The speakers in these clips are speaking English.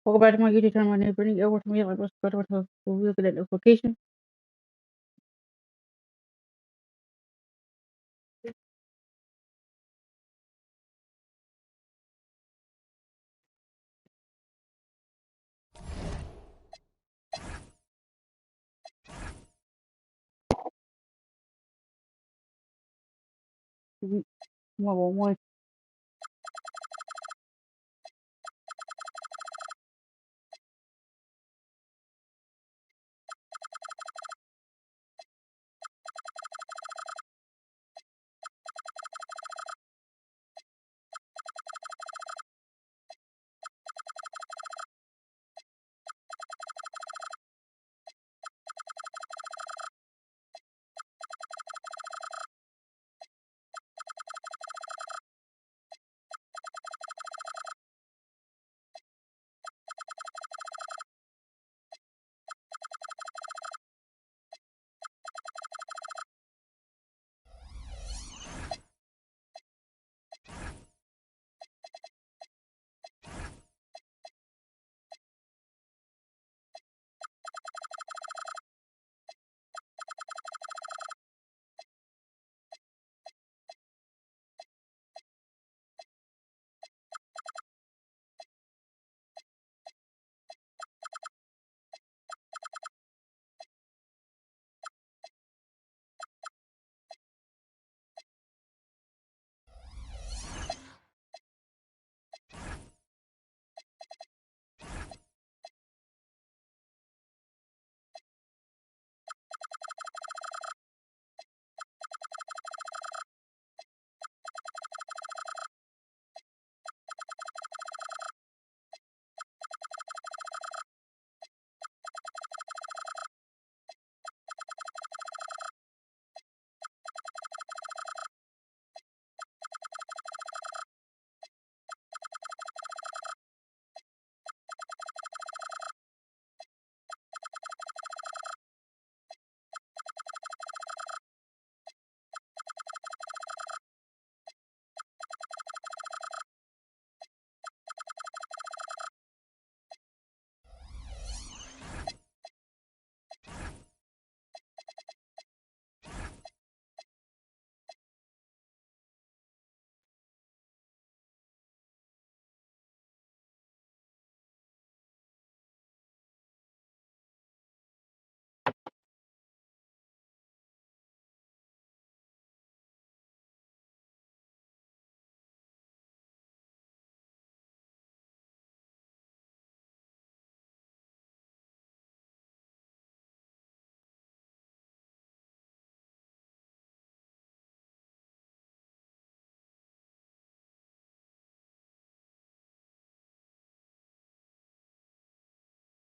Welcome back to my YouTube channel. My name is Brittni. Over to me, like, what's going on? We'll look at that notification. One, one, one.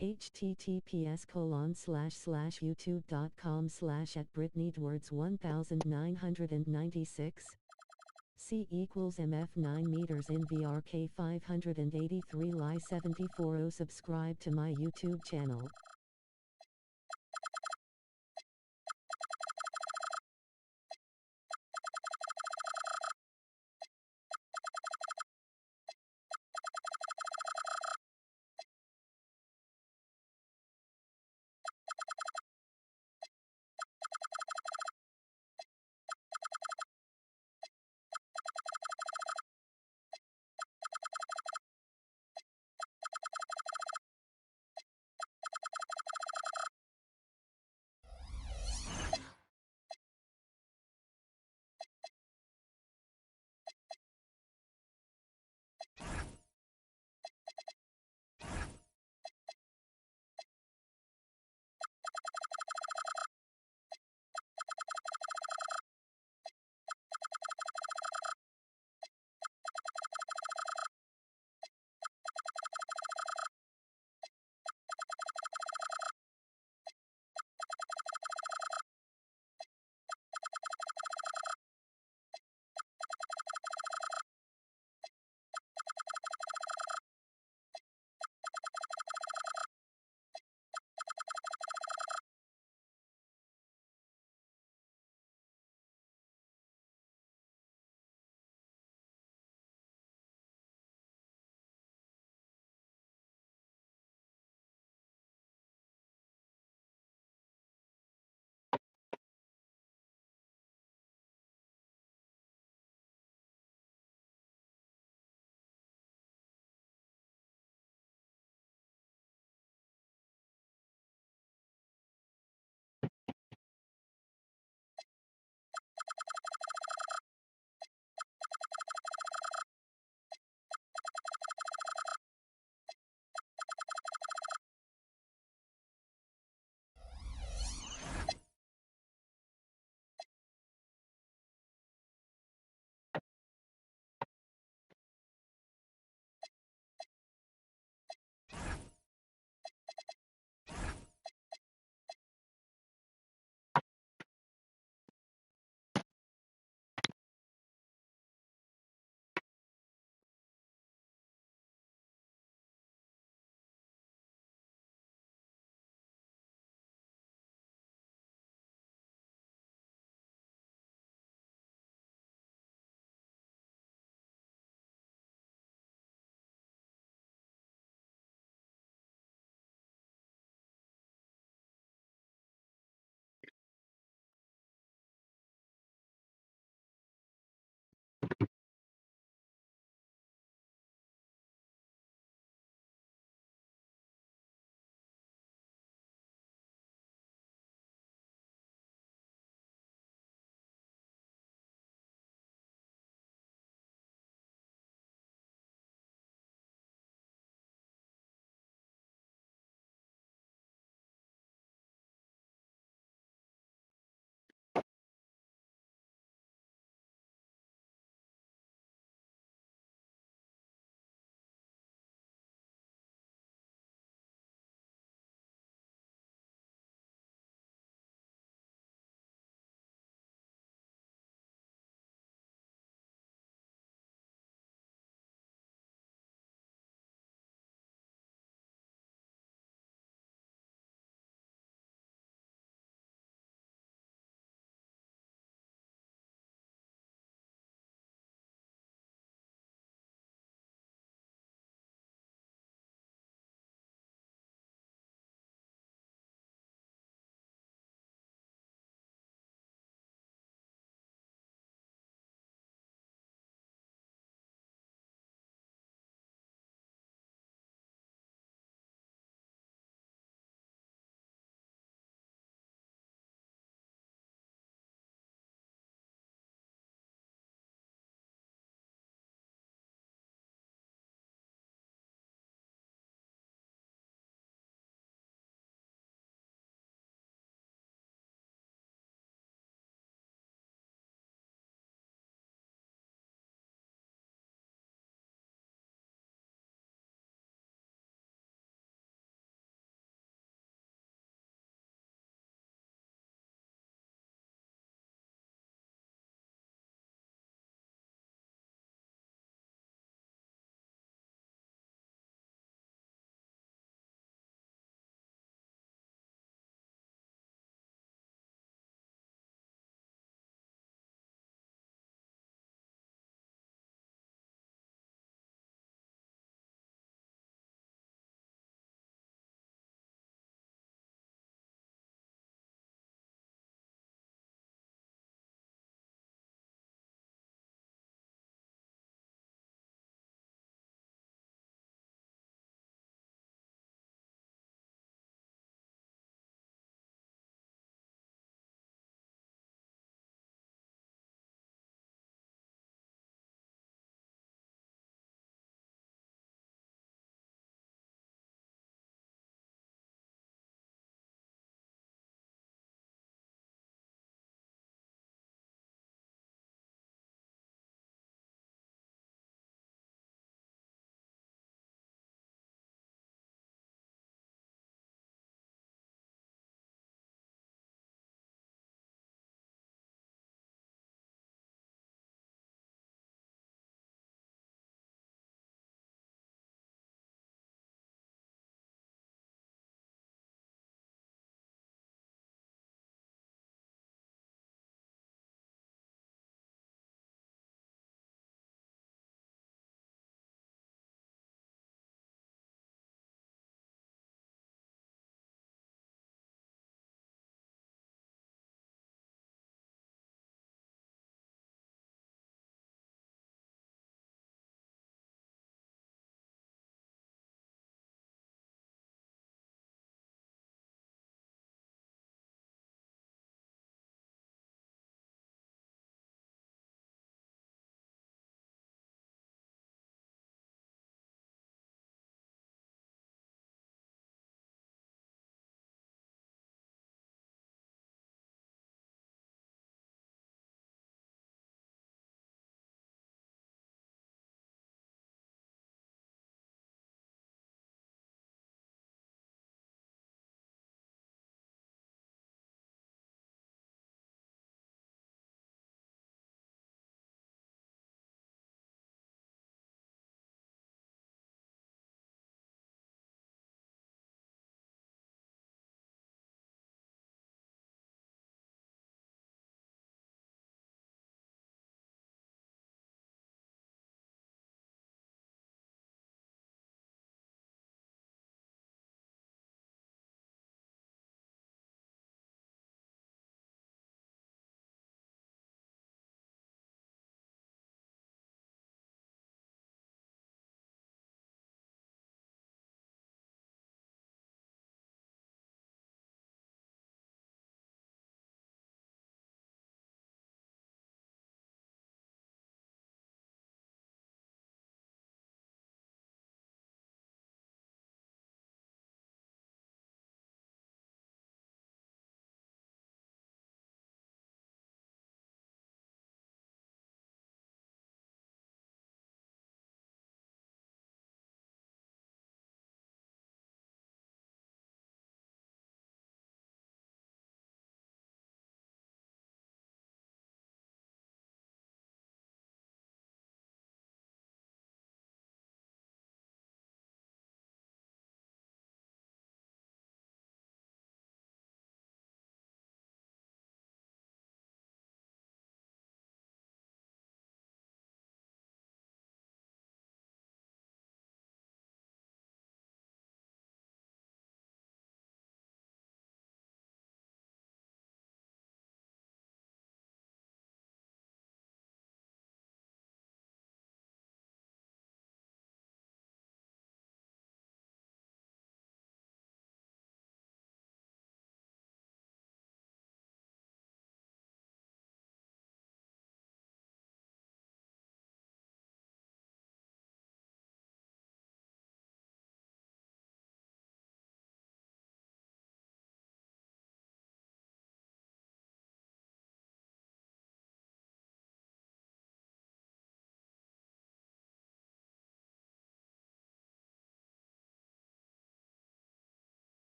https://youtube.com/@brittnidwords1996 C equals mf 9 meters in VRK 583 Li 74. Subscribe to my YouTube channel.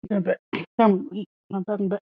Go to bed. Come eat. I'm back in bed.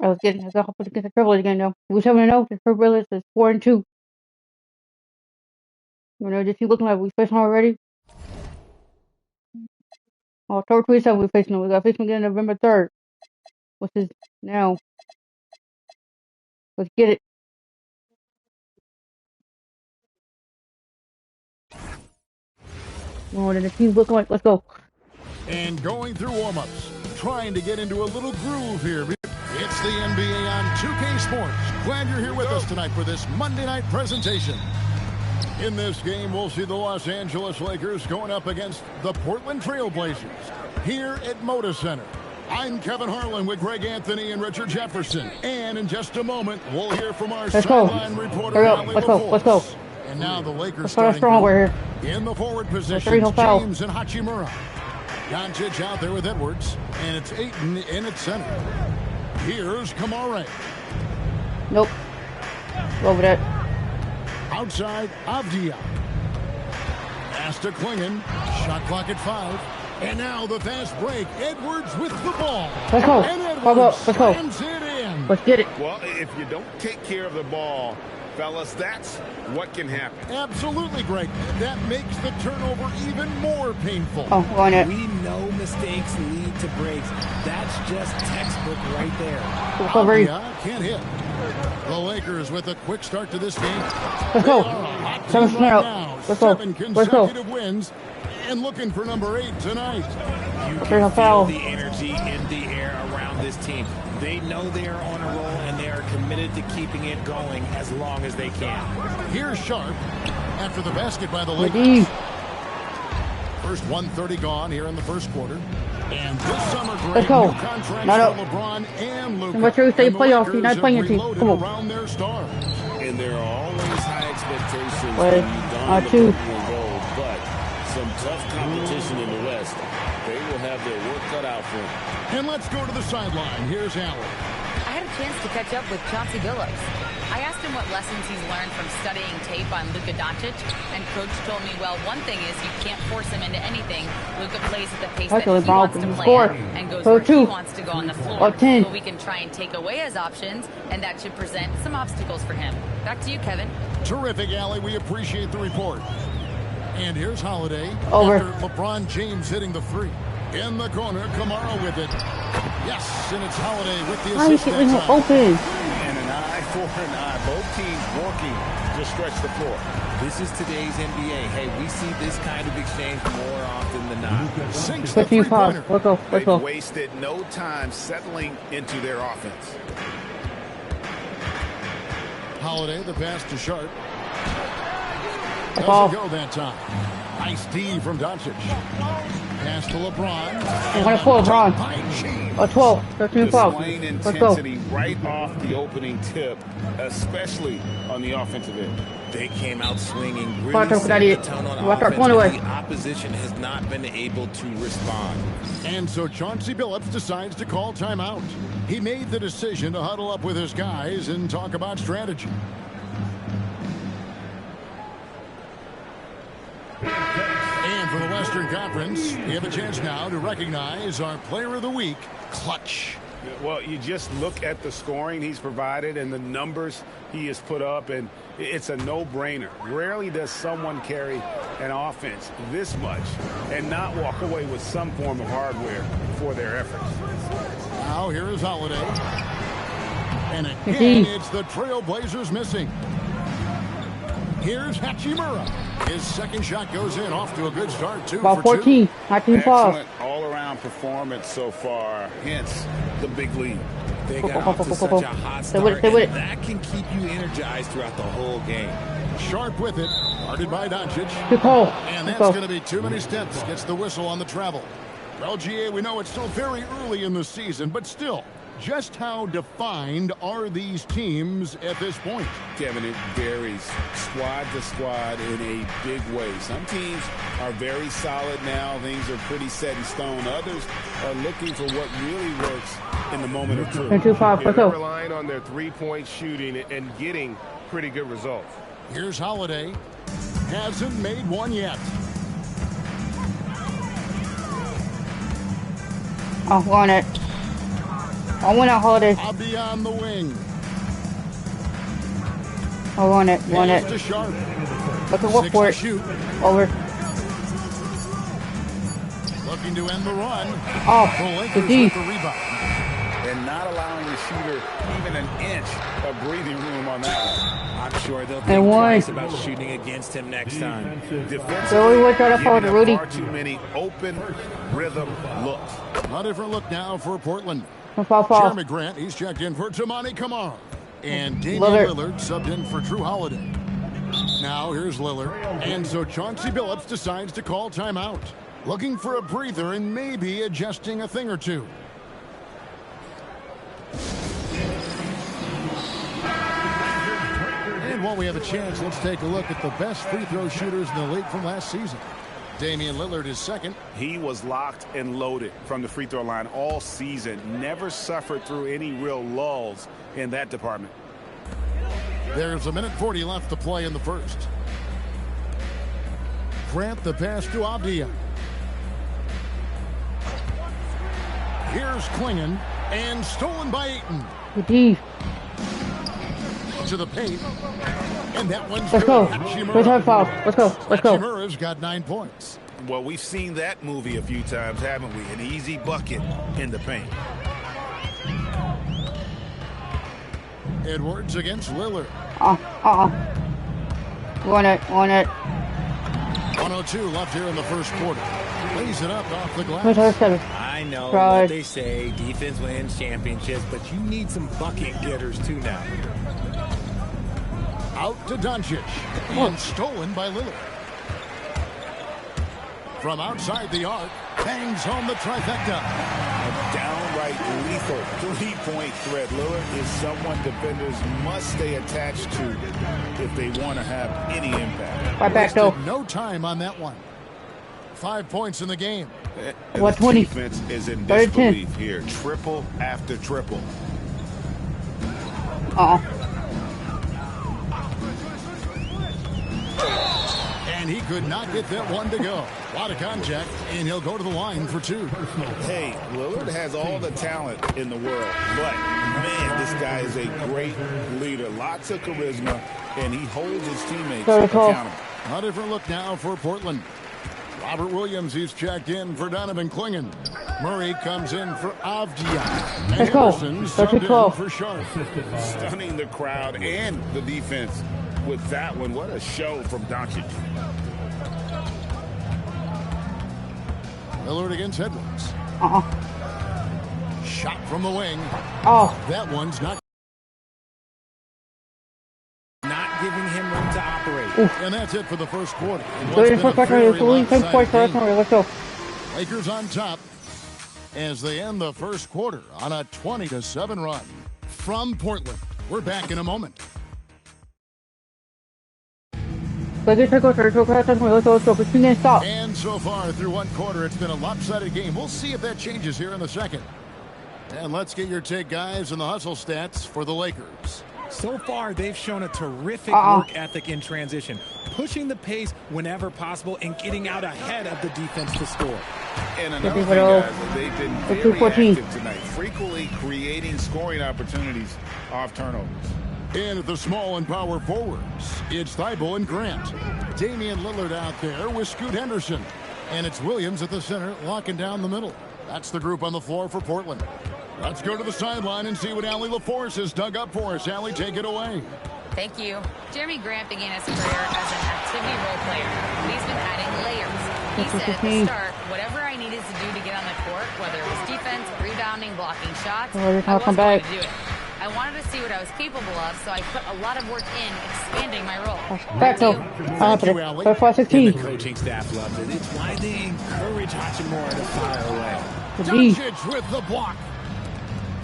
I got up against the Trailblazers again though. We 7-0. The Trailblazers is 4-2. You know, just keep looking like we facing them already. October 27th we facing them. We got facing them again November 3rd, which is now. Let's get it. Oh, then the team's looking like, let's go. And going through warm-ups, trying to get into a little groove here. It's the NBA on 2K Sports. Glad you're here with us tonight for this Monday night presentation. In this game, we'll see the Los Angeles Lakers going up against the Portland Trail Blazers here at Moda Center. I'm Kevin Harlan with Greg Anthony and Richard Jefferson. And in just a moment, we'll hear from our sideline reporter, Let's go. Let's go. And now the Lakers starting strong here. In the forward position, James and Hachimura. Doncic out there with Edwards, and it's Ayton in at center. Here's Kamara. Nope. Over that. Outside, Avdia. Pass to Klingon. Shot clock at 5. And now the fast break. Edwards with the ball. Let's go. And Edwards Let's go. slams it in. Let's get it. Well, if you don't take care of the ball, fellas, that's what can happen. Absolutely, Greg. That makes the turnover even more painful. Oh, on it. We know mistakes lead to breaks. That's just textbook right there. Recovery. Can't hit. The Lakers with a quick start to this game. Let's go. 7 Now. Let's go. 7 consecutive wins. And looking for number 8 tonight. You There's can a feel foul. the energy in the air around this team. They know they are on a roll, and they are committed to keeping it going as long as they can. Here's Sharp after the basket by the Ready. Lakers. First 1:30 gone here in the first quarter. And this summer, Let's go. new contracts No. for LeBron and Luka. What you say, And the playoff, Lakers you're not have playing your team. reloaded Come on. around their stars. And there are always high expectations Wait, when you don the two. purple and gold, but some tough competition in the West. They will have their work cut out for them. And let's go to the sideline. Here's Allen. I had a chance to catch up with Chauncey Billups. I asked him what lessons he's learned from studying tape on Luka Doncic, and Coach told me, well, one thing is you can't force him into anything. Luka plays at the pace that he wants to play at and goes where he wants to go on the floor. So we can try and take away his options, and that should present some obstacles for him. Back to you, Kevin. Terrific, Allie. We appreciate the report. And here's Holiday. Over. After LeBron James hitting the 3. In the corner, Kamara with it. Yes, and it's Holiday with the Why are you assist. keeping him that time. open? And an eye for an eye. Both teams working to stretch the floor. This is today's NBA. Hey, we see this kind of exchange more often than not. Sinks the 15 fouls. three-pointer. Let's go. Let's They've go. wasted no time settling into their offense. Holiday, the pass to Sharp. Ball. Doesn't go that time. Nice D from Doncic. Pass to LeBron. I'm gonna pull LeBron. Oh, 12. 13 12. Displaying Let's go. intensity right off the opening tip, especially on the offensive end. They came out swinging, Watch really out, setting the Daddy. tone on Watch out, offense, one and away. the opposition has not been able to respond. And so Chauncey Billups decides to call timeout. He made the decision to huddle up with his guys and talk about strategy. And for the Western Conference, we have a chance now to recognize our Player of the Week, Clutch. Well, you just look at the scoring he's provided and the numbers he has put up, and it's a no-brainer. Rarely does someone carry an offense this much and not walk away with some form of hardware for their efforts. Now here is Holiday. And again, it's the Trailblazers missing. Here's Hachimura. His second shot goes in, off to a good start, 2 About for 14. 19 12. Excellent all-around performance so far, hence the big lead. They got off to such a hot start, and that can keep you energized throughout the whole game. Sharp with it, guarded by Doncic. Good call. And that's going to be too many steps. Gets the whistle on the travel. Well, GA, we know it's still very early in the season, but still, just how defined are these teams at this point? Kevin, it varies squad to squad in a big way. Some teams are very solid now. Things are pretty set in stone. Others are looking for what really works in the moment of truth. 22 5. Let's They're go. relying on their three-point shooting and getting pretty good results. Here's Holiday. Hasn't made one yet. Oh, want it. I want it, Holiday. I'll be on the wing. I want it. Want Here's it. to Sharp. Look at work 6 for to it. shoot. Over. Looking to end the run. Oh, The the Lakers D. with the rebound. And not allowing the shooter even an inch of breathing room on that one. I'm sure they'll And think one. twice about shooting against him next time. So we will try to follow Giving the up Rudy. far too many open rhythm looks. A different look now for Portland. Fall. Jeremy Grant, he's checked in for Tamani Kamara. And Damian Lillard subbed in for Drew Holiday. Now here's Lillard. And so Chauncey Billups decides to call timeout. Looking for a breather and maybe adjusting a thing or two. And while we have a chance, let's take a look at the best free throw shooters in the league from last season. Damian Lillard is second. He was locked and loaded from the free throw line all season. Never suffered through any real lulls in that department. There's 1:40 left to play in the first. Grant the pass to Avdia. Here's Klingon, and stolen by Ayton. The D. To the paint. And that one's Let's good. go. Hachimura. Let's have foul. Let's go. Let's go. Hachimura's got 9 points. Well, we've seen that movie a few times, haven't we? An easy bucket in the paint. Edwards against Lillard. Want it. 1:02 left here in the first quarter. Lays it up off the glass. Let's have 7. I know Right. what they say, defense wins championships, but you need some bucket getters too now. Out to Doncic. And stolen by Lillard. From outside the arc, bangs home the trifecta. A downright lethal three-point threat. Lillard is someone defenders must stay attached to if they want to have any impact. Right back though. Wasted no time on that one. 5 points in the game. And What, the 20? defense is in 30, 10. disbelief here. Triple after triple. And he could not get that one to go. A lot of contact, and he'll go to the line for 2. Hey, Lillard has all the talent in the world, but, man, this guy is a great leader. Lots of charisma, and he holds his teammates accountable. A different look now for Portland. Robert Williams, he's checked in for Donovan Klingon. Murray comes in for Avdia. And Let's go. Emerson subbed in 12. for Sharp. Stunning the crowd and the defense with that one. What a show from Doncic. Lillard against Edwards. Shot from the wing. Oh. That one's not great. And that's it for the first quarter. So in the first quarter, it's only 10 points for us. Let's go. Lakers on top as they end the first quarter on a 20-7 run. From Portland, we're back in a moment. Let's go. Let's go. But you didn't stop. And so far through one quarter, it's been a lopsided game. We'll see if that changes here in the second. And let's get your take, guys, on the hustle stats for the Lakers. So far, they've shown a terrific work ethic in transition, pushing the pace whenever possible and getting out ahead of the defense to score. And another thing, guys, they've been very active tonight, frequently creating scoring opportunities off turnovers. And at the small and power forwards, it's Thibault and Grant. Damian Lillard out there with Scoot Henderson. And it's Williams at the center, locking down the middle. That's the group on the floor for Portland. Let's go to the sideline and see what Allie LaForce has dug up for us. Allie, take it away. Thank you. Jeremy Grant began his career as an activity role player, but he's been adding layers. He said at the start, whatever I needed to do to get on the court, whether it was defense, rebounding, blocking shots, I wasn't going to do it. I wanted to see what I was capable of, so I put a lot of work in expanding my role. Thank you, Allie. The coaching staff loves it. It's why they encourage Hachimura to fire away. Doncic with the block.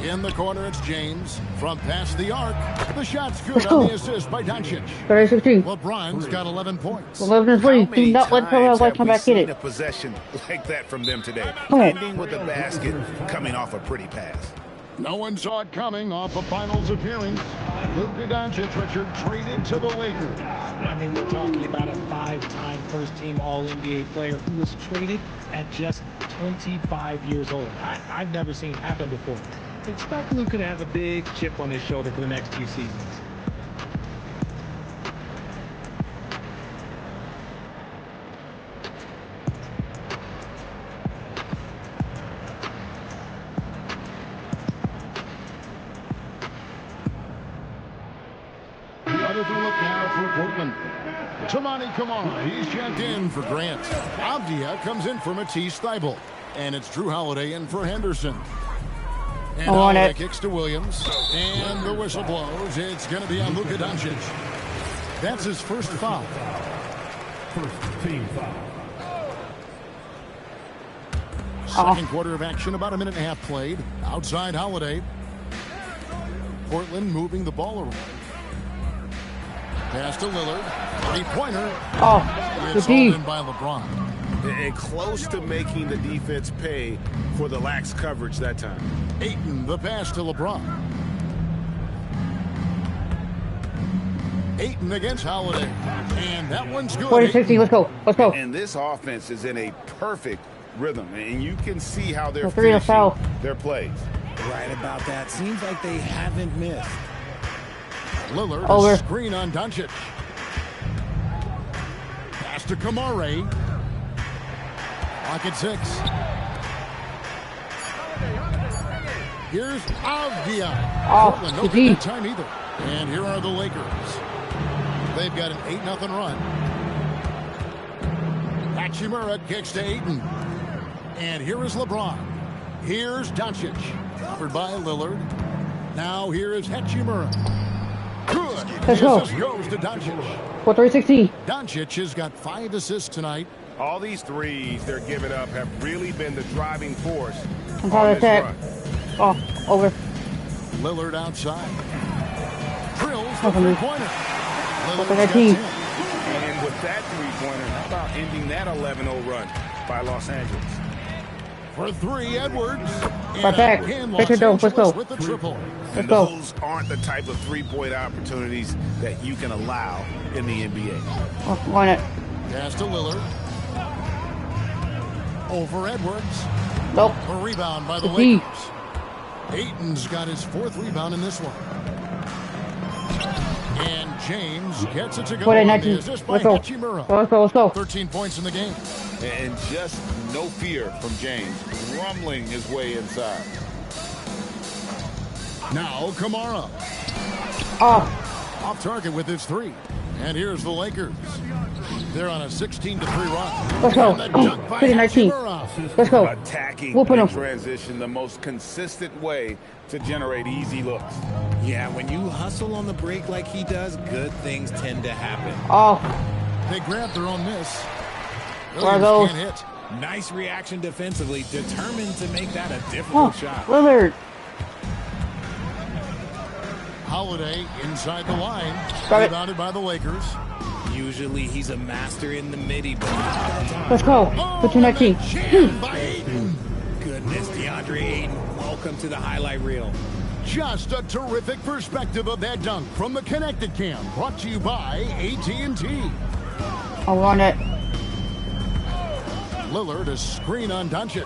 In the corner, it's James. From past the arc, the shot's good on the assist by Doncic. LeBron's got 11 points. 11 and 3. Do not let Pelé come back in it. A possession like that from them today. Ending with the basket, coming off a pretty pass. No one saw it coming off a finals appearance. Luka Doncic, Richard, traded to the Lakers. I mean, we're talking about a 5-time first-team All-NBA player who was traded at just 25 years old. I've never seen it happen before. Expect Luka to have a big chip on his shoulder for the next few seasons. Another look now for Portland. Tamani Kamara, he's checked in for Grant. Avdia comes in for Matisse Thybulle. And it's Drew Holiday in for Henderson. And Holiday kicks to Williams. And the whistle blows. It's going to be on Luka Doncic. That's his first foul. First team foul. Second quarter of action, about a minute and a half played. Outside Holiday. Portland moving the ball around. Pass to Lillard. Three-pointer. It's hauled in by LeBron. And close to making the defense pay for the lax coverage that time. Ayton, the pass to LeBron. Ayton against Holiday. And that one's good. 40-60, let's go. Let's go. And this offense is in a perfect rhythm. And you can see how they're finishing their plays. Right about that. Seems like they haven't missed. Lillard, a screen on Doncic. Pass to Kamara. Lock at 6. Here's Avdia. Portland, no good that time either. And here are the Lakers. They've got an 8-0 run. Hachimura kicks to Ayton. And here is LeBron. Here's Doncic. Covered by Lillard. Now here is Hachimura. Good. Let's go. Goes to Doncic. 4-3-16. Doncic has got 5 assists tonight. All these threes they're giving up have really been the driving force I'm on this run. Over. Lillard outside. Drills the three-pointer. And with that three-pointer, how about ending that 11-0 run by Los Angeles? For 3, Edwards. Back. Let's go. With the triple. And those aren't the type of three-point opportunities that you can allow in the NBA. On it. Pass to Lillard. Over Edwards. Nope. A rebound by the Lakers. Ayton's got his 4th rebound in this one. And James gets it to go on the assist by Hachimura. Let's go. 13 points in the game. And just no fear from James, rumbling his way inside. Now Kamara. Off target with his 3. And here's the Lakers. They're on a 16-3 run. Let's go. And the dunk by 19. Hachimura. Let's go. Attacking Whooping in him. transition, the most consistent way to generate easy looks. Yeah, when you hustle on the break like he does, good things tend to happen. Oh, They grab their own miss. there Williams goes. can't hit. Nice reaction defensively, determined to make that a difficult shot. Lillard. Holiday inside the line. Got it. Rebounded by the Lakers. Usually he's a master in the midi, but not that time. Let's go. Put you 19. Jam by Ayton. Goodness, DeAndre Ayton, welcome to the highlight reel. Just a terrific perspective of that dunk from the Connected Cam. Brought to you by AT&T. I'll run it. Lillard a screen on Doncic.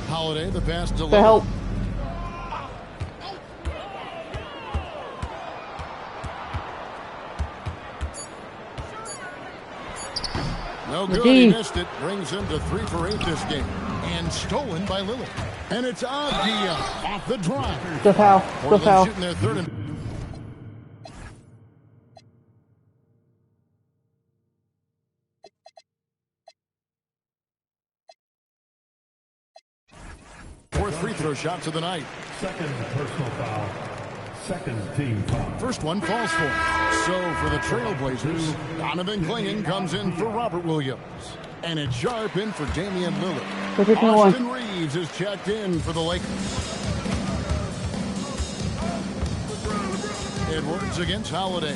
Holiday the pass The delivered. help. No good, Gee. he missed it. Brings him to 3 for 8 this game. And stolen by Lillard. And it's Avdia off the drive. Good foul. Good Portland foul. shooting their third and... Fourth free throw shots of the night. Second personal foul. Second team foul. First one falls for him. So for the Trailblazers, Donovan Clingan comes in for Robert Williams. And it's Sharp in for Damian Lillard. Position Austin one. Reeves is checked in for the Lakers. Edwards against Holiday.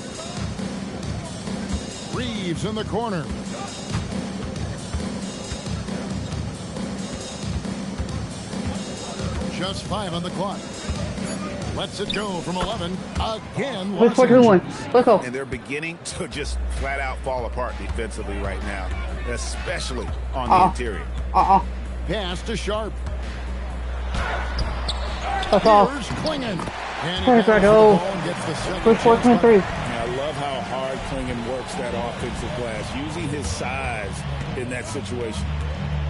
Reeves in the corner. Just 5 on the clock. Lets it go from 11. Again, Let's Los go. 2-1. Angeles. Let's go. And they're beginning to just flat out fall apart defensively right now, especially on the interior. Pass to Sharp. That's all. Here's Clingan. And he There's battles for our the goal. ball and gets the second Push chance. 4.3. And I love how hard Clingan works that offensive glass, using his size in that situation.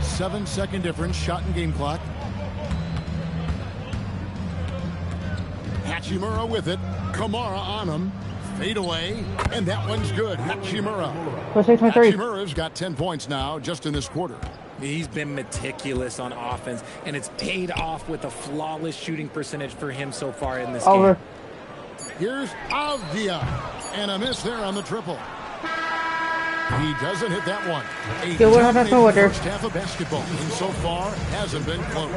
7-second difference, shot and game clock. Hachimura with it. Kamara on him. Fade away. And that one's good. Hachimura. Push 6.3. Hachimura's got 10 points now just in this quarter. He's been meticulous on offense, and it's paid off with a flawless shooting percentage for him so far in this Over. game. Here's Avdia. And a miss there on the triple. He doesn't hit that one. A Good one on that dominating forward there. first half of basketball. And so far, hasn't been close.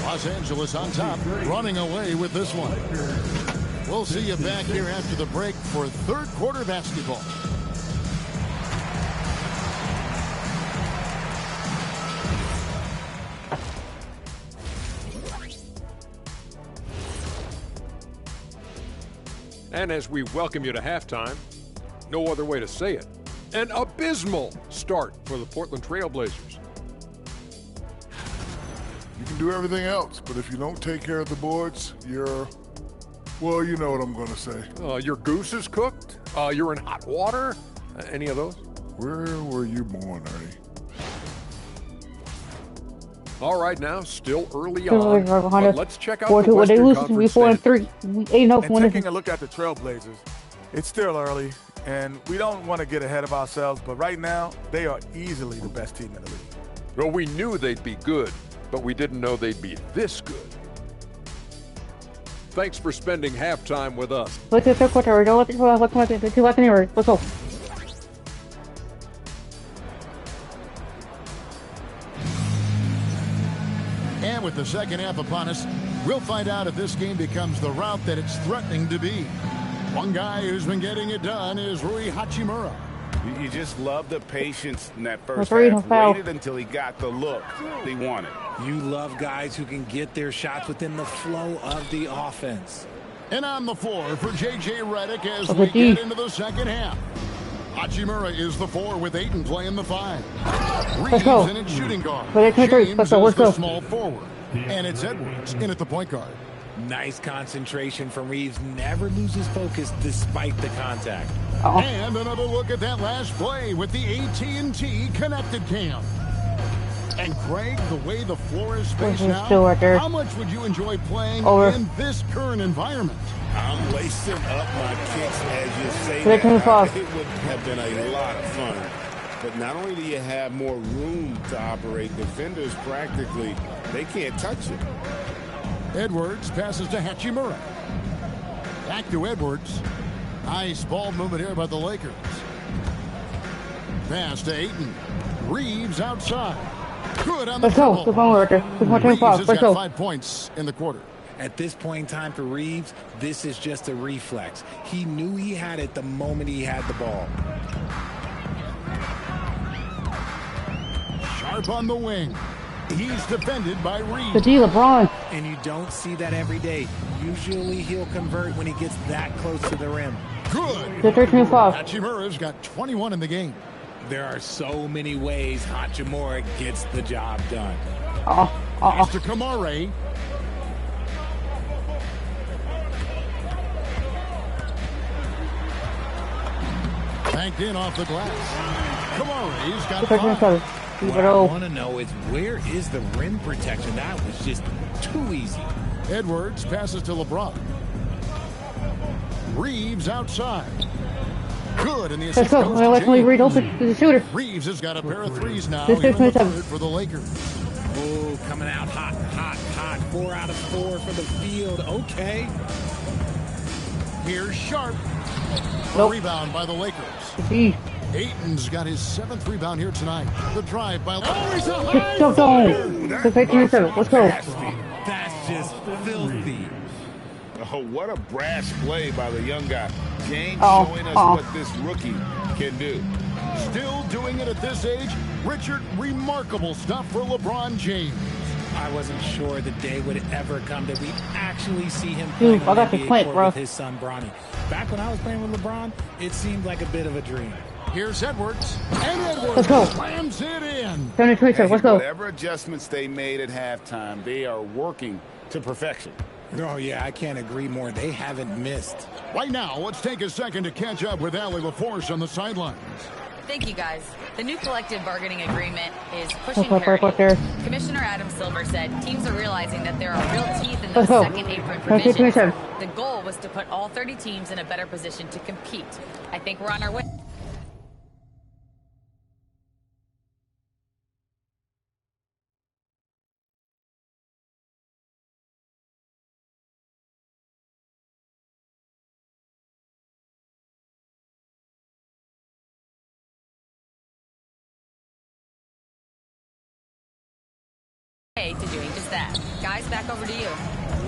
Los Angeles on top, running away with this one. We'll see you back here after the break for third quarter basketball. And as we welcome you to halftime, no other way to say it, an abysmal start for the Portland Trailblazers. You can do everything else, but if you don't take care of the boards, you're, well, you know what I'm going to say. Your goose is cooked? You're in hot water? Any of those? Where were you born, Ernie? All right, now, still early Trailblazers are on, behind but us. let's check out 4-2. the When they Western lose, we Conference 4 and standings. 3. We 8-0 And when taking it's a look at the Trailblazers, it's still early, and we don't want to get ahead of ourselves, but right now, they are easily the best team in the league. Well, we knew they'd be good, but we didn't know they'd be this good. Thanks for spending halftime with us. Let's get third quarter. Don't let the 2 left anywhere. Let's go. And with the second half upon us, we'll find out if this game becomes the route that it's threatening to be. One guy who's been getting it done is Rui Hachimura. You just love the patience in that first Referee, half. foul. Waited until he got the look he wanted. You love guys who can get their shots within the flow of the offense. And on the floor for J.J. Redick as Okay, we D. get into the second half. Hachimura is the 4 with Ayton playing the 5. Let's go. Reeves in its shooting guard. Let's go. James Let's go. is Let's the go. small forward. And it's Edwards in at the point guard. Nice concentration from Reeves. Never loses focus despite the contact. And another look at that last play with the AT&T Connected Cam. And Greg, the way the floor is spaced Still now, right there. how much would you enjoy playing Over. in this current environment? I'm lacing up my kicks as you say They're too that. fast. It would have been a lot of fun. But not only do you have more room to operate, defenders practically, they can't touch it. Edwards passes to Hachimura. Back to Edwards. Nice ball movement here by the Lakers. Pass to Ayton. Reeves outside. Good on the Let's go. dribble. Good one right there. Good one, Reeves has Let's got go. 5 points in the quarter. At this point in time for Reeves, this is just a reflex. He knew he had it the moment he had the ball. Sharp on the wing. He's defended by Reeves. Good D, LeBron. And you don't see that every day. Usually he'll convert when he gets that close to the rim. Good. Good 13-5. Hachimura's got 21 in the game. There are so many ways Hachimura gets the job done. Pass to Kamare. Banked in off the glass. Kamare's got 5. What I want to know is where is the rim protection? That was just too easy. Edwards passes to LeBron. Reeves outside. Good, and the assist Let's go. goes to Let's James. read open to the shooter. Reeves has got a pair of threes now. This Here in the 27. third for the Lakers. Oh, coming out hot, hot, hot. 4 out of 4 for the field. Okay. Here's Sharp. Nope. Rebound by the Lakers. D. Ayton's got his 7th rebound here tonight. The drive by... Oh, he's a high... Go, go. Good 13-7. Let's go. That's just filthy. Oh, what a brash play by the young guy. James Oh, showing us oh. what this rookie can do. Still doing it at this age. Richard, remarkable stuff for LeBron James. I wasn't sure the day would ever come that we actually see him Dude, playing I on got the the NBA point, court bro. with his son Bronny. Back when I was playing with LeBron, it seemed like a bit of a dream. Here's Edwards. And Edwards Let's go. slams it in. 17-27. Let's go. Whatever adjustments they made at halftime, they are working to perfection. Oh, yeah, I can't agree more. They haven't missed. Right now, let's take a second to catch up with Allie LaForce on the sidelines. Thank you, guys. The new collective bargaining agreement is pushing Right parity. there. Commissioner Adam Silver said teams are realizing that there are real teeth in Let's those go. second apron 17-27. provisions. The goal was to put all 30 teams in a better position to compete. I think we're on our way. To doing just that. Guys, back over to you.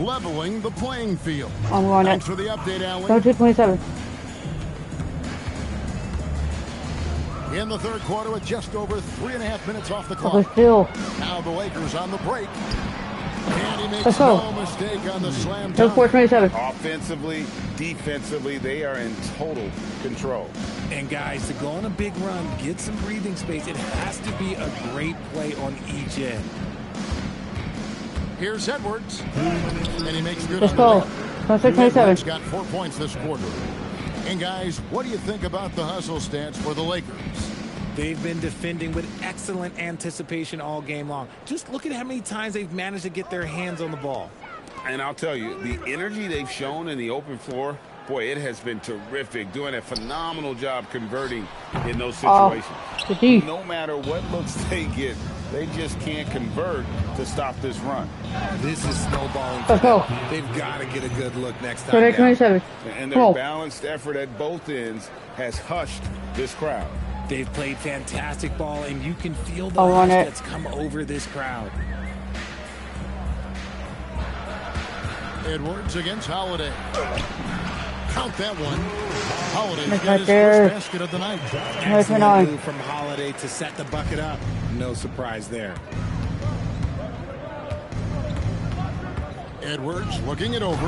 Leveling the playing field. I'm on it. Thanks for the update, Allie. 17-27. In the third quarter with just over 3.5 minutes off the But clock. still. Now the Lakers on the break. And he makes Let's go. no mistake on the slam No dunk. 4-27. Offensively, defensively, they are in total control. And guys, to go on a big run, get some breathing space, it has to be a great play on each end. Here's Edwards. And he makes good Let's on go. the net. Edwards 17-27. got 4 points this quarter. And guys, what do you think about the hustle stance for the Lakers? They've been defending with excellent anticipation all game long. Just look at how many times they've managed to get their hands on the ball. And I'll tell you, the energy they've shown in the open floor, boy, it has been terrific. Doing a phenomenal job converting in those situations. Good D. No matter what looks they get, they just can't convert to stop this run. This is snowballing. Let's go. They've got to get a good look next time down. 27. And Come their on. balanced effort at both ends has hushed this crowd. They've played fantastic ball, and you can feel the I'll run hush it. that's come over this crowd. Edwards against Holiday. Count that one. Holiday That's got right his there. first basket of the night. Excellent 29. move from Holiday to set the bucket up. No surprise there. Edwards looking it over.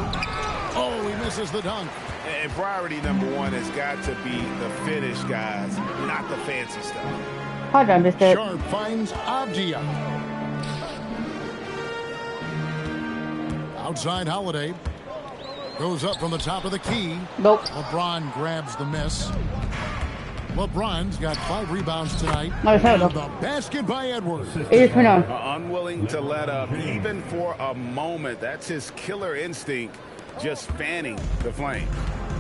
Oh, he misses the dunk. And priority number one has got to be the finish, guys, not the fancy stuff. Hard I missed it. Sharp finds Avdia. Outside Holiday. Goes up from the top of the key. Nope. LeBron grabs the miss. LeBron's got 5 rebounds tonight. No, it's not. And the basket by Edwards. Unwilling to let up even for a moment. That's his killer instinct, just fanning the flame.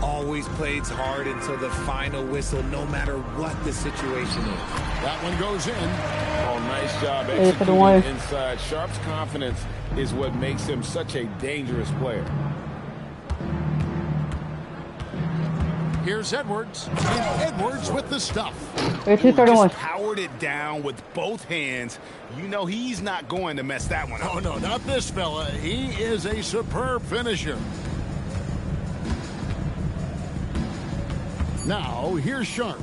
Always plays hard until the final whistle, no matter what the situation is. That one goes in. Oh, nice job executing inside. Sharp's confidence is what makes him such a dangerous player. Here's Edwards, and Edwards with the stuff. Just powered it down with both hands. You know he's not going to mess that one up. Oh, no, not this fella. He is a superb finisher. Now, here's Sharp.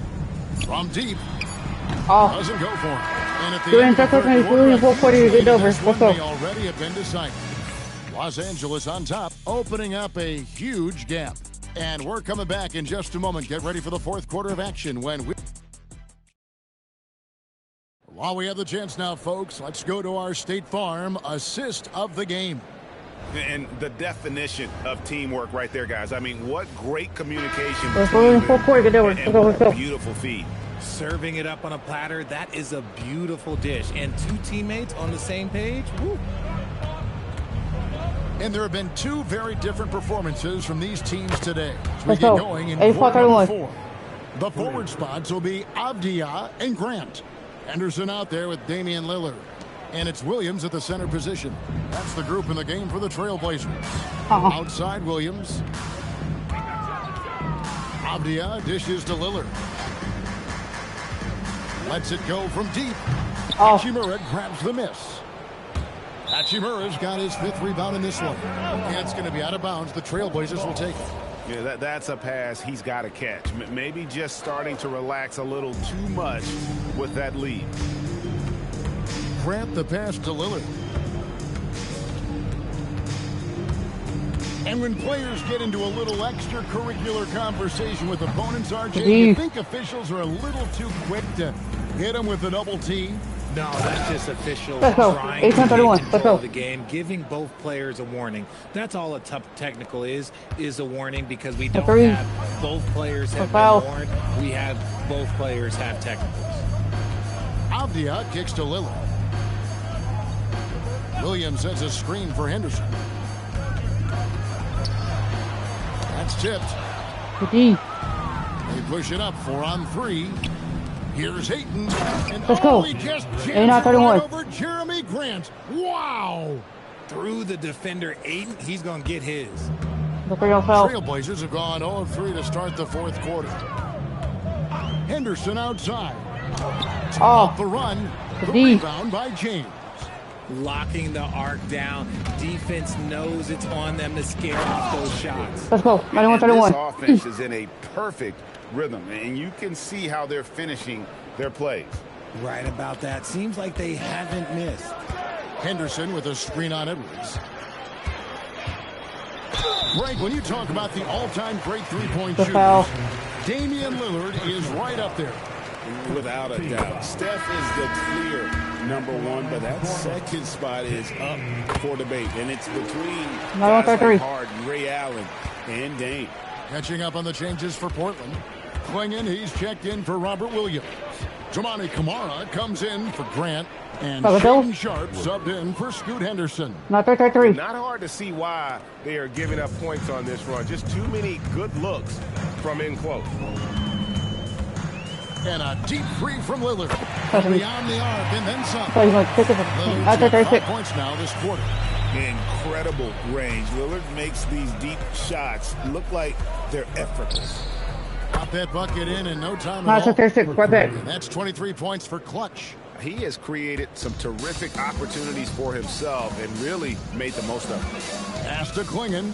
From deep. Doesn't go for it. And at the end of the third quarter, this one may already have been decided. Los Angeles on top, opening up a huge gap. And we're coming back in just a moment. Get ready for the fourth quarter of action while we have the chance now, folks, let's go to our State Farm assist of the game. And the definition of teamwork right there, guys. I mean, what great communication. Beautiful feed. Serving it up on a platter, that is a beautiful dish. And 2 teammates on the same page, woo. And there have been 2 very different performances from these teams today. As we get going in quarter number 4. The forward spots will be Avdia and Grant. Henderson out there with Damian Lillard. And it's Williams at the center position. That's the group in the game for the Trailblazers. Outside Williams. Avdia dishes to Lillard. Lets it go from deep. Hachimura grabs the miss. Hachimura's got his 5th rebound in this one. And it's going to be out of bounds. The Trailblazers will take it. Yeah, that's a pass he's got to catch. Maybe just starting to relax a little too much with that lead. Grant the pass to Lillard. And when players get into a little extracurricular conversation with opponents, RJ, you think officials are a little too quick to hit them with a double T? No, that's just officials trying to get control of the game, giving both players a warning. That's all a tough technical is a warning, because we don't have both players have been warned. We have both players have technicals. Avdia kicks to Lillard. Williams sends a screen for Henderson. That's tipped. They push it up 4 on 3. Here's Ayton. And Let's go. He just jams right over Jeremy Grant. Wow. Through the defender, Ayton, he's going to get his. Trailblazers have gone 0 of 3 to start the fourth quarter. Henderson outside. Off the run. The rebound by James. Locking the arc down. Defense knows it's on them to scare off those shots. Let's go. This offense is in a perfect rhythm, and you can see how they're finishing their plays. Right about that. Seems like they haven't missed. Henderson with a screen on Edwards. Greg, when you talk about the all-time great three-point shooters, Damian Lillard is right up there. Without a doubt. Steph is the clear #1, but that second spot is up for debate. And it's between guys like Harden, Ray Allen, and Dame. Catching up on the changes for Portland. Klingon, he's checked in for Robert Williams. Jamani Kamara comes in for Grant. And Shaden Sharp subbed in for Scoot Henderson. Not hard to see why they are giving up points on this run. Just too many good looks from in close. And a deep three from Lillard. Beyond the arc and then some. Lillard's 5 points now this quarter. Incredible range. Lillard makes these deep shots look like they're effortless. Got that bucket in no time at all. That's 23 points for Clutch. He has created some terrific opportunities for himself and really made the most of it. Pass to Klingon.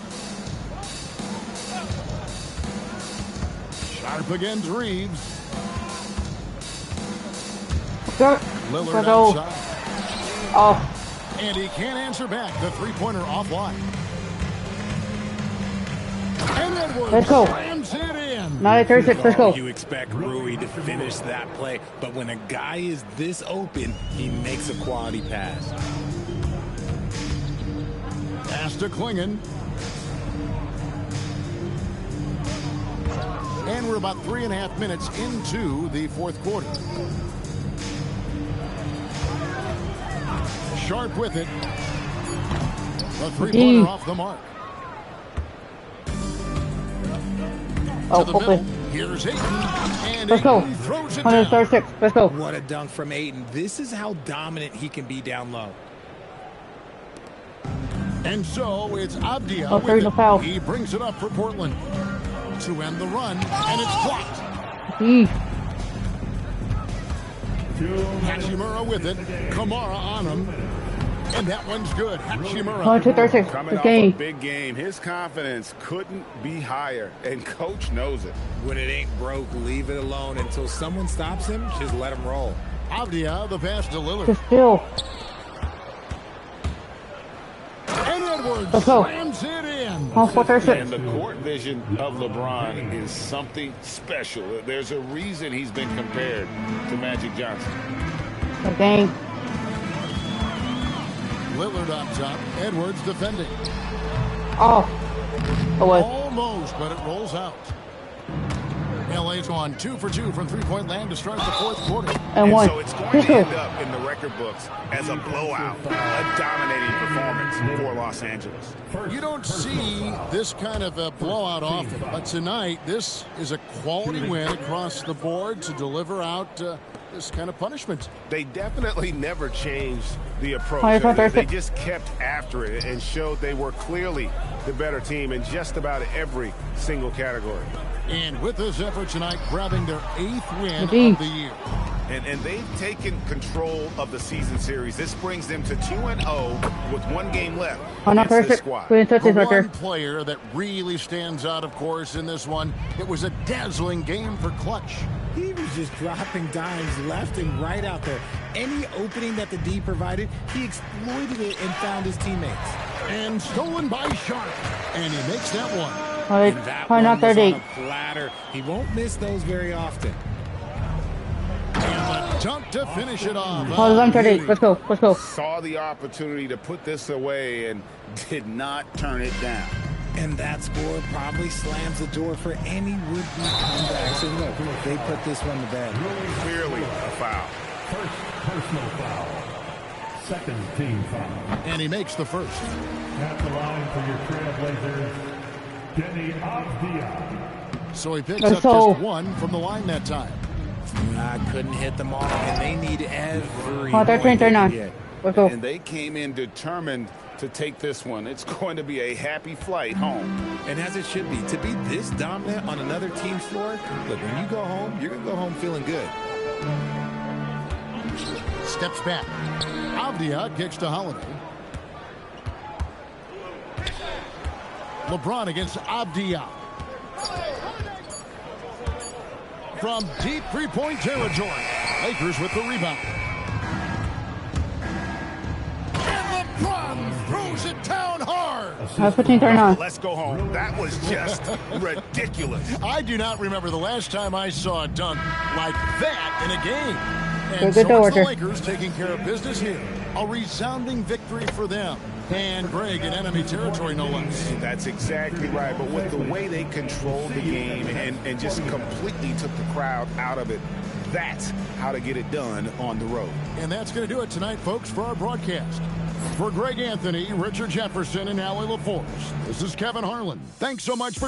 Sharp against Reeves. Lillard outside. And he can't answer back. The three-pointer offline. And Edwards slams it in. 36, let's go. You expect Rui to finish that play, but when a guy is this open, he makes a quality pass. Pass to Klingon. And And we're about 3.5 minutes into the fourth quarter. Sharp with it. The three-pointer off the mark. Oh, To the middle. Here's Ayton. And let's go. Ayton throws it down. 136. Let's go. What a dunk from Ayton. This is how dominant he can be down low. And so it's Avdia Oh, with it. foul. He brings it up for Portland to end the run, and it's blocked. Hachimura with it. Kamara on him. And that one's good. Hachimura. 236. Coming off a big game. His confidence couldn't be higher, and coach knows it. When it ain't broke, leave it alone until someone stops him. Just let him roll. Avdia, the pass to Lillard. Just still. And Edwards let's go. slams it in. Oh, 436. And the court vision of LeBron is something special. There's a reason he's been compared to Magic Johnson. Dang. Lillard on top. Edwards defending. Oh. Almost, but it rolls out. LA's gone 2 for 2 from three-point land to start the fourth quarter. And one. So it's going to end up in the record books as a blowout, a dominating performance for Los Angeles. You don't see this kind of a blowout often, but tonight this is a quality win across the board to deliver out this kind of punishment. They definitely never changed the approach. They just kept after it and showed they were clearly the better team in just about every single category. And with this effort tonight, grabbing their 8th win of the year. And they've taken control of the season series. This brings them to 2-0 with 1 game left against this squad. The one player that really stands out, of course, in this one, it was a dazzling game for Clutch. He was just dropping dimes left and right out there. Any opening that the D provided, he exploited it and found his teammates. And stolen by Sharp. And he makes that one. And that one was on a platter. He won't miss those very often. And a dunk to finish it off. Let's go. Let's go. Saw the opportunity to put this away and did not turn it down. And that score probably slams the door for any would-be comebacks. And look, they put this one to bed. Clearly a foul. First personal foul. Second team foul. And he makes the first. At the line for your Trailblazers, Denny Avdia. So he picks up just 1 from the line that time. I couldn't hit them all, and they need every. 39. Let's go. And they came in determined to take this one. It's going to be a happy flight home. And as it should be. To be this dominant on another team's floor, look, when you go home, you're going to go home feeling good. Steps back. Avdia kicks to Holiday. LeBron against Avdia. From deep three-point territory. Lakers with the rebound. And LeBron throws it down hard. Let's go home. That was just ridiculous. I do not remember the last time I saw a dunk like that in a game. And so it's the Lakers taking care of business here. A resounding victory for them. And Greg in enemy territory, no less. That's exactly right. But with the way they controlled the game and just completely took the crowd out of it, that's how to get it done on the road. And that's going to do it tonight, folks, for our broadcast. For Greg Anthony, Richard Jefferson, and Allie LaForce, this is Kevin Harlan. Thanks so much for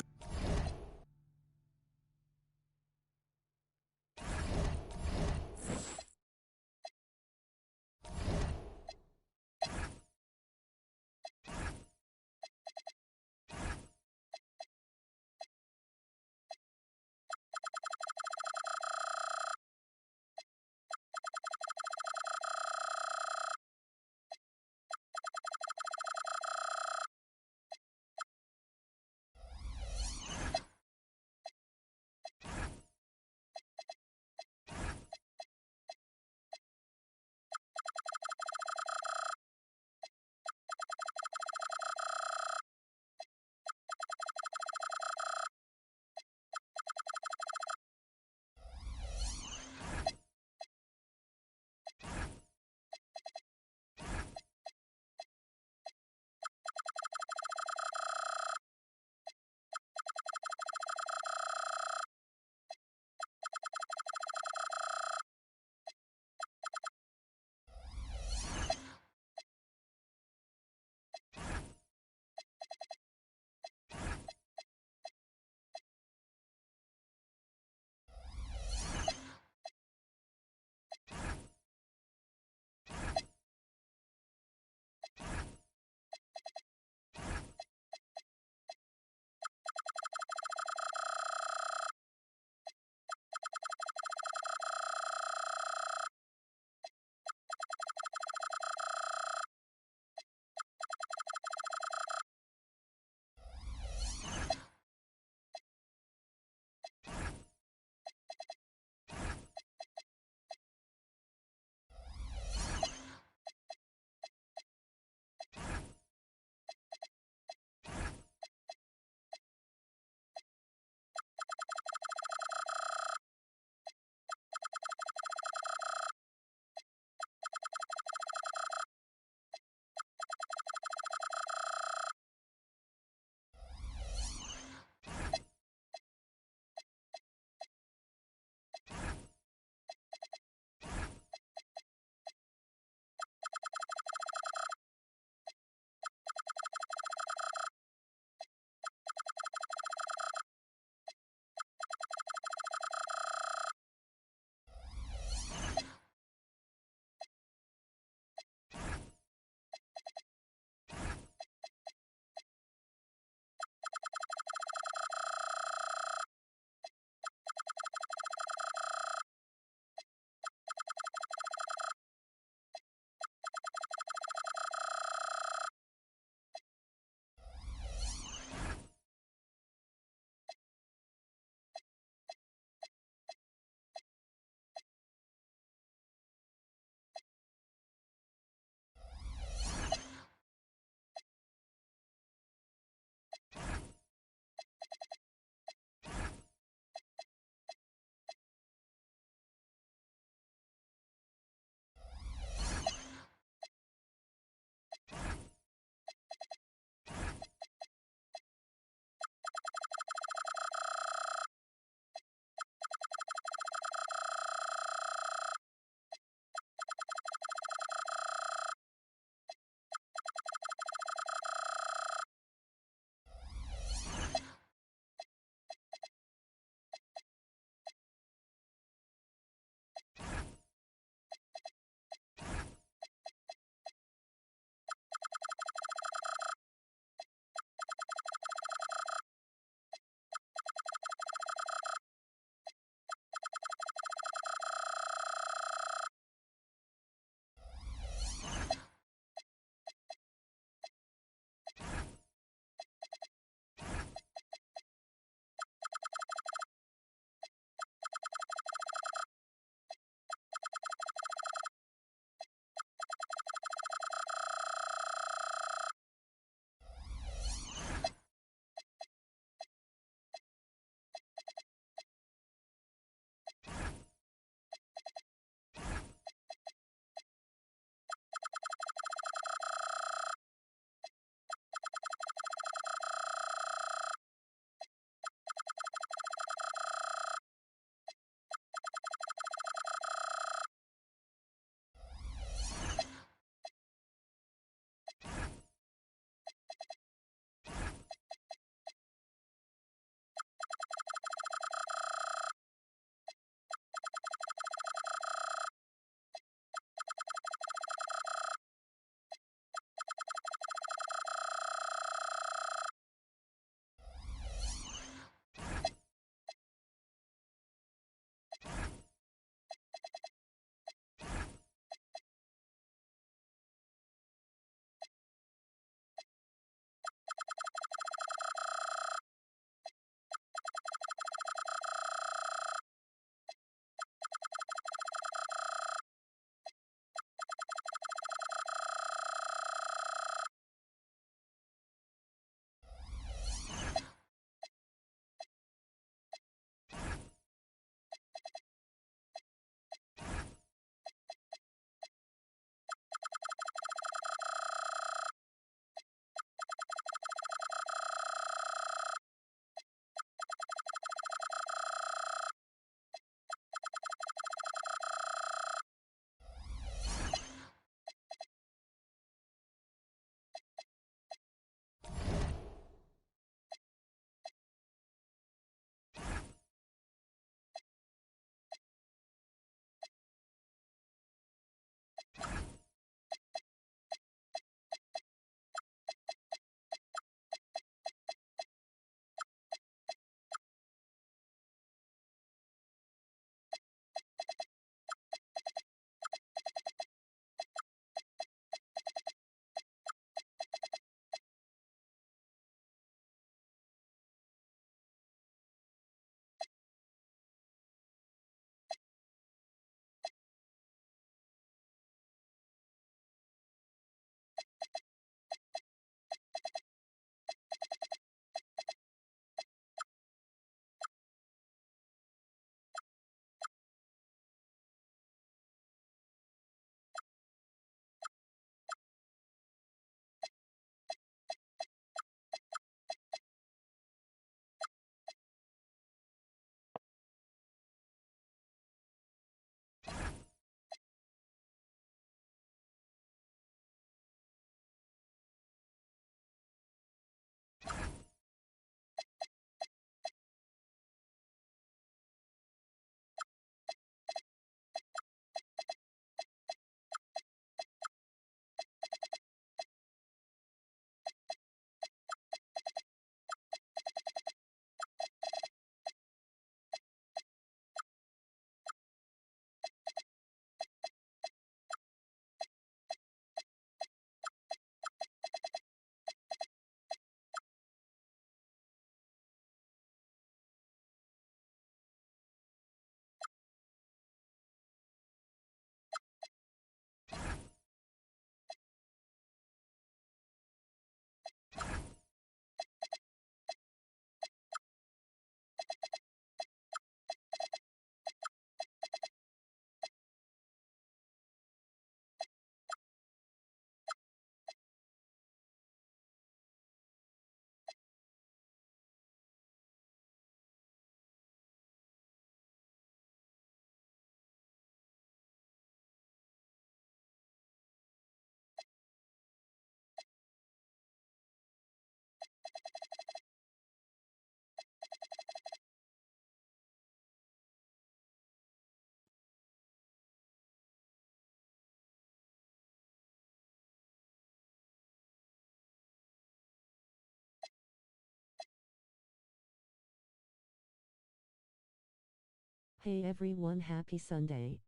Hey everyone, happy Sunday.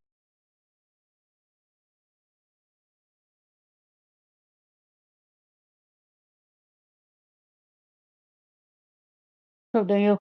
What's up, Daniel?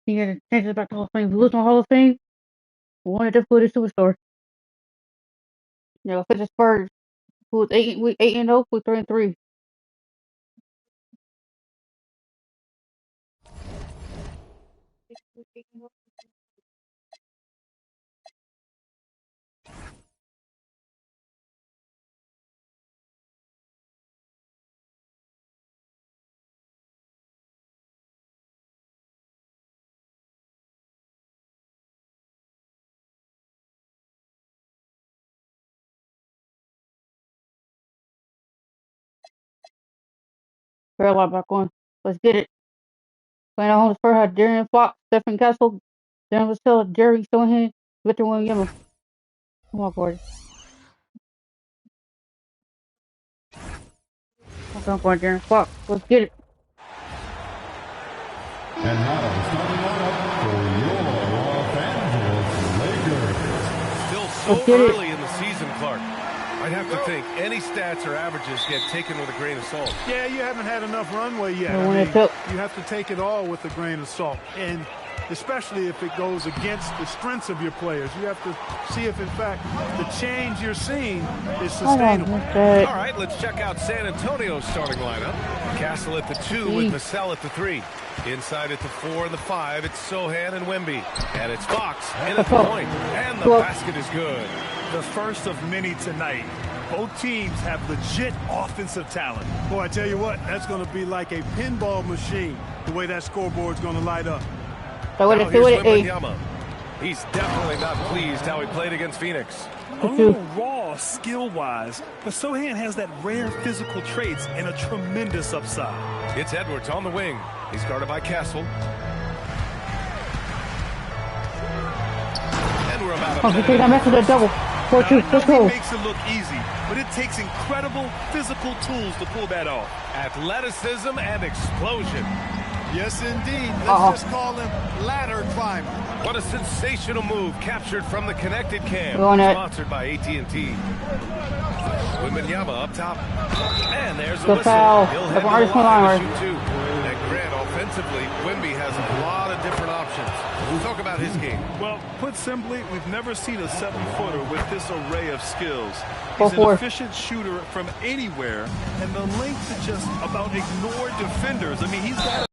You gotta change it back to Hall of Fame. Who was on Hall of Fame? One of the footed superstar. Yeah, fit the Spurs. Who was 8-0, who 3-3. Fair lot back on. Let's get it. Playing at home, the Spurs had Darian Fox, Stephen Castle, Dan Vassell, Jerry Stonehan, Victor Wembanyama. Come on, Gordon. I'm going Darian Fox. Let's get it. And now, starting lineup for your Los Angeles Lakers. Still so early in the season, Clark. I'd have to think any stats or averages get taken with a grain of salt. Yeah, you haven't had enough runway yet. You have to take it all with a grain of salt. And especially if it goes against the strengths of your players. You have to see if, in fact, the change you're seeing is sustainable. All right, let's check out San Antonio's starting lineup. Castle at the 2 with Vassell at the 3. Inside at the 4 and the 5, it's Sohan and Wemby. And it's Fox in at the point. And the basket is good. The first of many tonight. Both teams have legit offensive talent. Boy, I tell you what, that's going to be like a pinball machine, the way that scoreboard's going to light up. Now here's Wembanyama. He's definitely not pleased how he played against Phoenix. A little raw skill-wise, but Sohan has that rare physical traits and a tremendous upside. It's Edwards on the wing. He's guarded by Castle. And we're about to take that mess with a double. 4-2. Let's go. It makes it look easy, but it takes incredible physical tools to pull that off. Athleticism and explosion. Yes, indeed. Let's just call him ladder climber. What a sensational move captured from the connected cam. Sponsored by AT&T. Wembanyama up top. And there's a whistle. He'll head to the line to shoot 2. And Grant, offensively, Wemby has a lot of different options. We'll talk about his game. Well, put simply, we've never seen a 7-footer with this array of skills. He's an efficient shooter from anywhere, and the length to just about ignore defenders. I mean, he's got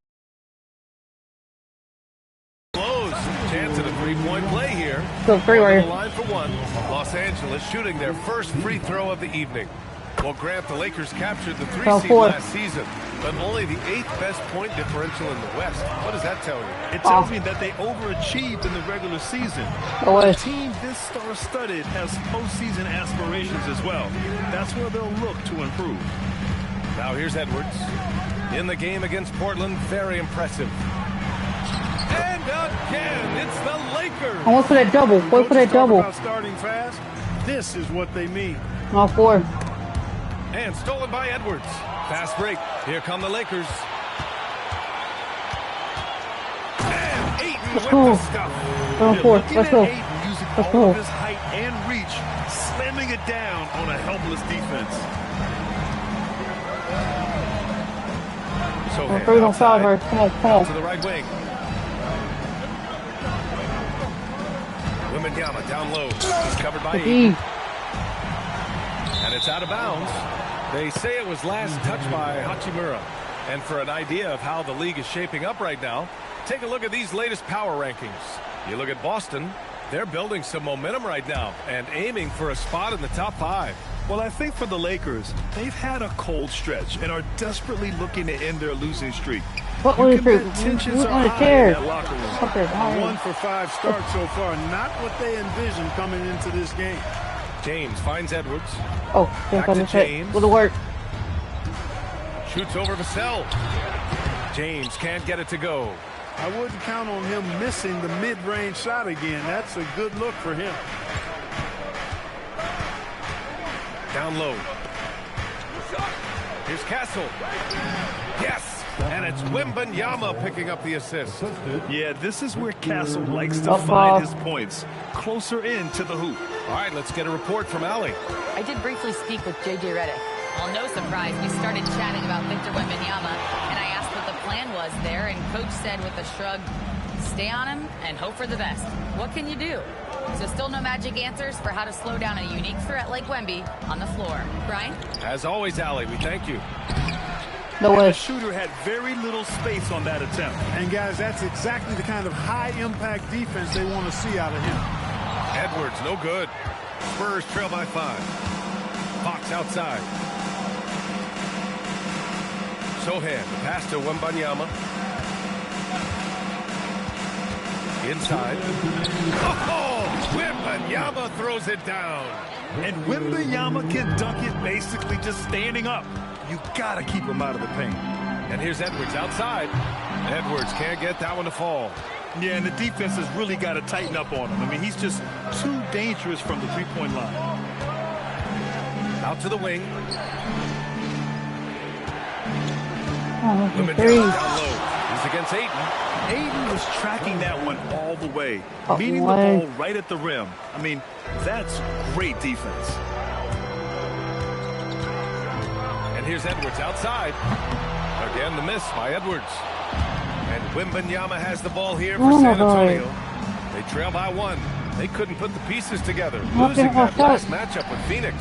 chance at a three-point play here. Go free the line for 1. Los Angeles shooting their first free throw of the evening. Well, Grant, the Lakers captured the 3 seed last season, but only the 8th best point differential in the West. What does that tell you? It tells me that they overachieved in the regular season. A team this star-studded has postseason aspirations as well. That's where they'll look to improve. Now here's Edwards. In the game against Portland, very impressive. And again, it's the Lakers. I want for that double. Wait for that double. Starting fast. This is what they mean. All 4. And stolen by Edwards. Fast break. Here come the Lakers. And Ayton with the stuff. Let's go. Let's go. Using all of his height and reach, slamming it down on a helpless defense. So don't foul her. Come on. To the right wing. Wembanyama down low. He's covered by Ayton. And it's out of bounds. They say it was last touched by Hachimura. And for an idea of how the league is shaping up right now, take a look at these latest power rankings. You look at Boston, they're building some momentum right now and aiming for a spot in the top 5. Well, I think for the Lakers, they've had a cold stretch and are desperately looking to end their losing streak. What was you can bet tensions are high in that locker room. 1 for 5 start so far. Not what they envisioned coming into this game. James finds Edwards. Oh, back to James. Will it work? Shoots over Vassell. James can't get it to go. I wouldn't count on him missing the mid-range shot again. That's a good look for him. Down low. Here's Castle. Yes! And it's Wembanyama picking up the assist. Yeah, this is where Castle likes to find his points. Closer in to the hoop. All right, let's get a report from Allie. I did briefly speak with J.J. Redick. Well, no surprise, we started chatting about Victor Wembanyama, and I asked what the plan was there, and Coach said with a shrug, stay on him and hope for the best. What can you do? So still no magic answers for how to slow down a unique threat like Wemby on the floor. Brian? As always, Allie, we thank you. No way. The shooter had very little space on that attempt. And guys, that's exactly the kind of high-impact defense they want to see out of him. Edwards, no good. Spurs trail by 5. Fox outside. Sohan, pass to Wembanyama. Inside. Oh, Wembanyama throws it down. And Wembanyama can dunk it basically just standing up. You gotta keep him out of the paint. And here's Edwards outside. Edwards can't get that one to fall. Yeah, and the defense has really got to tighten up on him. I mean, he's just too dangerous from the three-point line. Out to the wing. Oh, down low. He's against Ayton. Ayton was tracking that one all the way, meeting the ball right at the rim. I mean, that's great defense. And here's Edwards outside. Again, the miss by Edwards. And Wembanyama has the ball here for San Antonio. They trail by 1. They couldn't put the pieces together, losing that last matchup with Phoenix.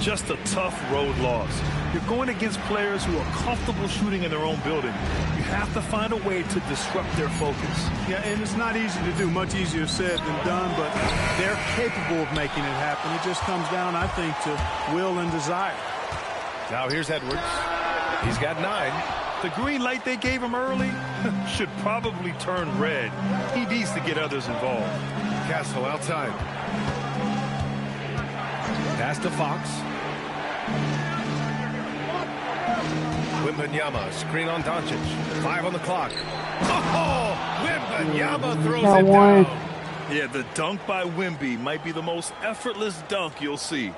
Just a tough road loss. You're going against players who are comfortable shooting in their own building. You have to find a way to disrupt their focus. Yeah, and it's not easy to do. Much easier said than done, but they're capable of making it happen. It just comes down, I think, to will and desire. Now here's Edwards. He's got 9. The green light they gave him early should probably turn red. He needs to get others involved. Castle outside. Pass to Fox. Wembanyama, screen on Doncic. 5 on the clock. Oh, Wembanyama throws it down. Yeah, the dunk by Wemby might be the most effortless dunk you'll see.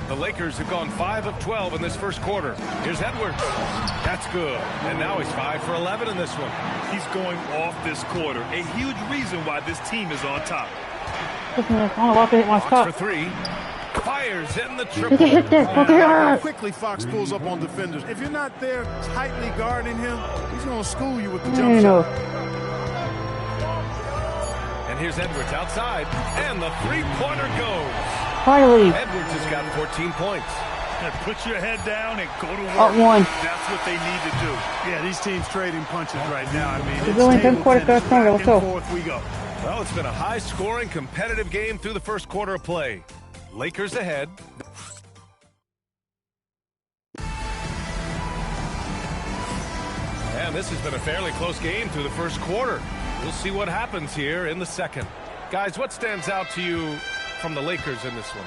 The Lakers have gone 5 of 12 in this first quarter. Here's Edwards. That's good. And now he's 5 for 11 in this one. He's going off this quarter. A huge reason why this team is on top. Fox for 3. Fires in the triple. How quickly Fox pulls up on defenders. If you're not there tightly guarding him, he's going to school you with the jump shot. And here's Edwards outside. And the three-pointer goes. Finally. Edwards has got 14 points. And put your head down and go to work. That's what they need to do. Yeah, these teams trading punches right now. I mean, it's only 10 quarters. Let's go. Forth we go. Well, it's been a high-scoring, competitive game through the first quarter of play. Lakers ahead. And this has been a fairly close game through the first quarter. We'll see what happens here in the second. Guys, what stands out to you from the Lakers in this one?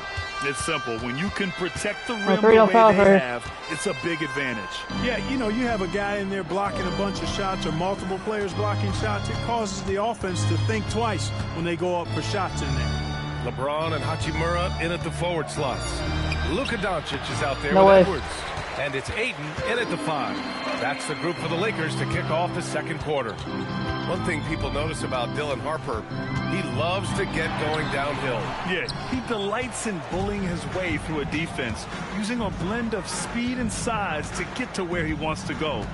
It's simple. When you can protect the rim the way they have, it's a big advantage. Yeah, you know, you have a guy in there blocking a bunch of shots or multiple players blocking shots. It causes the offense to think twice when they go up for shots in there. LeBron and Hachimura in at the forward slots. Luka Doncic is out there with Edwards. And it's Ayton in at the 5. That's the group for the Lakers to kick off the second quarter. One thing people notice about Dylan Harper, he loves to get going downhill. Yeah, he delights in bullying his way through a defense, using a blend of speed and size to get to where he wants to go.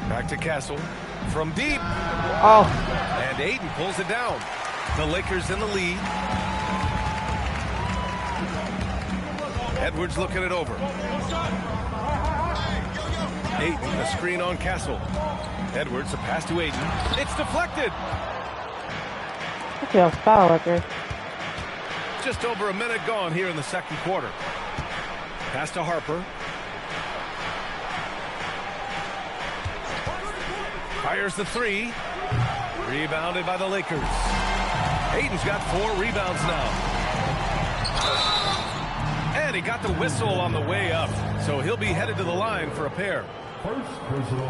Back to Castle from deep. Oh. And Ayton pulls it down. The Lakers in the lead. Edwards looking it over. Ayton, a screen on Castle. Edwards, a pass to Ayton. It's deflected. That's a foul right there. Just over a minute gone here in the second quarter. Pass to Harper. Fires the three. Rebounded by the Lakers. Ayton's got 4 rebounds now. And he got the whistle on the way up. So he'll be headed to the line for a pair.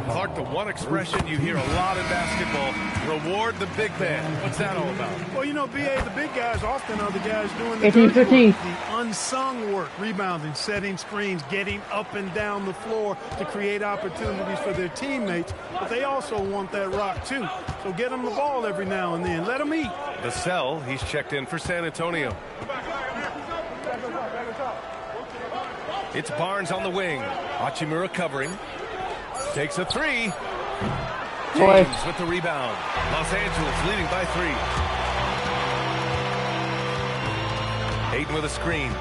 Clark, the one expression you hear a lot in basketball, reward the big man. What's that all about? Well, you know, B.A., the big guys often are the guys doing the dirty work, the unsung work, rebounding, setting screens, getting up and down the floor to create opportunities for their teammates. But they also want that rock, too. So get them the ball every now and then. Let them eat. Vassell, he's checked in for San Antonio. It's Barnes on the wing. Hachimura covering. Takes a three. James with the rebound. Los Angeles leading by 3. Ayton with a screen.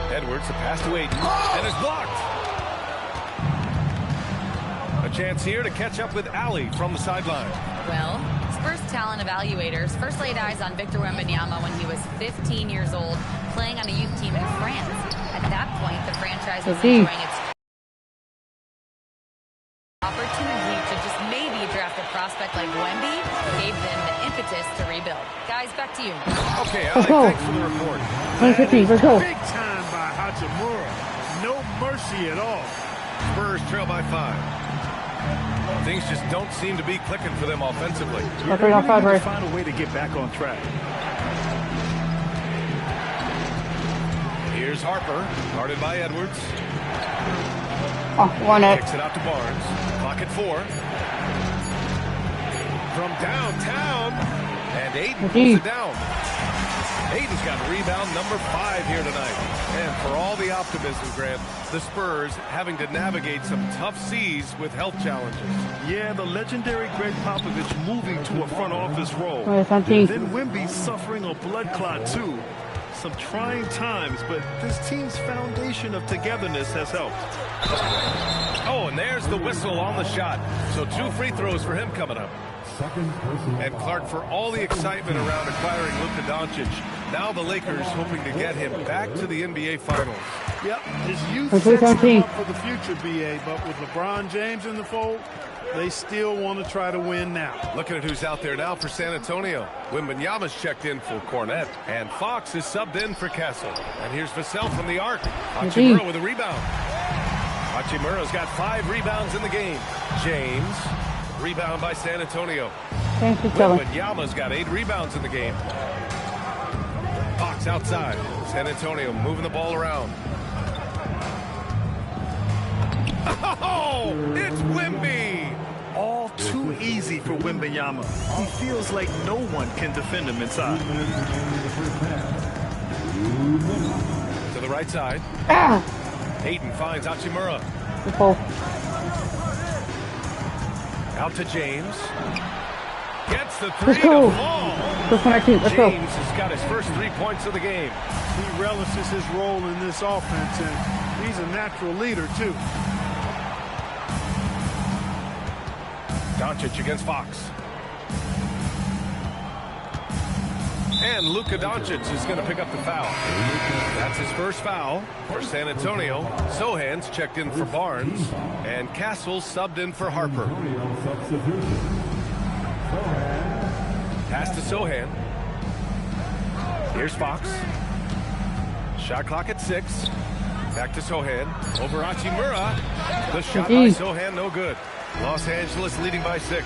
Edwards, a pass to Ayton. And it's blocked. A chance here to catch up with Ali from the sideline. Well, Spurs talent evaluators first laid eyes on Victor Wembanyama when he was 15 years old, playing on a youth team in France. At that point, the franchise was enjoying its opportunity to just maybe draft a prospect like Wemby, gave them the impetus to rebuild. Guys, back to you. Okay, Ali, thanks for the report. Let's go. Big time by Hachimura. No mercy at all. Spurs trail by 5. Things just don't seem to be clicking for them offensively. They're really going to find a way to get back on track. Here's Harper, guarded by Edwards. Kicks it out to Barnes. Clock at 4. From downtown. And Ayton puts it down. Ayton's got rebound number 5 here tonight. And for all the optimism, Grant, the Spurs having to navigate some tough seas with health challenges. Yeah, the legendary Greg Popovich moving to a front office role. And then Wemby suffering a blood clot too. Some trying times, but this team's foundation of togetherness has helped. Oh, and there's the whistle on the shot. So 2 free throws for him coming up. And Clark, for all the excitement around acquiring Luka Doncic, now the Lakers hoping to get him back to the NBA Finals. Yep, his youth sets him up for the future, B.A., but with LeBron James in the fold, they still want to try to win now. Looking at who's out there now for San Antonio. Wembanyama's checked in for Cornette, and Fox is subbed in for Castle. And here's Vassell from the arc. Hachimura with a rebound. Hachimura's got 5 rebounds in the game. James, rebound by San Antonio. Wembanyama's got 8 rebounds in the game. Fox outside. San Antonio moving the ball around. Oh, it's Wemby! All too easy for Wembanyama. He feels like no one can defend him inside. To the right side. Ayton finds Hachimura. Out to James. Gets the 3 to fall. James has got his first 3 points of the game. He relishes his role in this offense, and he's a natural leader, too. Doncic against Fox. And Luka Doncic is going to pick up the foul. That's his first foul for San Antonio. Sohan's checked in for Barnes. And Castle subbed in for Harper. Pass to Sohan. Here's Fox. Shot clock at 6. Back to Sohan. Over Hachimura. The shot by Sohan, no good. Los Angeles leading by 6.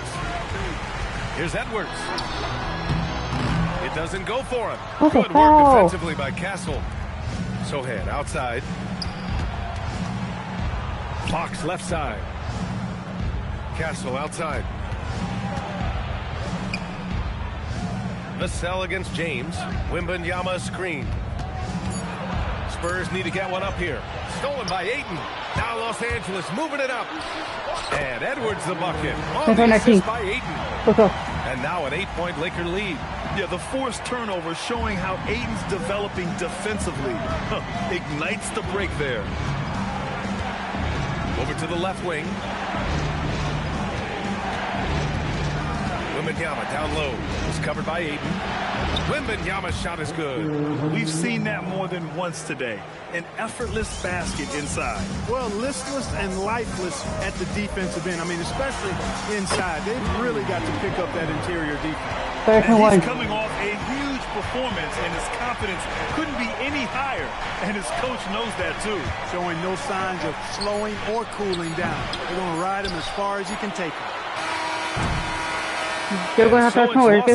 Here's Edwards. It doesn't go for him. Good work defensively by Castle. Sohan outside. Fox left side. Castle outside. Vassell against James. Wembanyama screen. Spurs need to get one up here. Stolen by Ayton. Now Los Angeles moving it up. And Edwards the bucket. On the assist by Ayton. And now an 8-point Laker lead. Yeah, the forced turnover showing how Ayton's developing defensively. Ignites the break there. Over to the left wing. Wembanyama down low. It's covered by Ayton. Wembanyama's shot is good. We've seen that more than once today. An effortless basket inside. Well, listless and lifeless at the defensive end. I mean, especially inside. They've really got to pick up that interior defense. And he's coming off a huge performance, and his confidence couldn't be any higher. And his coach knows that, too. Showing no signs of slowing or cooling down. They're going to ride him as far as you can take him. With a 9-point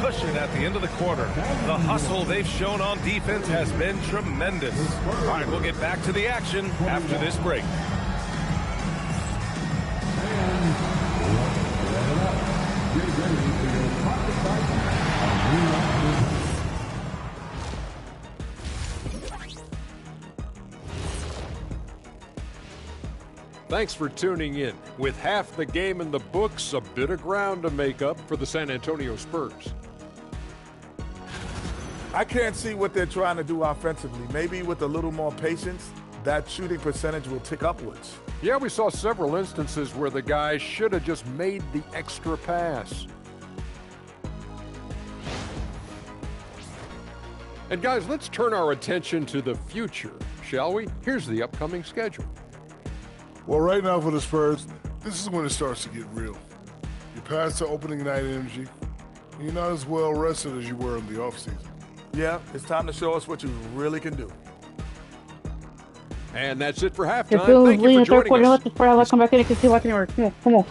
cushion at the end of the quarter. The hustle they've shown on defense has been tremendous. All right, we'll get back to the action after this break. Thanks for tuning in. With half the game in the books, a bit of ground to make up for the San Antonio Spurs. I can't see what they're trying to do offensively. Maybe with a little more patience, that shooting percentage will tick upwards. Yeah, we saw several instances where the guys should have just made the extra pass. And guys, let's turn our attention to the future, shall we? Here's the upcoming schedule. Well, right now for the Spurs, this is when it starts to get real. You're past the opening night energy. You're not as well rested as you were in the offseason. Yeah, it's time to show us what you really can do. And that's it for halftime. Thank you for joining us. Let's come back in and see what can work. Come on, come on.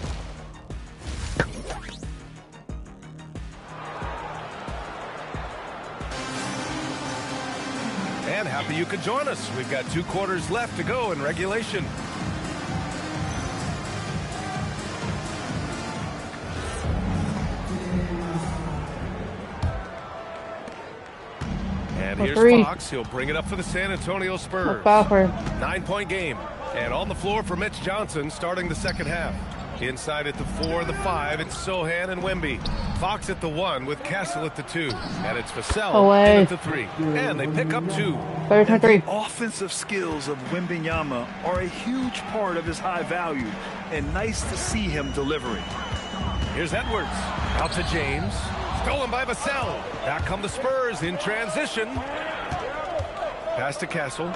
And happy you could join us. We've got 2 quarters left to go in regulation. And here's Fox. He'll bring it up for the San Antonio Spurs. 9-point game. And on the floor for Mitch Johnson starting the second half. Inside at the 4 and the 5, it's Sohan and Wemby. Fox at the 1 with Castle at the 2. And it's Vassell at the 3. And they pick up 2. The offensive skills of Wembanyama are a huge part of his high value. And nice to see him delivering. Here's Edwards. Out to James. Stolen by Vassell. Back come the Spurs in transition. Pass to Castle.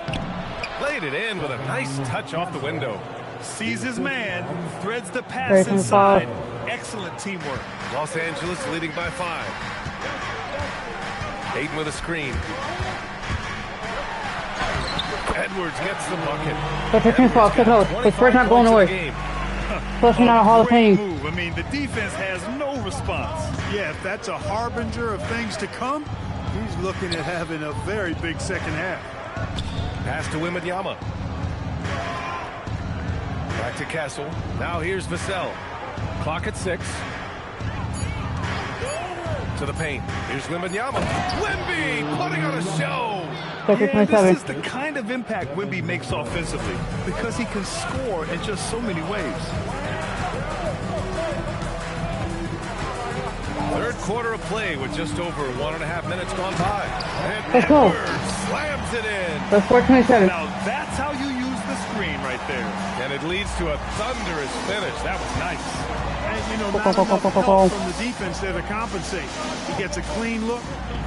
Played it in with a nice touch off the window. Sees his man. Threads the pass inside. Excellent teamwork. Los Angeles leading by 5. Ayton with a screen. Edwards gets the bucket. The Spurs not going away. Plus, not a Hall of Fame. I mean, the defense has no response. Yeah, if that's a harbinger of things to come, he's looking at having a very big second half. Pass to Wembanyama. Back to Castle. Now here's Vassell. Clock at 6. To the paint. Here's Wembanyama. Wemby putting on a show. Yeah, this is the kind of impact Wemby makes offensively because he can score in just so many ways. Third quarter of play with just over 1.5 minutes gone by. And Edwards slams it in. That's 4:27. Now that's how you use the screen right there. And it leads to a thunderous finish. That was nice. And, you know, not enough help from the defense there to compensate. He gets a clean look,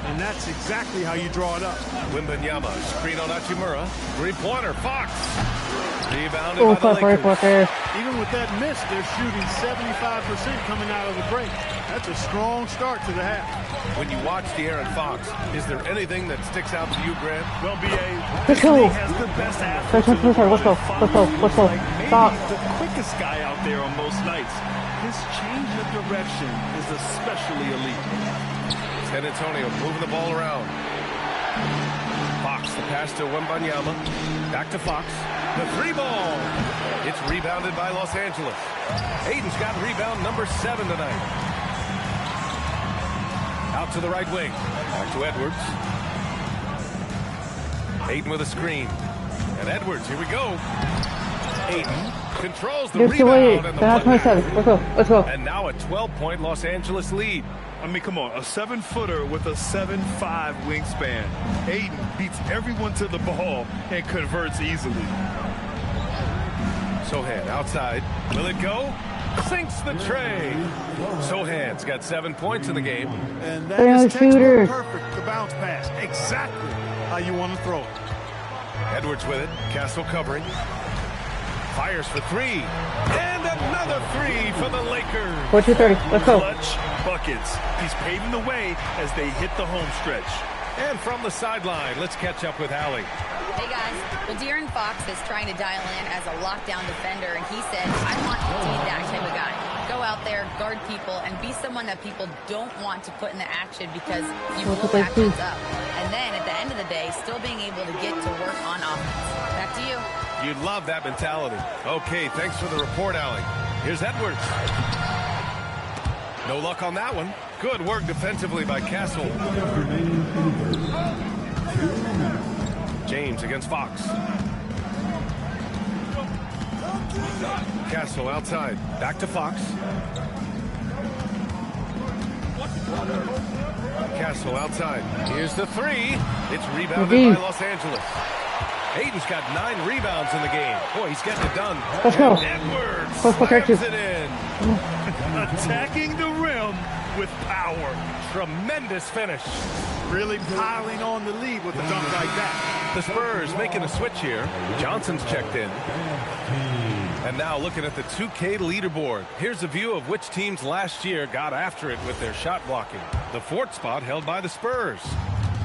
and that's exactly how you draw it up. Wembanyama, screen on Hachimura. 3-pointer, Fox. Rebounded by the Lakers. Even with that miss, they're shooting 75% coming out of the break. That's a strong start to the half. When you watch De'Aaron Fox, is there anything that sticks out to you, Grant? Well, B.A. Let's go. has the best athletes. Let's go. Like maybe the quickest guy out there on most nights. His change of direction is especially elite. San Antonio moving the ball around. Fox, the pass to Wembanyama. Back to Fox. The 3-ball. It's rebounded by Los Angeles. Ayton's got rebound number 7 tonight. Out to the right wing. Back to Edwards. Ayton with a screen. And Edwards, here we go. Ayton controls the rebound and the Let's go. And now a 12-point Los Angeles lead. I mean, come on, a 7-footer with a 7'5" wingspan. Ayton beats everyone to the ball and converts easily. Sohan outside. Will it go? Sinks the tray. Sohan's got 7 points in the game. And that is textbook perfect. The bounce pass. Exactly how you want to throw it. Edwards with it. Castle covering. Fires for three. And another three for the Lakers. 4-2-30. Let's go. Clutch buckets. He's paving the way as they hit the home stretch. And from the sideline, let's catch up with Allie. Hey guys, well, De'Aaron Fox is trying to dial in as a lockdown defender, and he said, I want to be that type of guy. Go out there, guard people, and be someone that people don't want to put in the action because you blow actions up. And then at the end of the day, still being able to get to work on offense. Back to you. You'd love that mentality. Okay, thanks for the report, Allie. Here's Edwards. No luck on that one. Good work defensively by Castle. James against Fox. Castle outside. Back to Fox. Castle outside. Here's the three. It's rebounded by Los Angeles. Hayden's got 9 rebounds in the game. Boy, he's getting it done. Let's go. Edwards slams it in. Attacking the rim with power. Tremendous finish. Really piling on the lead with a dunk like that. The Spurs making a switch here. Johnson's checked in. And now looking at the 2K leaderboard. Here's a view of which teams last year got after it with their shot blocking. The 4th spot held by the Spurs.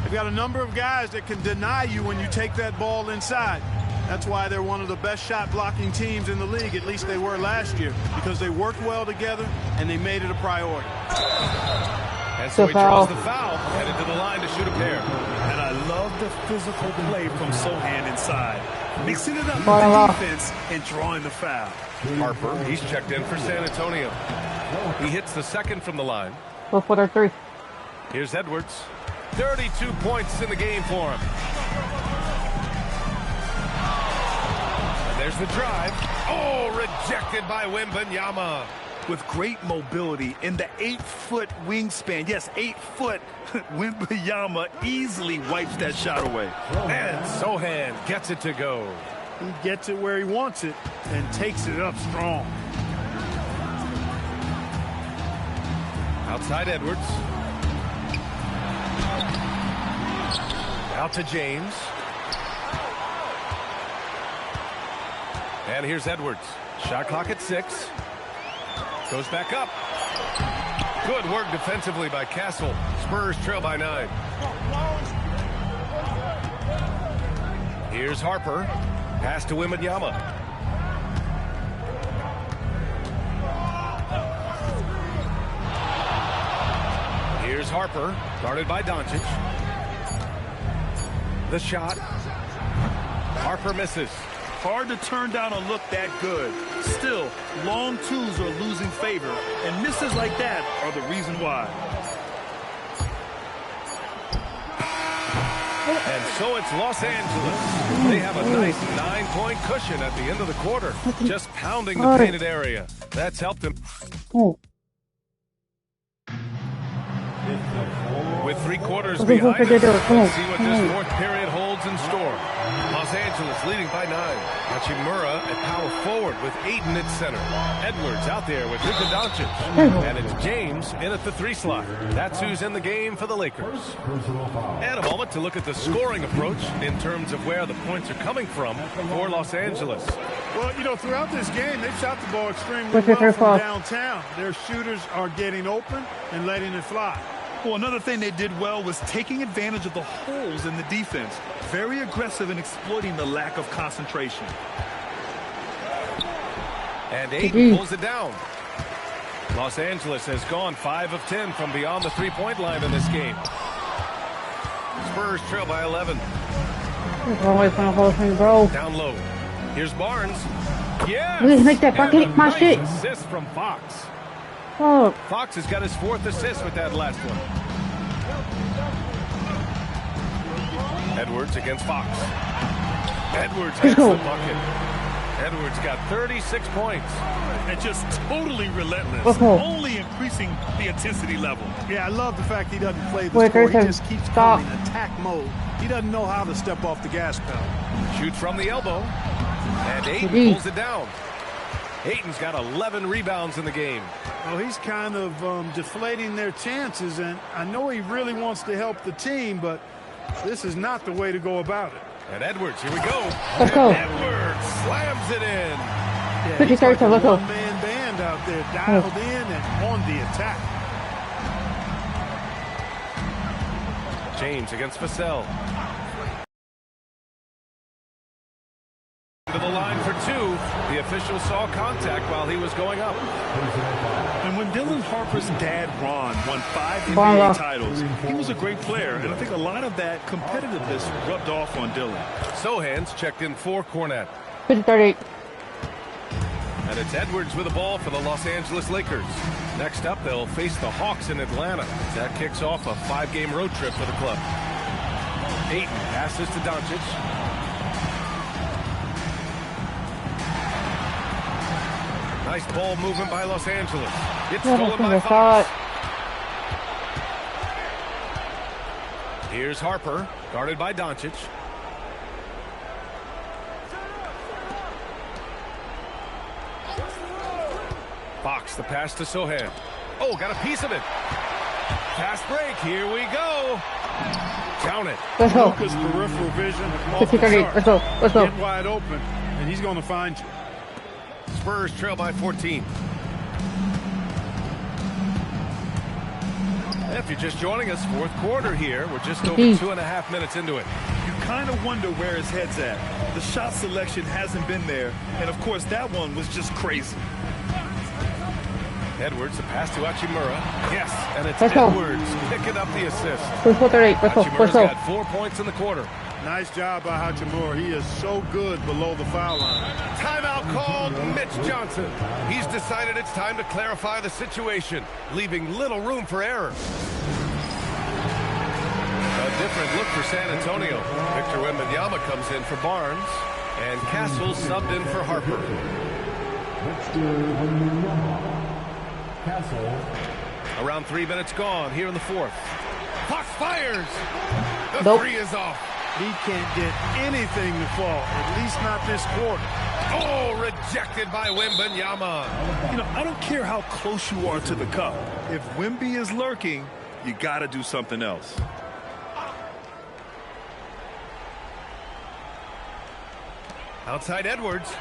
They've got a number of guys that can deny you when you take that ball inside. That's why they're one of the best shot blocking teams in the league, at least they were last year, because they worked well together and they made it a priority. And so he draws the foul, headed to the line to shoot a pair. And I love the physical play from Sohan inside. Mixing it up with the defense and drawing the foul. Harper, he's checked in for San Antonio. He hits the second from the line. 4-4-3. Here's Edwards. 32 points in the game for him. And there's the drive. Oh, rejected by Wembanyama. With great mobility in the 8-foot wingspan. Yes, 8 foot. Wembanyama easily wipes that shot away. And Sohan gets it to go. He gets it where he wants it and takes it up strong. Outside Edwards. Out to James. And here's Edwards. Shot clock at 6. Goes back up. Good work defensively by Castle. Spurs trail by 9. Here's Harper. Pass to Wembanyama. Here's Harper. Guarded by Doncic. The shot. Harper misses. Hard to turn down a look that good. Still, long twos are losing favor, and misses like that are the reason why. And so it's Los Angeles. They have a nice 9-point cushion at the end of the quarter. Just pounding the painted area. That's helped them. With 3 quarters behind us, let's see what this 4th period holds in store. Los Angeles leading by 9. Hachimura at power forward with Ayton at center. Edwards out there with Luka Doncic. And it's James in at the 3 slot. That's who's in the game for the Lakers. And a moment to look at the scoring approach in terms of where the points are coming from for Los Angeles. Well, you know, throughout this game, they've shot the ball extremely well from downtown. Their shooters are getting open and letting it fly. Well, another thing they did well was taking advantage of the holes in the defense. Very aggressive in exploiting the lack of concentration. And Ayton pulls it down. Los Angeles has gone 5 of 10 from beyond the 3-point line in this game. Spurs trail by 11. Down low. Here's Barnes. Yes! Please make that bucket my shit. Assist from Fox. Oh. Fox has got his 4th assist with that last one. Edwards against Fox. Edwards gets the bucket. Edwards got 36 points. And just totally relentless. Only increasing the intensity level. Yeah, I love the fact he doesn't play the score. He just keeps coming in attack mode. He doesn't know how to step off the gas pedal. Shoots from the elbow. And Ayton pulls it down. Ayton's got 11 rebounds in the game. Well, he's kind of deflating their chances, and I know he really wants to help the team, but this is not the way to go about it. And Edwards, here we go. Let's go. Edwards slams it in. Yeah, 53, he's like let's go. one-man band out there, dialed in and on the attack. James against Vassell. To the line for two. The official saw contact while he was going up. And when Dylan Harper's dad, Ron, won 5 NBA titles, he was a great player. And I think a lot of that competitiveness rubbed off on Dylan. Sohan's checked in for Cornette. 38. And it's Edwards with the ball for the Los Angeles Lakers. Next up, they'll face the Hawks in Atlanta. That kicks off a 5-game road trip for the club. Ayton passes to Doncic. Nice ball movement by Los Angeles. It's stolen by Fox. Here's Harper, guarded by Doncic. Fox, the pass to Sohan. Oh, got a piece of it. Fast break. Here we go. Count it. Let's go. Luka's peripheral vision off the chart. Let's go. Let's go. Get wide open, and he's going to find you. Spurs trail by 14. If you're just joining us, fourth quarter here. We're just over 2.5 minutes into it. You kind of wonder where his head's at. The shot selection hasn't been there. And, of course, that one was just crazy. Edwards, a pass to Hachimura. Yes, and it's Edwards picking up the assist. Hachimura's got 4 points in the quarter. Nice job by Hachimura. He is so good below the foul line. Timeout called. Mitch Johnson. He's decided it's time to clarify the situation, leaving little room for error. A different look for San Antonio. Victor Wembanyama comes in for Barnes, and Castle subbed in for Harper. Around 3 minutes gone here in the fourth. Fox fires. The three is off. He can't get anything to fall, at least not this quarter. Oh, rejected by Wembanyama. You know, I don't care how close you are to the cup. If Wemby is lurking, you got to do something else. Outside Edwards.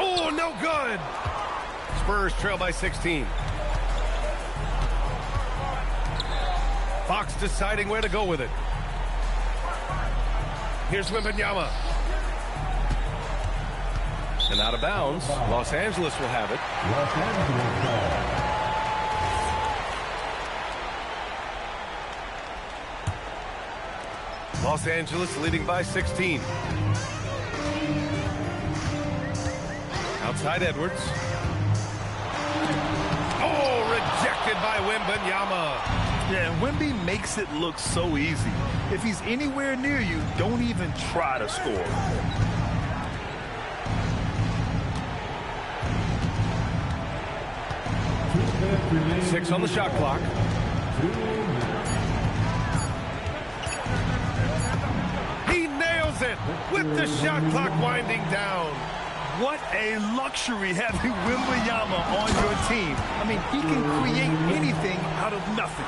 Oh, no good. Spurs trail by 16. Fox deciding where to go with it. Here's Wembanyama. And out of bounds. Los Angeles will have it. Los Angeles leading by 16. Outside Edwards. Oh, rejected by Wembanyama. Yeah, and Wemby makes it look so easy. If he's anywhere near you, don't even try to score. Six on the shot clock. He nails it with the shot clock winding down. What a luxury having Wembanyama on your team. I mean, he can create anything out of nothing.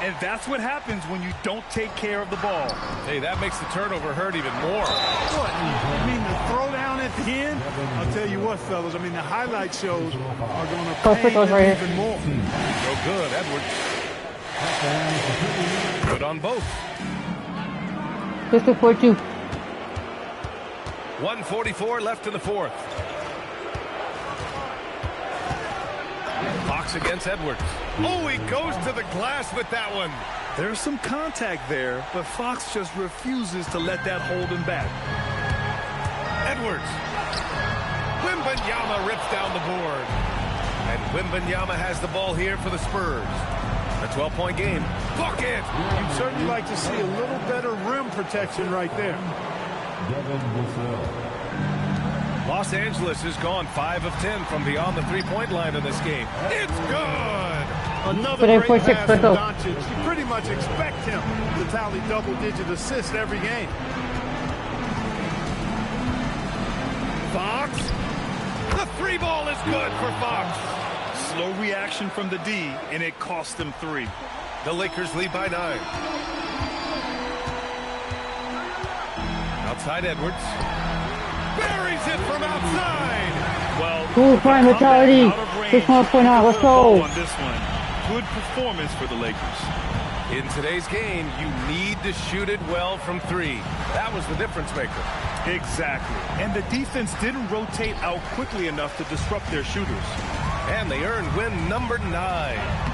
And that's what happens when you don't take care of the ball. Hey, that makes the turnover hurt even more. What? I mean, the throwdown at the end? I'll tell you what, fellas. I mean, the highlight shows are going to pay him even more. So good, Edwards. Good on both. 52. 1:44 left in the fourth. Fox against Edwards. Oh, he goes to the glass with that one. There's some contact there, but Fox just refuses to let that hold him back. Edwards. Wembanyama rips down the board. And Wembanyama has the ball here for the Spurs. A 12-point game. Bucket! You'd certainly like to see a little better rim protection right there. Los Angeles has gone 5 of 10 from beyond the three-point line in this game. It's good! Another great pass from Doncic. You pretty much expect him to tally double-digit assists every game. Fox. The three ball is good for Fox. Slow reaction from the D, and it cost them 3. The Lakers lead by 9. Outside Edwards. Buries it from outside. Well, cool prime mentality. 6.9. Let's go. On this one. Good performance for the Lakers. In today's game, you need to shoot it well from 3. That was the difference maker. Exactly. And the defense didn't rotate out quickly enough to disrupt their shooters. And they earned win number 9.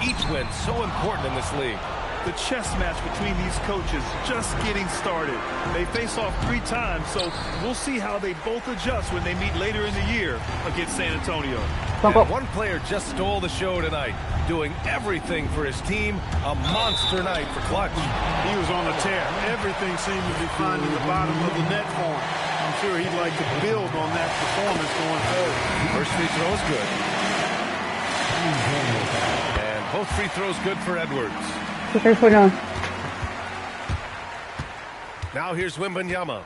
Each win so important in this league. The chess match between these coaches just getting started. They face off 3 times, so we'll see how they both adjust when they meet later in the year against San Antonio. And one player just stole the show tonight, doing everything for his team. A monster night for clutch. He was on a tear. Everything seemed to be finding the bottom of the net for him. I'm sure he'd like to build on that performance going forward. First free throw is good. And both free throws good for Edwards. Now here's Wembanyama.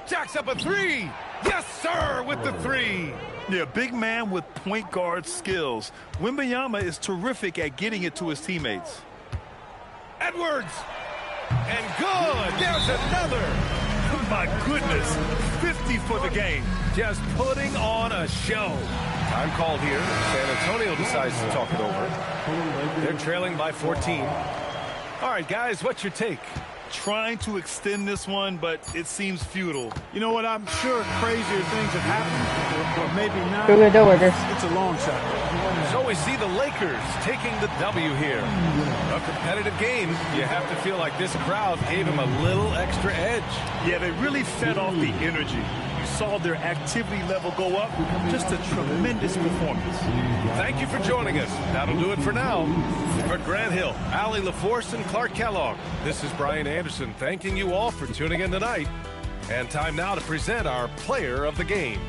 Jacks up a 3. Yes, sir, with the 3. Yeah, big man with point guard skills. Wembanyama is terrific at getting it to his teammates. Edwards. And good. There's another. Oh, my goodness. 50 for the game. Just putting on a show. Time called here. San Antonio decides to talk it over. They're trailing by 14. All right, guys, what's your take? Trying to extend this one, but it seems futile. You know what? I'm sure crazier things have happened, but maybe not. It's a long shot. So we see the Lakers taking the W here. A competitive game. You have to feel like this crowd gave them a little extra edge. Yeah, they really fed off the energy. You saw their activity level go up. Just a tremendous performance. Thank you for joining us. That'll do it for now. For Grant Hill, Allie LaForce, and Clark Kellogg, this is Brian Anderson thanking you all for tuning in tonight. And time now to present our player of the game.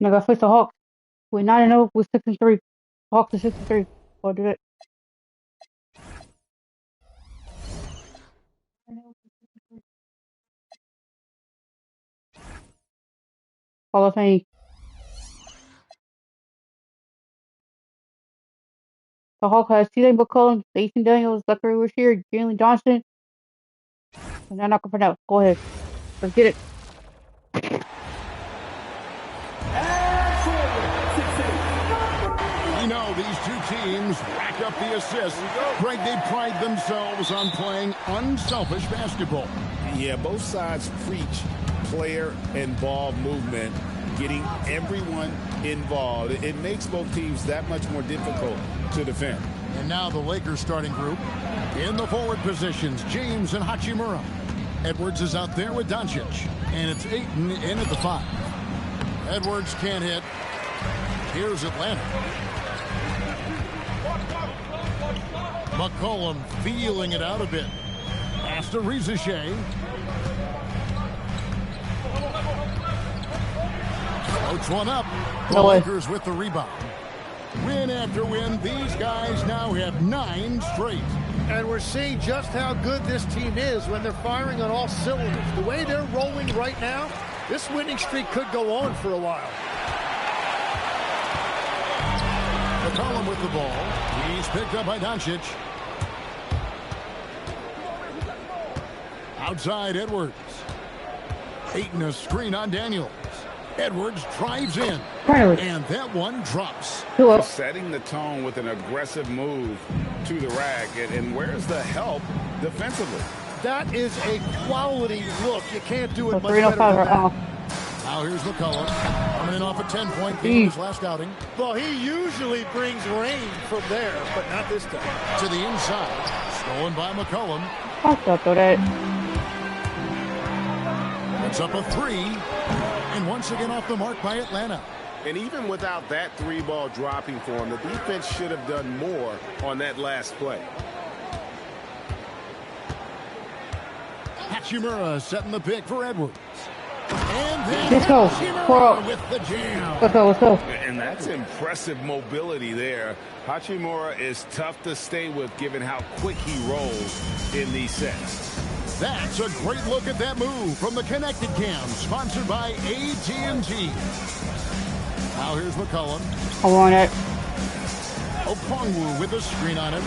And I got to face the Hawks. We're 9-0 with 6-3. Hawks are 6-3. I'll do it. Hall of Fame. The Hawk has T.J. McCollum, Jason Daniels, Zachary Rushier, Jalen Johnson. And they're not going for now. Go ahead. Let's get it. You know, these two teams rack up the assists. Greg, they pride themselves on playing unselfish basketball. Yeah, both sides preach player and ball movement, getting everyone involved. It makes both teams that much more difficult to defend. And now the Lakers starting group. In the forward positions, James and Hachimura. Edwards is out there with Doncic. And it's Ayton in at the 5. Edwards can't hit. Here's Atlanta. McCollum feeling it out a bit. Pass to Rizichet. Floats one up. The Lakers with the rebound. Win after win, these guys now have 9 straight. And we're seeing just how good this team is when they're firing on all cylinders. The way they're rolling right now, this winning streak could go on for a while. McCollum with the ball. He's picked up by Doncic. Outside Edwards. Ayton a screen on Daniels. Edwards drives in. And that one drops. Setting the tone with an aggressive move to the rack. And where's the help defensively? That is a quality look. You can't do it much better than that. Now here's McCollum. Coming in off a 10-point game in his last outing. Well, he usually brings rain from there, but not this time. To the inside. Stolen by McCollum. Puts up a 3. And once again off the mark by Atlanta. And even without that 3-ball dropping for him, the defense should have done more on that last play. Hachimura setting the pick for Edwards. And then let's go. Hachimura with the jam. Let's go. And that's impressive mobility there. Hachimura is tough to stay with given how quick he rolls in these sets. That's a great look at that move from the Connected Cam, sponsored by AT&T. Now here's McCollum. I want it. Okongwu with a screen on it.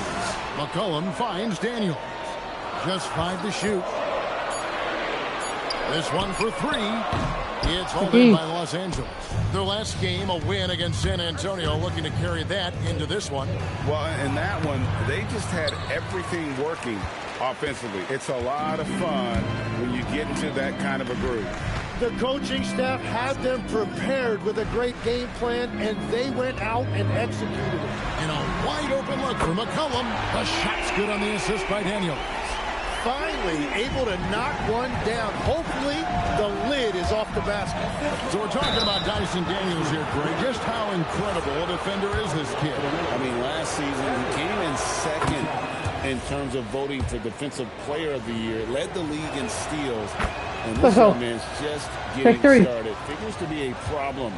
McCollum finds Daniels. Just 5 to shoot. This one for 3. It's hauled in by Los Angeles. Their last game, a win against San Antonio, looking to carry that into this one. Well, in that one, they just had everything working offensively. It's a lot of fun when you get into that kind of a groove. The coaching staff had them prepared with a great game plan, and they went out and executed it. And a wide open look for McCollum. The shot's good on the assist by Daniels. Finally able to knock one down. Hopefully the lid is off the basket. So we're talking about Dyson Daniels here, Greg. Just how incredible a defender is this kid? I mean, last season he came in second in terms of voting for Defensive Player of the Year. Led the league in steals. And this young man's just getting started. Figures to be a problem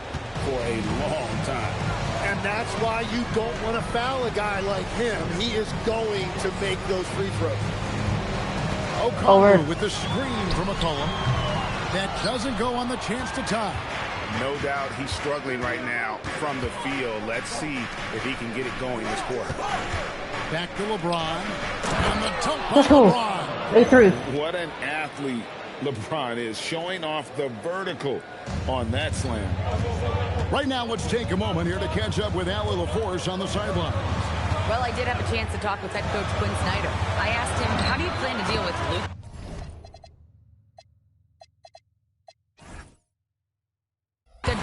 for a long time. And that's why you don't want to foul a guy like him. He is going to make those free throws. Okongwu with the screen from McCollum. That doesn't go on the chance to tie. No doubt he's struggling right now from the field. Let's see if he can get it going this quarter. Back to LeBron. And the tote by LeBron. What an athlete LeBron is, showing off the vertical on that slam. Right now, let's take a moment here to catch up with Allie LaForce on the sideline. Well, I did have a chance to talk with head coach Quinn Snyder. I asked him, how do you plan to deal with Luke?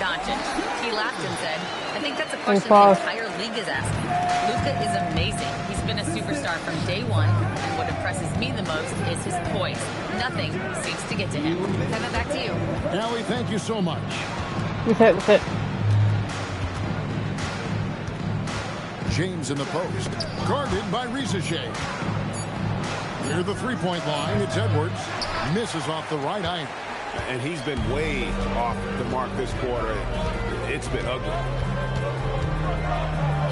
Doncic. He laughed and said, I think that's a question the entire league is asking. Luka is amazing. He's been a superstar from day one, and what impresses me the most is his poise. Nothing seems to get to him. Send it back to you. Allie, thank you so much. With it. James in the post, guarded by Rizichet. Near the three-point line, it's Edwards. Misses off the right eye. And he's been way off the mark this quarter. It's been ugly.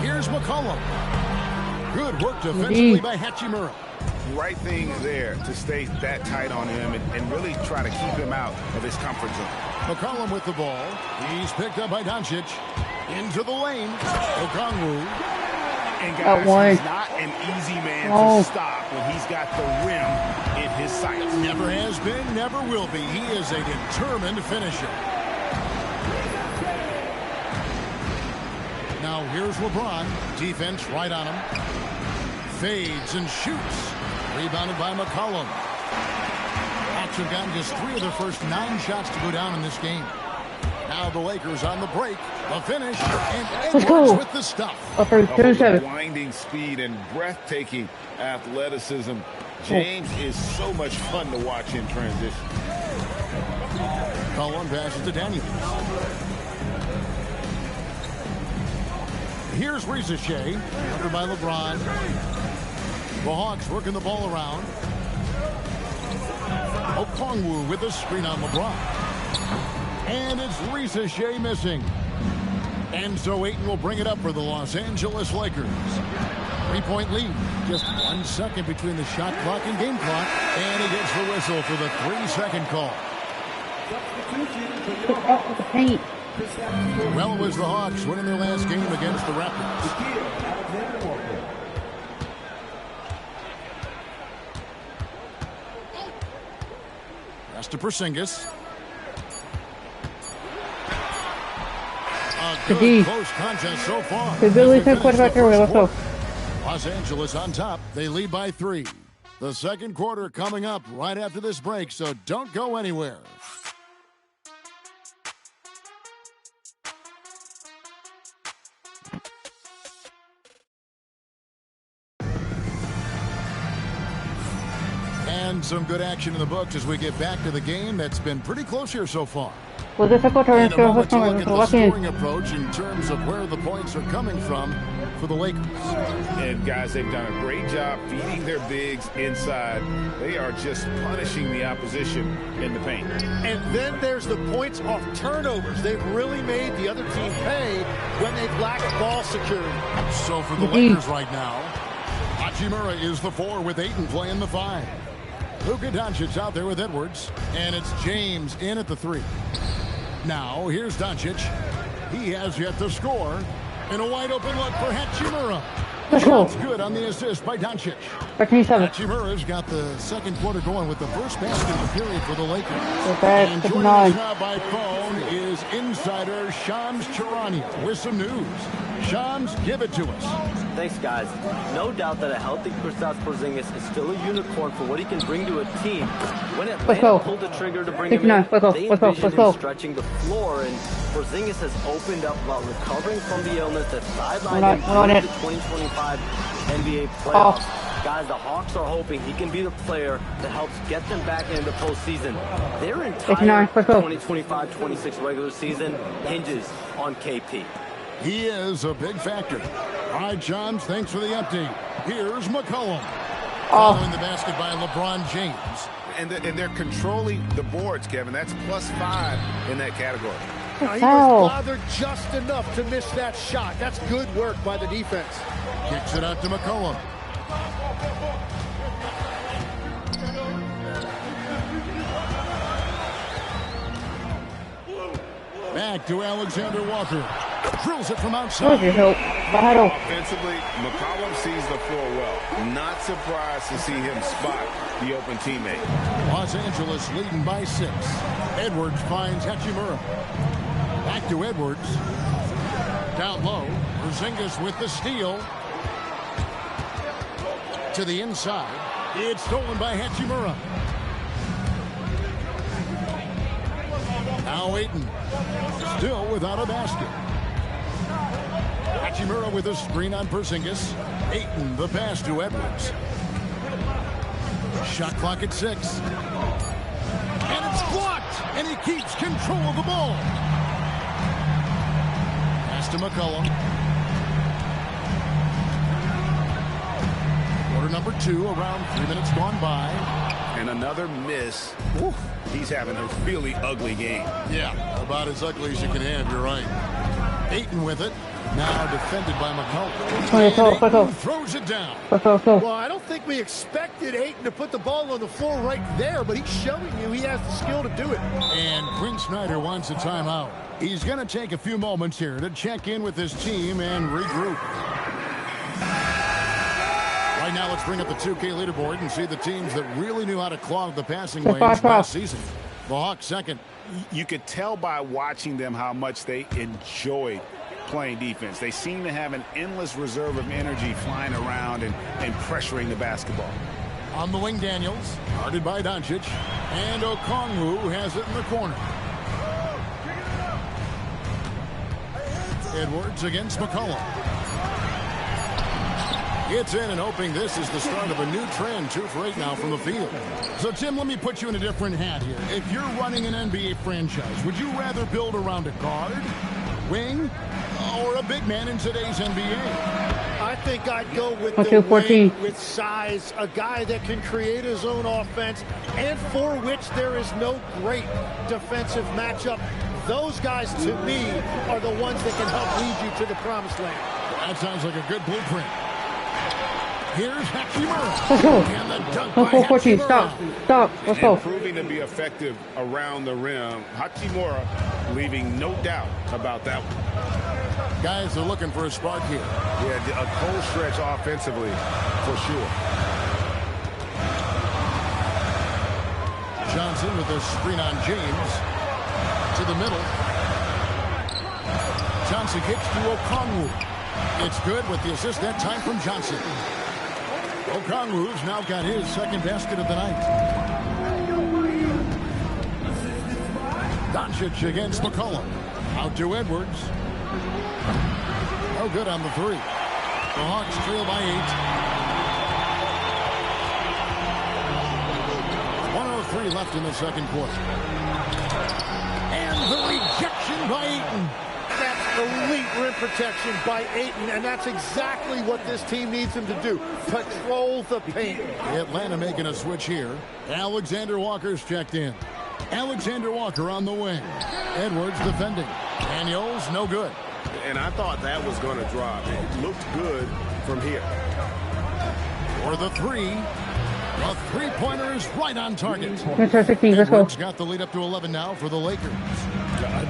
Here's McCollum. Good work defensively by Hachimura. Right thing there to stay that tight on him and really try to keep him out of his comfort zone. McCollum with the ball. He's picked up by Doncic. Into the lane. Okongwu. And guys, he's not an easy man to stop when he's got the rim in his sights. Never has been, never will be. He is a determined finisher. Now here's LeBron. Defense right on him. Fades and shoots. Rebounded by McCollum. Hawks have gotten just 3 of their first 9 shots to go down in this game. Now the Lakers on the break. The finish. And Edwards with the stuff. Blinding speed and breathtaking athleticism. James is so much fun to watch in transition. McCollum passes to Daniels. Here's Rizachet. Under by LeBron. The Hawks working the ball around. Okongwu with the screen on LeBron. And it's Rizachet missing. And so Ayton will bring it up for the Los Angeles Lakers. 3-point lead. Just 1 second between the shot clock and game clock. And he gets the whistle for the 3-second call. Well, it was the Hawks winning their last game against the Raptors. Pass to Porzingis. A good close contest so far. Los Angeles on top. They lead by 3. The second quarter coming up right after this break, so don't go anywhere. And some good action in the books as we get back to the game that's been pretty close here so far. In a moment to look at the scoring approach in terms of where the points are coming from for the Lakers. And guys, they've done a great job feeding their bigs inside. They are just punishing the opposition in the paint. And then there's the points off turnovers. They've really made the other team pay when they've lacked ball security. So for the Lakers right now, Hachimura is the 4 with Ayton playing the 5. Luka Doncic out there with Edwards, and it's James in at the 3. Now, here's Doncic. He has yet to score. And a wide open look for Hachimura. That's good on the assist by Doncic. Hachimura's got the second quarter going with the first basket of the period for the Lakers. And joining us now by phone is insider Shams Charania with some news. Shams, give it to us. Thanks, guys. No doubt that a healthy Kristaps Porzingis is still a unicorn for what he can bring to a team. When Atlanta pulled the trigger to bring him in, they envisioned him stretching the floor, and Porzingis has opened up about recovering from the illness that sidelined him through the 2025 NBA playoffs. Guys, the Hawks are hoping he can be the player that helps get them back into the postseason. Their entire 2025-26 regular season hinges on KP. He is a big factor. All right, Shams, thanks for the update. Here's McCollum. Following the basket by LeBron James. And they're controlling the boards, Kevin. That's +5 in that category. Now, he was bothered just enough to miss that shot. That's good work by the defense. Kicks it out to McCollum. Back to Alexander Walker. Drills it from outside. Offensively, McCollum sees the floor well. Not surprised to see him spot the open teammate. Los Angeles leading by 6. Edwards finds Hachimura. Back to Edwards. Down low. Porzingis with the steal. To the inside. It's stolen by Hachimura. Now Ayton. Still without a basket. Hachimura with a screen on Porzingis. Ayton the pass to Edwards. Shot clock at 6. And it's blocked. And he keeps control of the ball. Pass to McCollum. Quarter number 2, around 3 minutes gone by. And another miss. Woo, he's having a really ugly game. Yeah, about as ugly as you can have, you're right. Ayton with it. Now defended by McCollum. Throws it down. Well, I don't think we expected Ayton to put the ball on the floor right there, but he's showing you he has the skill to do it. And Quinn Snyder wants a timeout. He's going to take a few moments here to check in with his team and regroup. Right now, let's bring up the 2K leaderboard and see the teams that really knew how to clog the passing lanes last season. The Hawks second. You could tell by watching them how much they enjoyed playing defense. They seem to have an endless reserve of energy flying around and pressuring the basketball. On the wing, Daniels, guarded by Doncic, and Okongwu has it in the corner. Edwards against McCollum. It's in and hoping this is the start of a new trend, 2 for 8 now from the field. So, Tim, let me put you in a different hat here. If you're running an NBA franchise, would you rather build around a guard, wing, or a big man in today's NBA? I think I'd go with the wing with size, a guy that can create his own offense and for which there is no great defensive matchup. Those guys, to me, are the ones that can help lead you to the promised land. That sounds like a good blueprint. Here's Hachimura. And the dunk by Hachimura. Stop. Let's go. Proving to be effective around the rim. Hachimura leaving no doubt about that one. Guys are looking for a spark here. Yeah, a cold stretch offensively, for sure. Johnson with a screen on James. To the middle. Johnson kicks to Okongwu. It's good with the assist that time from Johnson. Okongwu's now got his second basket of the night. Doncic against McCollum. Out to Edwards. No good on the 3. The Hawks trail by 8. 1:03 left in the second quarter. And the rejection by Ayton. That's elite rim protection by Ayton, and that's exactly what this team needs him to do. Patrol the paint. Atlanta making a switch here. Alexander Walker's checked in. Alexander Walker on the wing. Edwards defending. Daniels, no good. And I thought that was going to drop. It looked good from here. For the 3. The three-pointer is right on target. Edwards got the lead up to 11 now for the Lakers.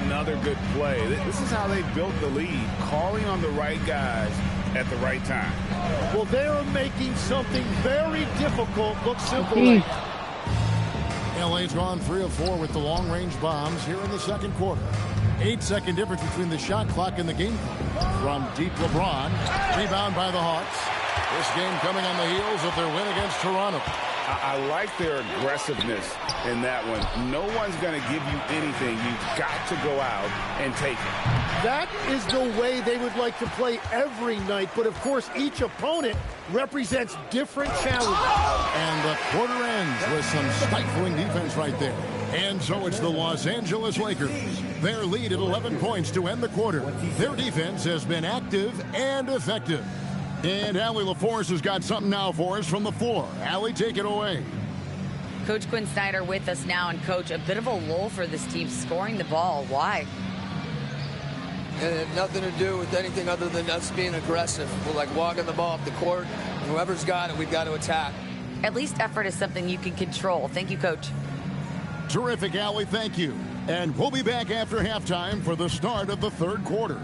Another good play. This is how they built the lead, calling on the right guys at the right time. Well, they're making something very difficult look simple. LA's gone 3 of 4 with the long-range bombs here in the second quarter. 8-second difference between the shot clock and the game clock. From deep LeBron, rebound by the Hawks. This game coming on the heels of their win against Toronto. I like their aggressiveness in that one. No one's going to give you anything. You've got to go out and take it. That is the way they would like to play every night, but of course each opponent represents different challenges. And the quarter ends with some stifling defense right there. And so it's the Los Angeles Lakers. Their lead at 11 points to end the quarter. Their defense has been active and effective. And Allie LaForce has got something now for us from the floor. Allie, take it away. Coach Quinn Snyder with us now. And, Coach, a bit of a lull for this team scoring the ball. Why? And it had nothing to do with anything other than us being aggressive. We're like walking the ball up the court. Whoever's got it, we've got to attack. At least effort is something you can control. Thank you, Coach. Terrific, Allie. Thank you. And we'll be back after halftime for the start of the third quarter.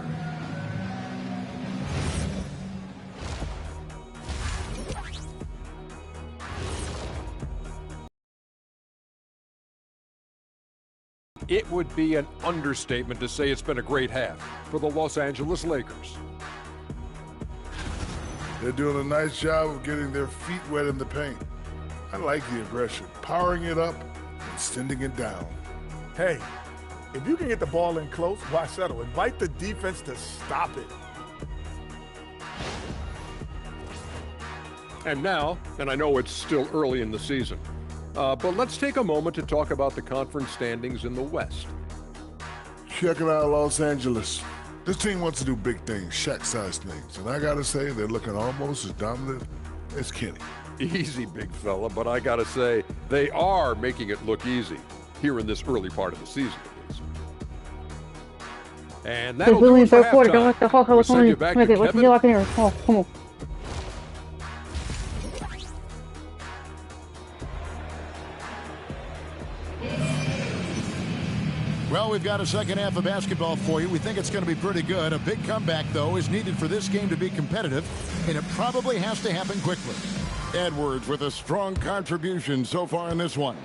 It would be an understatement to say it's been a great half for the Los Angeles Lakers. They're doing a nice job of getting their feet wet in the paint. I like the aggression, powering it up and sending it down. Hey, if you can get the ball in close, why settle? Invite the defense to stop it. And now, and I know it's still early in the season, but let's take a moment to talk about the conference standings in the West. Check it out, Los Angeles. This team wants to do big things, Shaq-sized things. And I got to say, they're looking almost as dominant as Kenny. easy, big fella, but I gotta say, they are making it look easy here in this early part of the season, at least. And that'll do it for halftime. We'll send you back to Kevin. Come on. Well, we've got a second half of basketball for you. We think it's going to be pretty good. A big comeback, though, is needed for this game to be competitive, and it probably has to happen quickly. Edwards with a strong contribution so far in this one.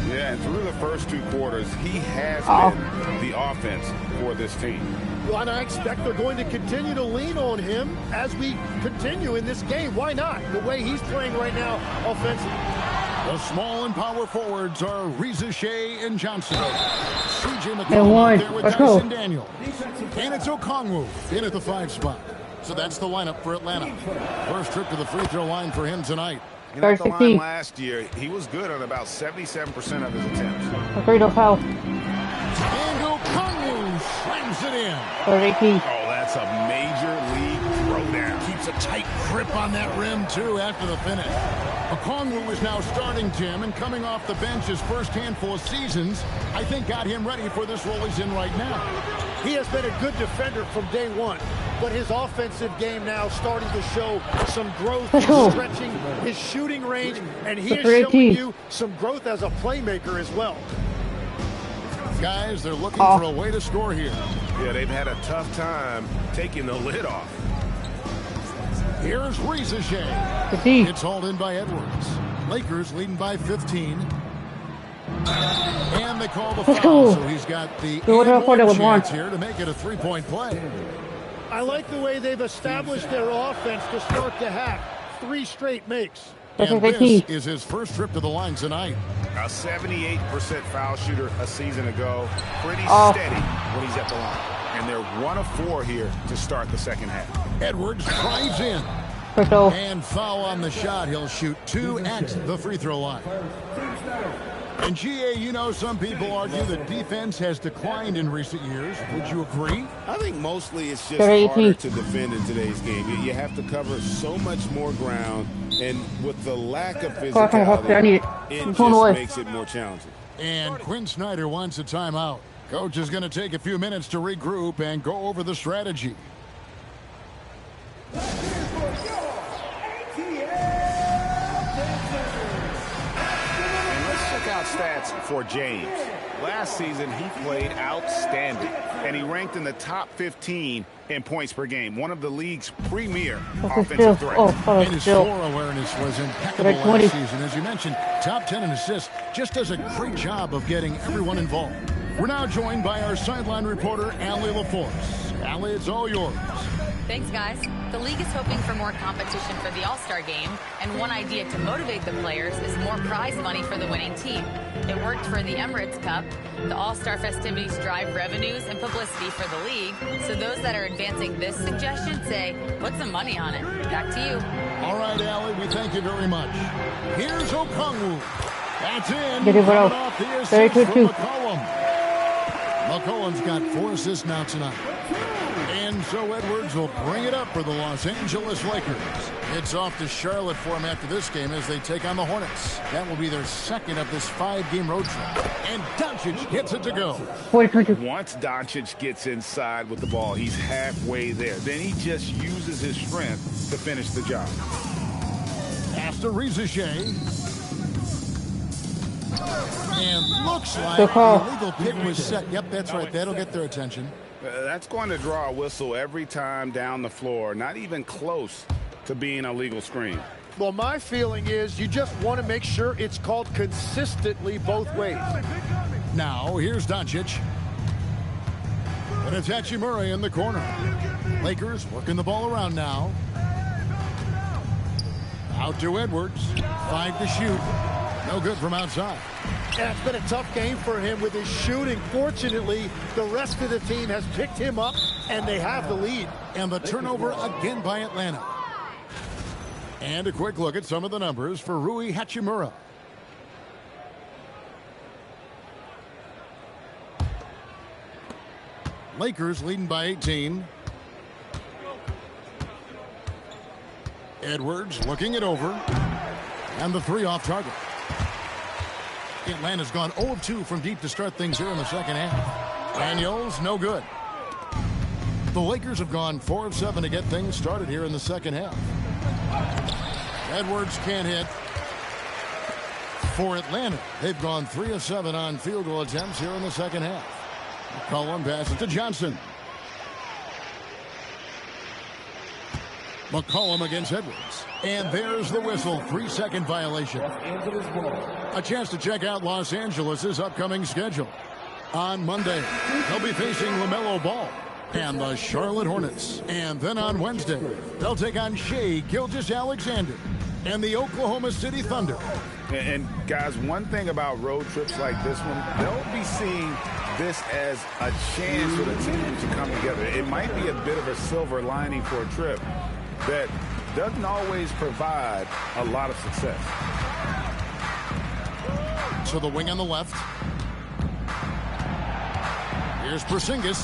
Yeah, and through the first 2 quarters, he has been the offense for this team. Well, and I expect they're going to continue to lean on him as we continue in this game. Why not? The way he's playing right now offensively. The small and power forwards are Reza Shea and Johnson. CJ McCollum there with Dyson Daniel. And it's Okongwu in at the 5 spot. So that's the lineup for Atlanta. First trip to the free throw line for him tonight. And at the line last year, he was good on about 77% of his attempts. Free throw foul. And Okongwu slams it in. Oh, that's a major league throwdown. Keeps a tight grip on that rim, too, after the finish. Okongwu is now starting, Tim, and coming off the bench his first handful of seasons, I think got him ready for this role he's in right now. He has been a good defender from day one, but his offensive game now starting to show some growth, stretching his shooting range, and he is showing you some growth as a playmaker as well. Guys, they're looking for a way to score here. Yeah, they've had a tough time taking the lid off. Here's Reza Shea. It's hauled in by Edwards. Lakers leading by 15. And they call the foul, so he's got the chance here to make it a 3-point play. I like the way they've established their offense to start the half. 3 straight makes. And this is his first trip to the line tonight. A 78% foul shooter a season ago. Pretty steady when he's at the line. And they're 1 of 4 here to start the second half. Edwards drives in. And foul on the shot. He'll shoot 2 at the free throw line. And GA, you know, some people argue that defense has declined in recent years. Would you agree? I think mostly it's just harder to defend in today's game. You have to cover so much more ground, and with the lack of physicality, it just makes it more challenging. And Quinn Snyder wants a timeout. Coach is going to take a few minutes to regroup and go over the strategy. Stats for James. Last season, he played outstanding, and he ranked in the top 15 in points per game, one of the league's premier offensive threats. And his floor awareness was impeccable last season. As you mentioned, top 10 in assists, just does a great job of getting everyone involved. We're now joined by our sideline reporter, Allie LaForce. Allie, it's all yours. Thanks, guys. The league is hoping for more competition for the All-Star game, and one idea to motivate the players is more prize money for the winning team. It worked for the Emirates Cup. The All-Star festivities drive revenues and publicity for the league, so those that are advancing this suggestion say, put some money on it. Back to you. All right, Allie, we thank you very much. Here's Okongwu. That's in. Coming off the assist from McCollum. McCollum's got 4 assists now tonight. And so Edwards will bring it up for the Los Angeles Lakers. It's off to Charlotte for him after this game as they take on the Hornets. That will be their second of this 5-game road trip. And Doncic gets it to go. Once Doncic gets inside with the ball, he's halfway there. Then he just uses his strength to finish the job. Pass to Reza Shea. And looks like the illegal pick was set. Yep, that's right. That'll get their attention. That's going to draw a whistle every time down the floor. Not even close to being a legal screen. Well, my feeling is you just want to make sure it's called consistently both ways. Now, here's Doncic. And it's Hachimura in the corner. Lakers working the ball around now. Out to Edwards. 5 to shoot. No good from outside. Yeah, it's been a tough game for him with his shooting. Fortunately, the rest of the team has picked him up, and they have the lead. And the turnover again by Atlanta. And a quick look at some of the numbers for Rui Hachimura. Lakers leading by 18. Edwards looking it over. And the 3 off target. Atlanta's gone 0 of 2 from deep to start things here in the second half. Daniels, no good. The Lakers have gone 4 of 7 to get things started here in the second half. Edwards can't hit. For Atlanta, they've gone 3 of 7 on field goal attempts here in the second half. McCollum passes to Johnson. McCollum against Edwards. And there's the whistle. 3-second violation. A chance to check out Los Angeles' upcoming schedule. On Monday, they'll be facing LaMelo Ball and the Charlotte Hornets. And then on Wednesday, they'll take on Shai Gilgeous-Alexander and the Oklahoma City Thunder. And guys, one thing about road trips like this one, they'll be seeing this as a chance for the team to come together. It might be a bit of a silver lining for a trip that doesn't always provide a lot of success. So the wing on the left. Here's Porzingis.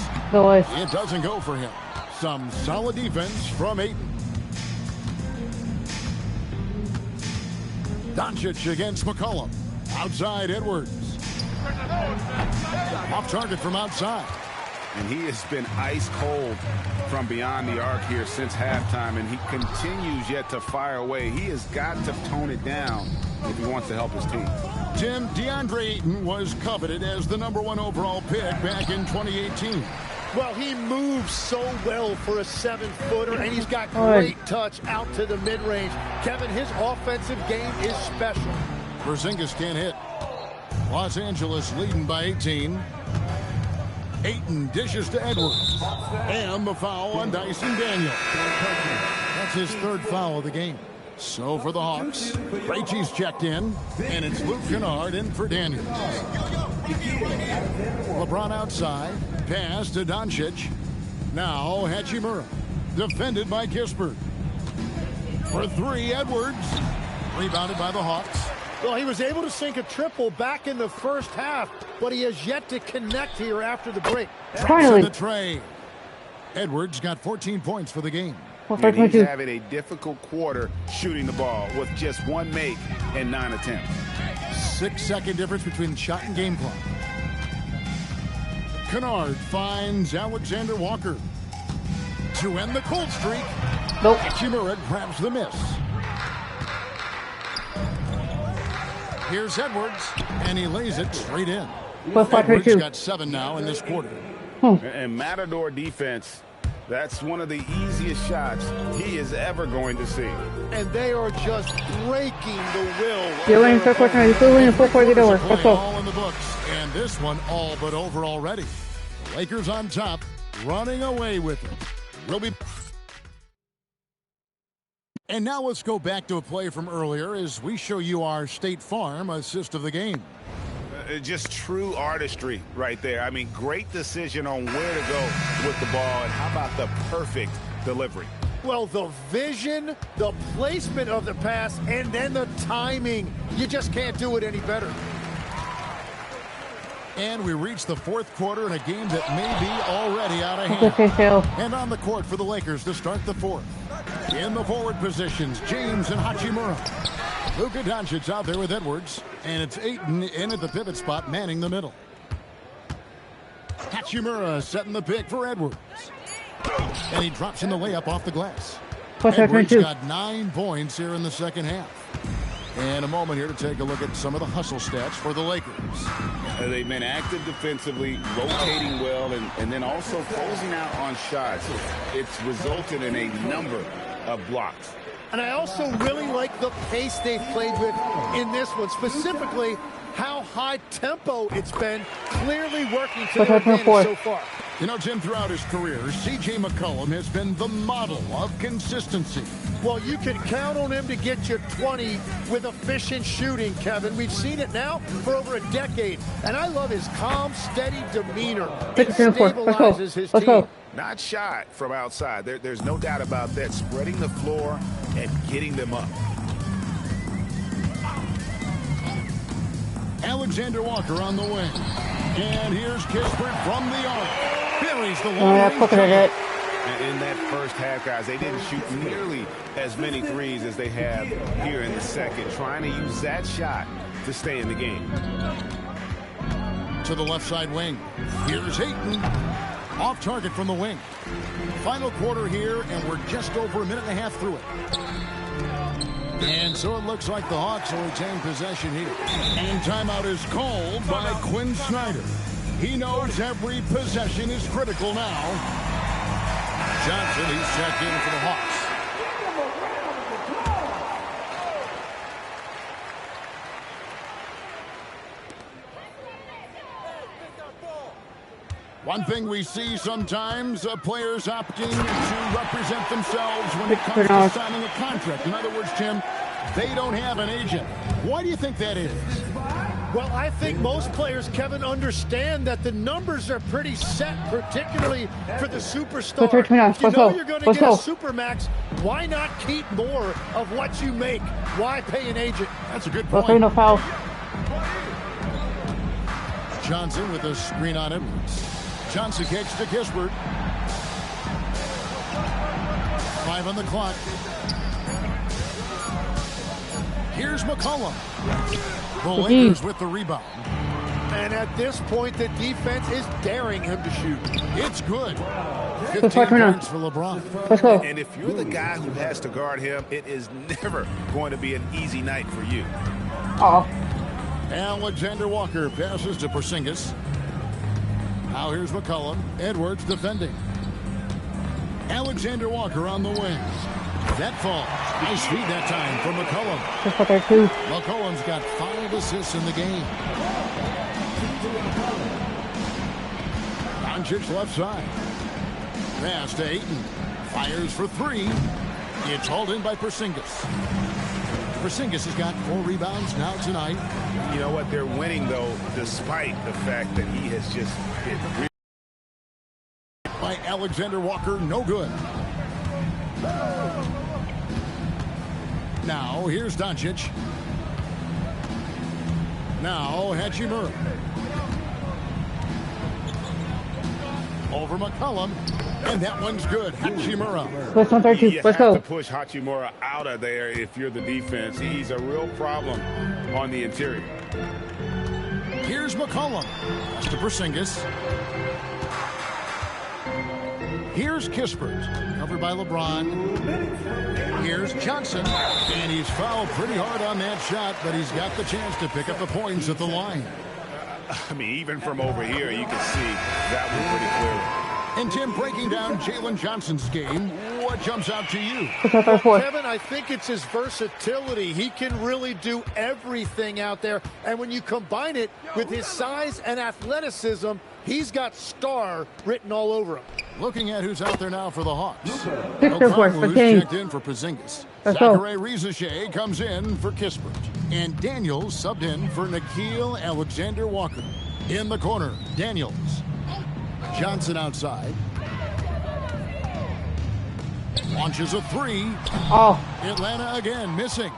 It doesn't go for him. Some solid defense from Ayton. Doncic against McCollum. Outside Edwards. Off target from outside. And he has been ice cold from beyond the arc here since halftime, and he continues yet to fire away. He has got to tone it down if he wants to help his team. Tim, DeAndre Ayton was coveted as the #1 overall pick back in 2018. Well, he moves so well for a 7-footer, and he's got great touch out to the mid-range. Kevin, his offensive game is special. Porzingis can't hit. Los Angeles leading by 18. Ayton dishes to Edwards. And the foul on Dyson Daniels. That's his 3rd foul of the game. So for the Hawks, Krejci's checked in, and it's Luke Kennard in for Daniels. LeBron outside, pass to Doncic. Now Hachimura, defended by Kispert. For 3, Edwards, rebounded by the Hawks. Well, he was able to sink a triple back in the first half, but he has yet to connect here after the break. Finally. The tray. Edwards got 14 points for the game. And he's having a difficult quarter shooting the ball with just 1 make and 9 attempts. 6-second difference between shot and game clock. Kennard finds Alexander Walker to end the cold streak. Nope. Hachimura grabs the miss. Here's Edwards, and he lays it straight in. Edwards got 7 now in this quarter. And Matador defense, that's one of the easiest shots he is ever going to see. And they are just breaking the will. You're winning 4-4, you're still winning 4-4, get over. Let's go. All in the books, and this one all but over already. The Lakers on top, running away with it. We'll be... And now let's go back to a play from earlier as we show you our State Farm assist of the game. Just true artistry right there. I mean, great decision on where to go with the ball, and how about the perfect delivery? Well, the vision, the placement of the pass, and then the timing. You just can't do it any better. And we reach the 4th quarter in a game that may be already out of hand. And on the court for the Lakers to start the 4th. In the forward positions, James and Hachimura. Luka Doncic out there with Edwards. And it's Ayton in at the pivot spot, manning the middle. Hachimura setting the pick for Edwards. And he drops in the layup off the glass. Edwards got 9 points here in the second half. And a moment here to take a look at some of the hustle stats for the Lakers. They've been active defensively, rotating well, and then also closing out on shots. It's resulted in a number of blocks. And I also really like the pace they've played with in this one, specifically how high tempo it's been, clearly working to their advantage so far. You know, Jim, throughout his career, C.J. McCollum has been the model of consistency. Well, you can count on him to get you 20 with efficient shooting, Kevin. We've seen it now for over a decade. And I love his calm, steady demeanor. It stabilizes his team. Not shot from outside. There's no doubt about that. Spreading the floor and getting them up. Alexander Walker on the wing. And here's Kispert from the arc. Buries the long range. In that first half, guys, they didn't shoot nearly as many threes as they have here in the second, trying to use that shot to stay in the game. To the left side wing. Here's Ayton. Off target from the wing. Final quarter here, and we're just over a minute and a half through it. And so it looks like the Hawks will retain possession here. And timeout is called by Quinn Snyder. He knows every possession is critical now. Johnson, he's checked in for the Hawks. One thing we see sometimes, players opting to represent themselves when it comes to signing a contract. In other words, Tim, they don't have an agent. Why do you think that is? Well, I think most players, Kevin, understand that the numbers are pretty set, particularly for the superstar. If you know you're going to get a supermax, why not keep more of what you make? Why pay an agent? That's a good point. No foul. Johnson with a screen on Edwards. Johnson kicks to Kispert. 5 on the clock. Here's McCollum. The Lakers with the rebound. And at this point, the defense is daring him to shoot. It's good. 15 points for LeBron. And if you're the guy who has to guard him, it is never going to be an easy night for you. Alexander Walker passes to Porzingis. Now here's McCollum. Edwards defending. Alexander Walker on the wing. That falls. Nice feed that time for McCollum. McCollum's got 5 assists in the game. Doncic left side. Pass to Ayton. Fires for 3. It's hauled in by Porzingis. Porzingis has got 4 rebounds now tonight. You know what? They're winning, though, despite the fact that he has just been by Alexander Walker, no good. Now, here's Doncic. Now, Hachimura. Over McCollum. And that one's good. Hachimura. You have to push Hachimura out of there if you're the defense. He's a real problem on the interior. Here's McCollum. That's to Porzingis. Here's Kispert. Covered by LeBron. Here's Johnson. And he's fouled pretty hard on that shot, but he's got the chance to pick up the points at the line. I mean, even from over here, you can see that one pretty clearly. And Tim, breaking down Jalen Johnson's game, what jumps out to you? Well, Kevin, I think it's his versatility. He can really do everything out there. And when you combine it with his size and athleticism, he's got star written all over him. Looking at who's out there now for the Hawks. Okongwu's checked in for Porzingis. Zachary Rizachet comes in for Kispert. And Daniels subbed in for Nickeil Alexander-Walker. In the corner, Daniels. Johnson outside. Launches a 3. Atlanta again missing.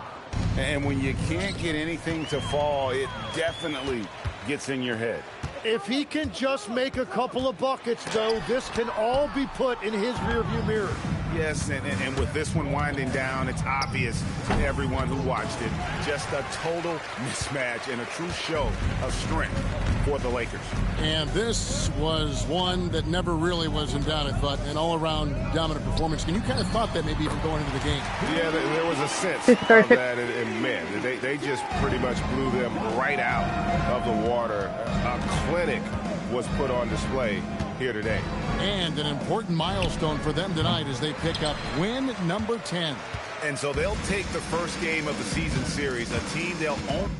And when you can't get anything to fall, it definitely gets in your head. If he can just make a couple of buckets, though, this can all be put in his rearview mirror. Yes, and with this one winding down, it's obvious to everyone who watched it. Just a total mismatch and a true show of strength for the Lakers. And this was one that never really was in doubt, I thought, an all-around dominant performance. And you kind of thought that maybe even going into the game. Yeah, there was a sense of that, and man, they just pretty much blew them right out of the water. A clinic was put on display here today. And an important milestone for them tonight as they pick up win number 10. And so they'll take the first game of the season series, a team they'll own.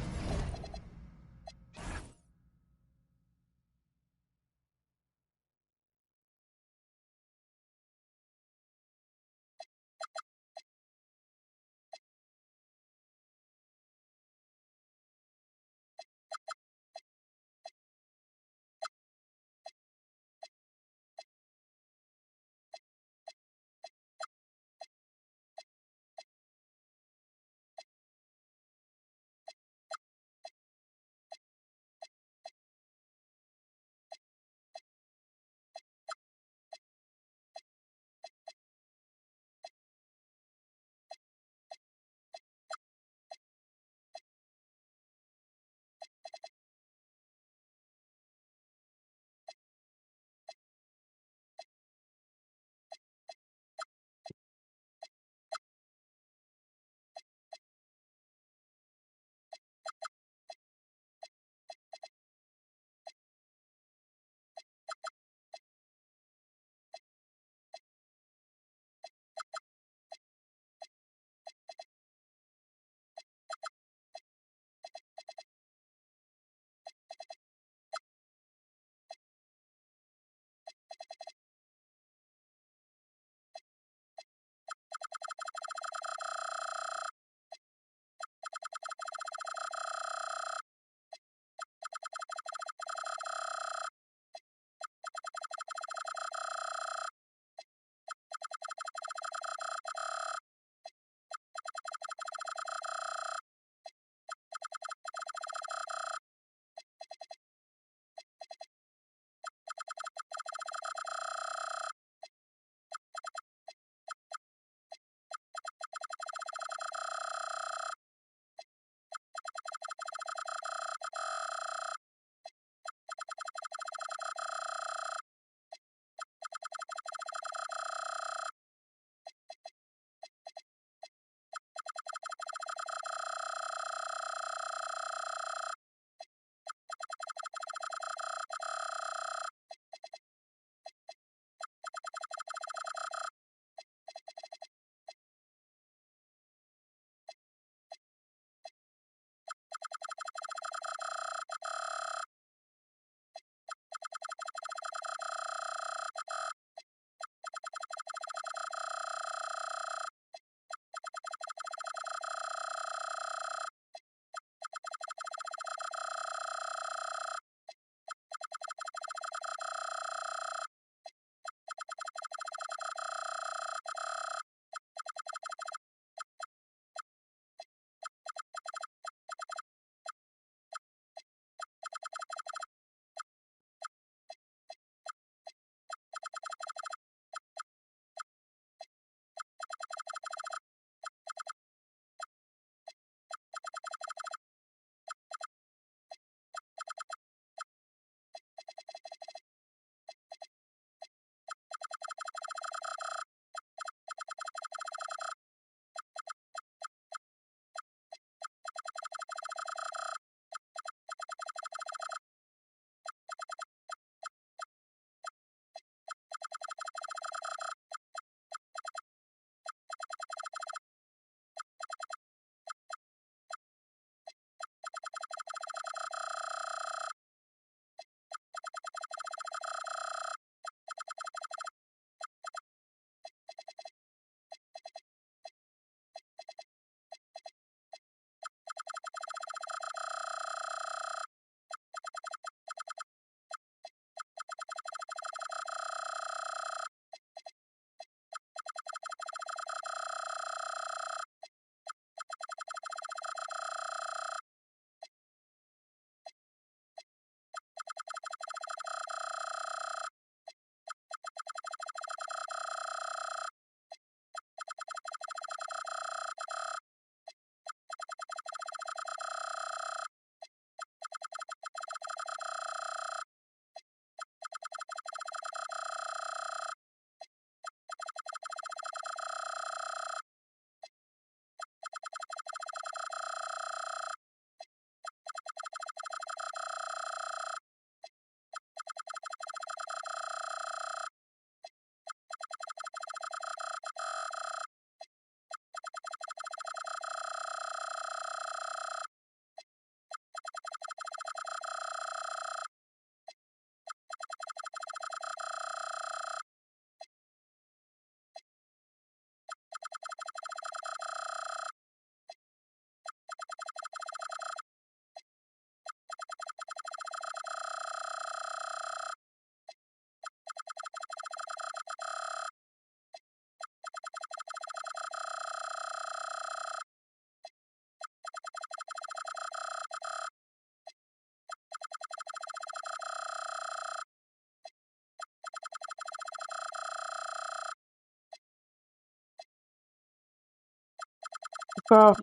go.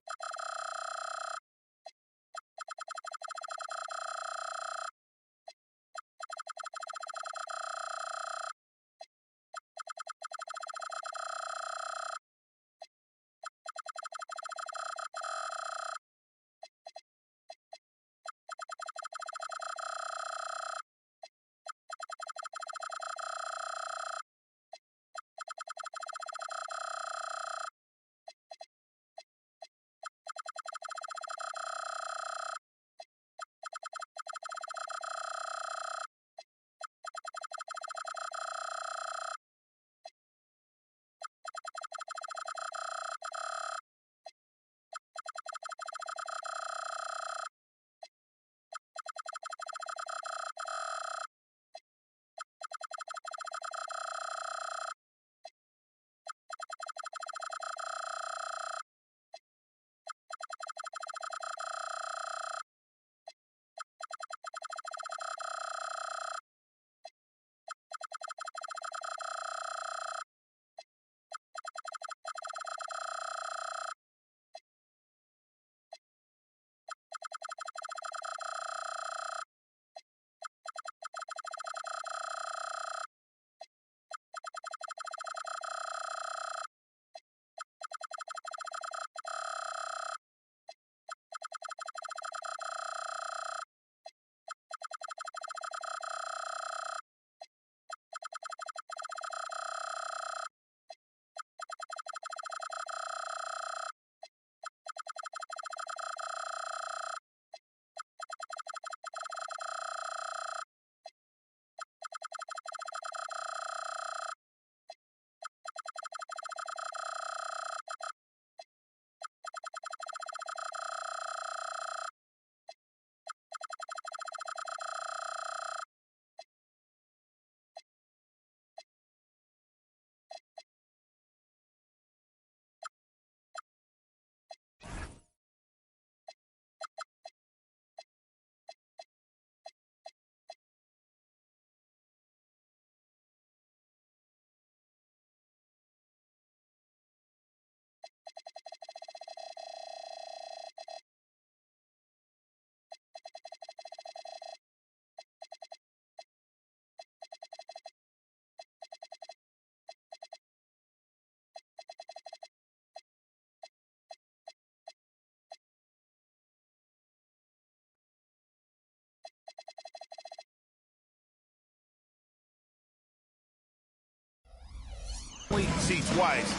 See twice,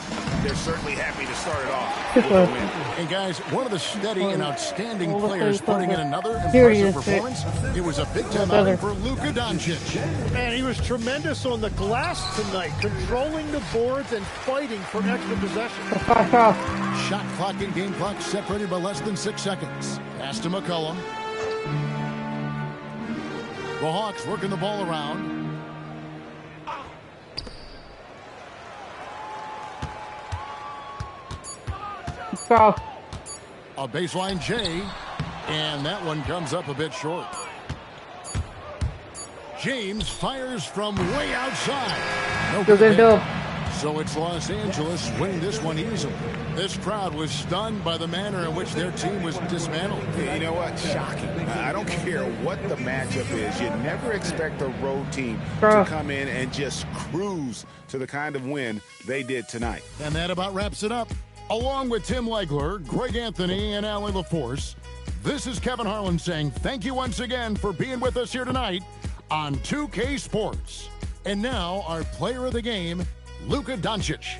they're certainly happy to start it off with a win. And guys, one of the steady and outstanding players putting in another impressive performance. It was a big time outing for Luka Doncic. And he was tremendous on the glass tonight, controlling the boards and fighting for extra possession. Shot clock and game clock separated by less than 6 seconds. Pass to McCollum. The Hawks working the ball around. A baseline J, and that one comes up a bit short. James fires from way outside. No good. So it's Los Angeles winning this one easily. This crowd was stunned by the manner in which their team was dismantled. You know what? Shocking. I don't care what the matchup is. You never expect a road team to come in and just cruise to the kind of win they did tonight. And that about wraps it up. Along with Tim Legler, Greg Anthony, and Allie LaForce, this is Kevin Harlan saying thank you once again for being with us here tonight on 2K Sports. And now our player of the game, Luka Doncic.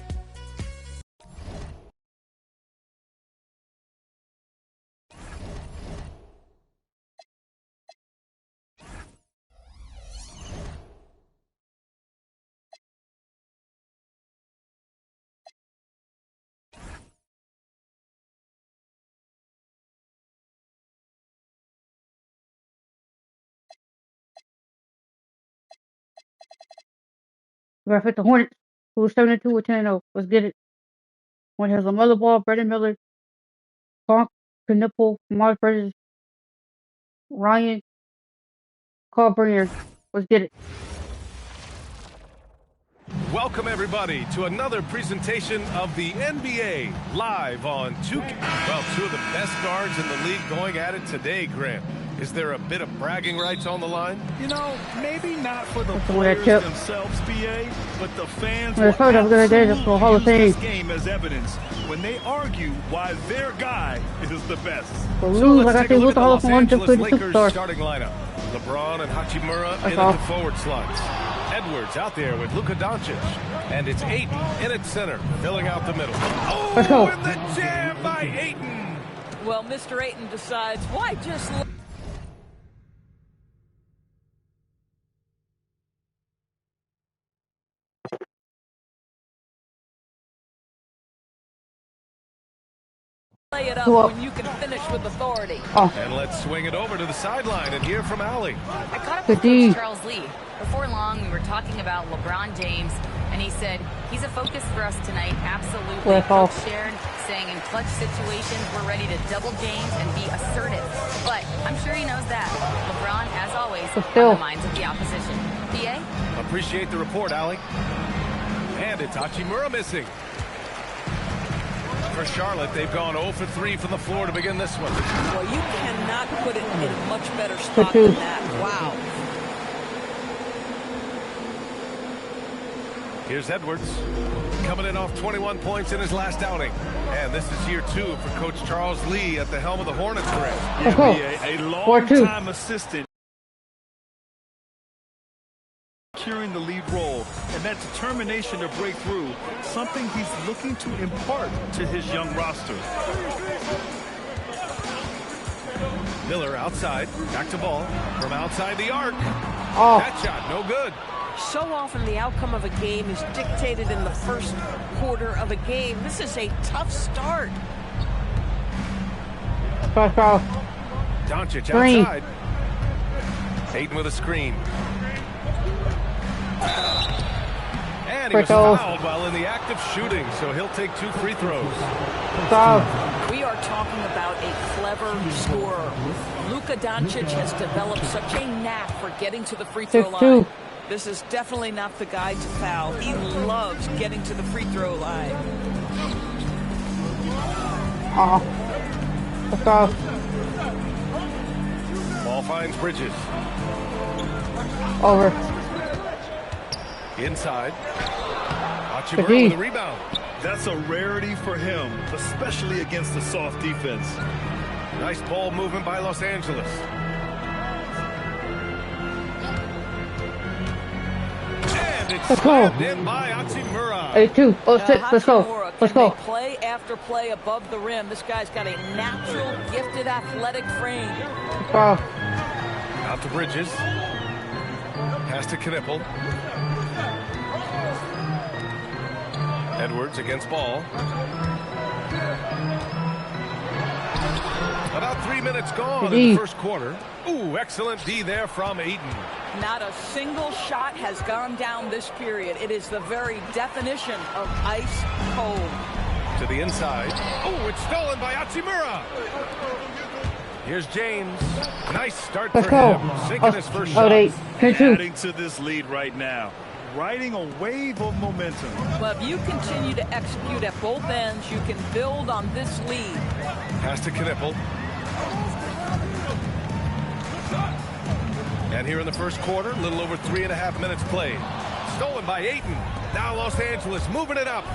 We're at the Hornets, who was 72 with 10-0. Let's get it. When has a mother ball, Brandon Miller, Conk, Knipple, Mark Bridges, Ryan, Carl Brier. Let's get it. Welcome, everybody, to another presentation of the NBA live on 2K. Well, two of the best guards in the league going at it today, Grant. Is there a bit of bragging rights on the line? You know, maybe not for the players themselves, BA, but the fans will absolutely use this game as evidence when they argue why their guy is the best. So let's take a look at the Los Angeles Lakers starting lineup. LeBron and Hachimura in at the forward slots. Edwards out there with Luka Doncic. And it's Ayton in at center, filling out the middle. Oh, and the jam by Ayton! Well, Mr. Ayton decides, why just lay it up when you can finish with authority. And let's swing it over to the sideline and hear from Allie. I caught up with Coach Charles Lee. Before long, we were talking about LeBron James, and he said, he's a focus for us tonight, absolutely. Coach shared, saying in clutch situations, we're ready to double James and be assertive. But I'm sure he knows that. LeBron, as always, on the minds of the opposition. PA? Appreciate the report, Allie. And it's Hachimura missing. For Charlotte, they've gone 0 for 3 from the floor to begin this one. Well, you cannot put it in a much better spot than that. Wow. Here's Edwards, coming in off 21 points in his last outing. And this is year 2 for Coach Charles Lee at the helm of the Hornets. A long-time assistant securing the lead role, and that determination to break through, something he's looking to impart to his young roster. Miller outside, back to ball, from outside the arc. That shot, no good. So often the outcome of a game is dictated in the first quarter of a game. This is a tough start. Doncic outside. Ayton with a screen. And he was fouled while in the act of shooting, so he'll take 2 free throws. We are talking about a clever scorer. Luka Doncic has developed such a knack for getting to the free throw line. This is definitely not the guy to foul. He loves getting to the free throw line. Ball finds Bridges. Over. Inside. Hachimura with a rebound. That's a rarity for him, especially against a soft defense. Nice ball movement by Los Angeles. And it's slammed in by Hachimura. 8-2. 06. Let's go. Let's go. Play after play above the rim. This guy's got a natural, gifted, athletic frame. Out to Bridges. Pass to Knipple. Edwards against ball. About 3 minutes gone in the first quarter. Ooh, excellent D there from Ayton. Not a single shot has gone down this period. It is the very definition of ice cold. To the inside. Oh, it's stolen by Hachimura. Here's James. Nice start for him. Sinking his first shot. Adding to this lead right now. Riding a wave of momentum. Well, if you continue to execute at both ends, you can build on this lead. Pass to Knipple. And here in the first quarter, a little over 3.5 minutes played. Stolen by Ayton. Now Los Angeles moving it up.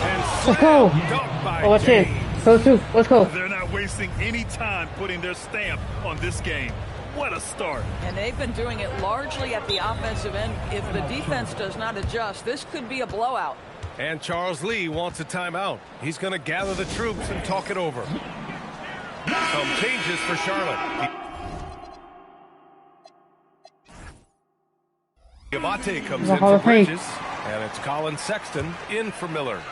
And slam dunk by James. Let's go. They're not wasting any time putting their stamp on this game. What a start. And they've been doing it largely at the offensive end. If the defense does not adjust, this could be a blowout. And Charles Lee wants a timeout. He's going to gather the troops and talk it over. Some changes for Charlotte. Diabate comes in for Bridges. And it's Colin Sexton in for Miller.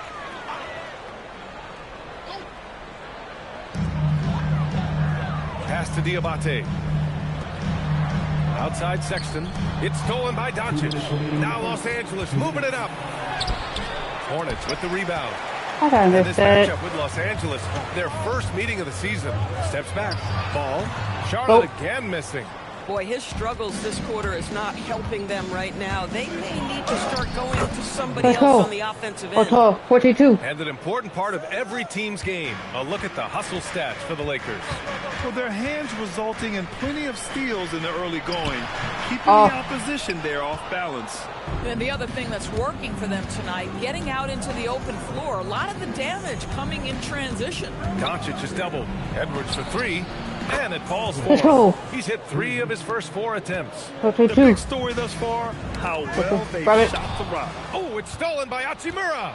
Pass to Diabate. Outside Sexton. It's stolen by Doncic. Now Los Angeles moving it up. Hornets with the rebound. And this matchup with Los Angeles, their first meeting of the season. Steps back. Ball. Charlotte again missing. Boy, his struggles this quarter is not helping them right now. They may need to start going to somebody else on the offensive end. 42. And an important part of every team's game. A look at the hustle stats for the Lakers. Well, their hands resulting in plenty of steals in the early going, keeping the opposition there off balance. And the other thing that's working for them tonight, getting out into the open floor. A lot of the damage coming in transition. Doncic is doubled. Edwards for three. And it falls for him. He's hit 3 of his first 4 attempts. The big story thus far, how well they shot the rock. Oh, it's stolen by Hachimura.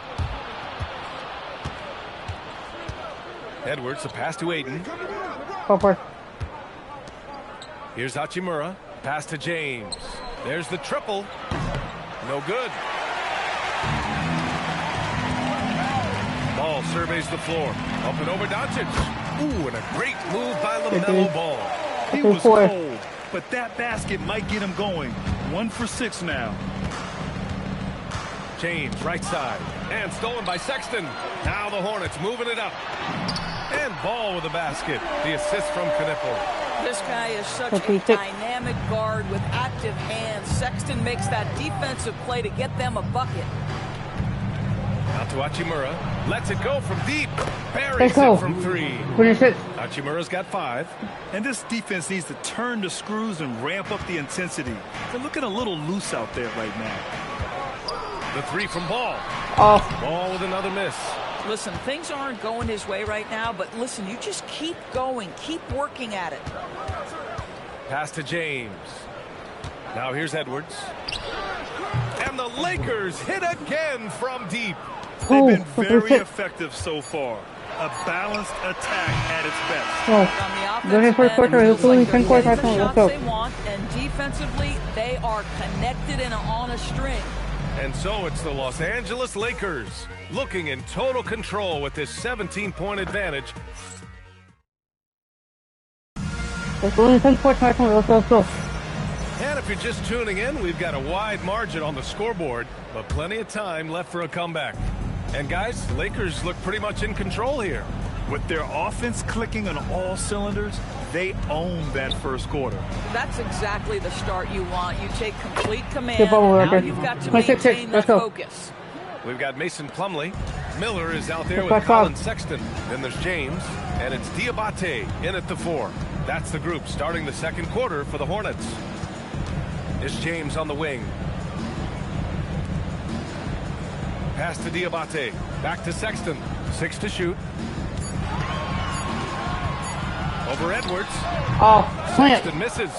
Edwards, a pass to Ayton. Here's Hachimura. Pass to James. There's the triple. No good. Ball surveys the floor. Up and over Doncic. Ooh, and a great move by LaMelo Ball. He was cold, but that basket might get him going. 1 for 6 now. James, right side. And stolen by Sexton. Now the Hornets moving it up. And Ball with the basket. The assist from Knippel. This guy is such a dynamic guard with active hands. Sexton makes that defensive play to get them a bucket. Out to Hachimura. Lets it go from deep. Buries it from 3. 26. Hachimura's got 5. And this defense needs to turn the screws and ramp up the intensity. They're looking a little loose out there right now. The 3 from Ball. Ball with another miss. Listen, things aren't going his way right now, but listen, you just keep going. Keep working at it. Pass to James. Now here's Edwards. And the Lakers hit again from deep. They've been very effective so far. A balanced attack at its best. On the offensive end, the shots they want, and defensively, they are connected and on a string. And so it's the Los Angeles Lakers looking in total control with this 17-point advantage. And if you're just tuning in, we've got a wide margin on the scoreboard, but plenty of time left for a comeback. And guys, Lakers look pretty much in control here. With their offense clicking on all cylinders, they own that first quarter. That's exactly the start you want. You take complete command. Now you've got to maintain that focus. We've got Mason Plumlee. Miller is out there with Colin Sexton. Then there's James, and it's Diabate in at the 4. That's the group starting the second quarter for the Hornets. Is James on the wing. Pass to Diabate. Back to Sexton. 6 to shoot. Over Edwards. Sexton misses.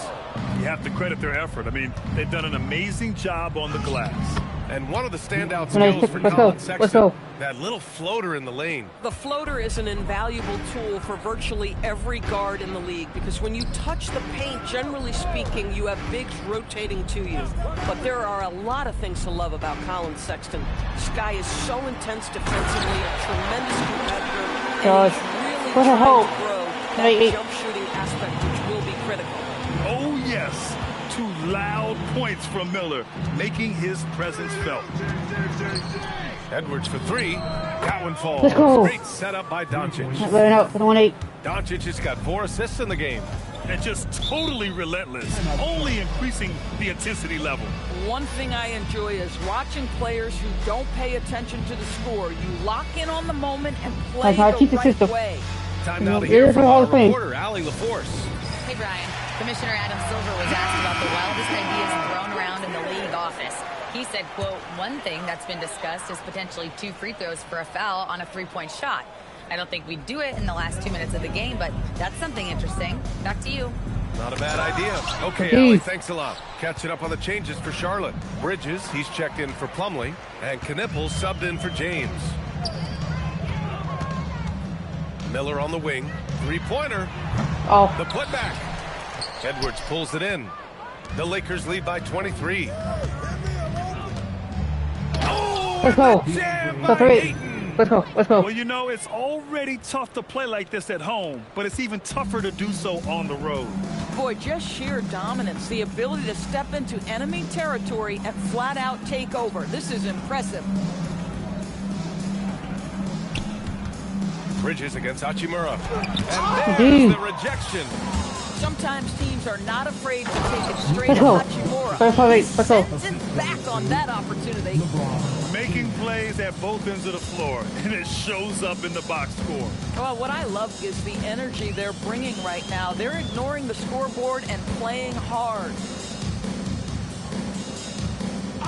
You have to credit their effort. I mean, they've done an amazing job on the glass. And one of the standout skills for Colin Sexton, that little floater in the lane. The floater is an invaluable tool for virtually every guard in the league because when you touch the paint, generally speaking, you have bigs rotating to you. But there are a lot of things to love about Colin Sexton. This guy is so intense defensively, a tremendous competitor, and he's really trying to grow that jump shooting aspect, which will be critical. Oh, yes. 2 loud points from Miller, making his presence felt. Edwards for 3. That one falls. Let's go. Great setup by Doncic. Doncic has got 4 assists in the game. And just totally relentless, only increasing the intensity level. One thing I enjoy is watching players who don't pay attention to the score. You lock in on the moment and play the right way. Timeout here from our reporter, Allie LaForce. Hey, Brian. Commissioner Adam Silver was asked about the wildest ideas thrown around in the league office. He said, quote, one thing that's been discussed is potentially 2 free throws for a foul on a 3-point shot. I don't think we'd do it in the last 2 minutes of the game, but that's something interesting. Back to you. Not a bad idea. Okay, Allie, thanks a lot. Catching up on the changes for Charlotte. Bridges, he's checked in for Plumlee, and Knippel subbed in for James. Miller on the wing. 3-pointer. The putback. Edwards pulls it in. The Lakers lead by 23. Let's go. Let's go. Well, you know, it's already tough to play like this at home, but it's even tougher to do so on the road. Boy, just sheer dominance, the ability to step into enemy territory and flat out take over. This is impressive. Bridges against Hachimura. And there's the rejection. Sometimes teams are not afraid to take it straight at Hachimura. He sends it back on that opportunity. Making plays at both ends of the floor, and it shows up in the box score. Well, what I love is the energy they're bringing right now. They're ignoring the scoreboard and playing hard.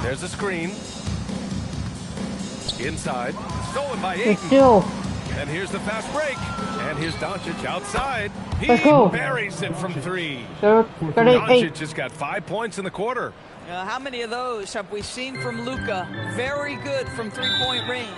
There's a screen. Inside. Stolen by Ayton. And here's the fast break. And here's Doncic outside. He buries it from three. Doncic just got 5 points in the quarter. How many of those have we seen from Luka? Very good from three-point range.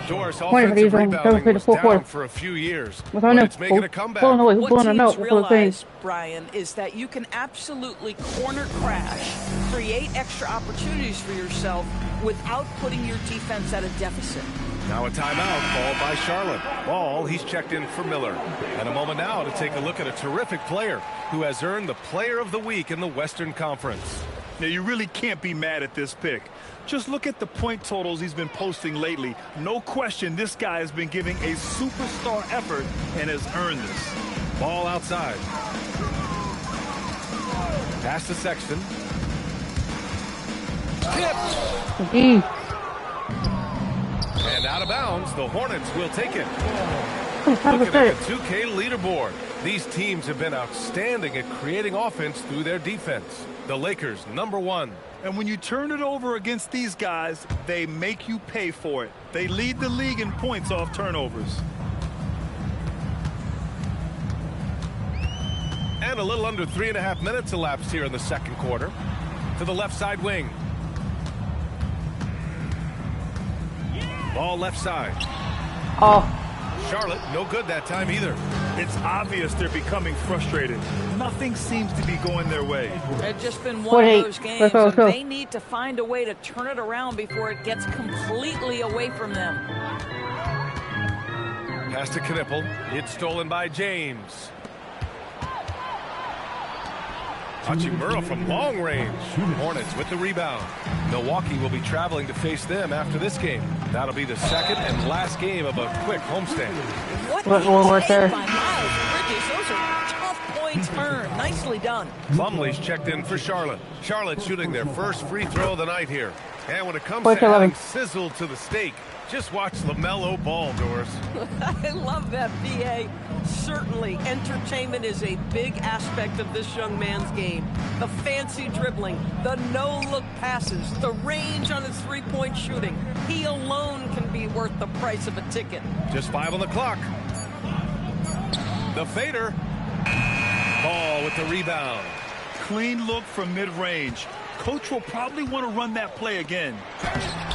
Doris offensive rebounding was down for a few years, but it's making a comeback. What teams realize, Brian, is that you can absolutely corner crash, create extra opportunities for yourself without putting your defense at a deficit. Now a timeout called by Charlotte. Ball, he's checked in for Miller. And a moment now to take a look at a terrific player who has earned the Player of the Week in the Western Conference. Now, you really can't be mad at this pick. Just look at the point totals he's been posting lately. No question this guy has been giving a superstar effort and has earned this. Ball outside. Pass to Sexton. Tipped. And out of bounds, the Hornets will take it. Looking at the 2K leaderboard, these teams have been outstanding at creating offense through their defense. The Lakers, #1. And when you turn it over against these guys, they make you pay for it. They lead the league in points off turnovers. And a little under 3.5 minutes elapsed here in the second quarter. To the left side wing. Ball left side. Charlotte, no good that time either. It's obvious they're becoming frustrated. Nothing seems to be going their way. It's just been one of those games, and they need to find a way to turn it around before it gets completely away from them. Pass to Knipple. It's stolen by James. Hachimura from long range. Hornets with the rebound. Milwaukee will be traveling to face them after this game. That'll be the second and last game of a quick homestand. What there? By Miles Bridges. Those are tough points earned. Nicely done. Plumlee's checked in for Charlotte. Charlotte shooting their first free throw of the night here. And when it comes to adding sizzle to the steak, just watch LaMelo Ball, Doris. I love that, BA. Certainly, entertainment is a big aspect of this young man's game. The fancy dribbling, the no-look passes, the range on his three-point shooting. He alone can be worth the price of a ticket. Just 5 on the clock. The fader. Ball with the rebound. Clean look from mid-range. Coach will probably want to run that play again.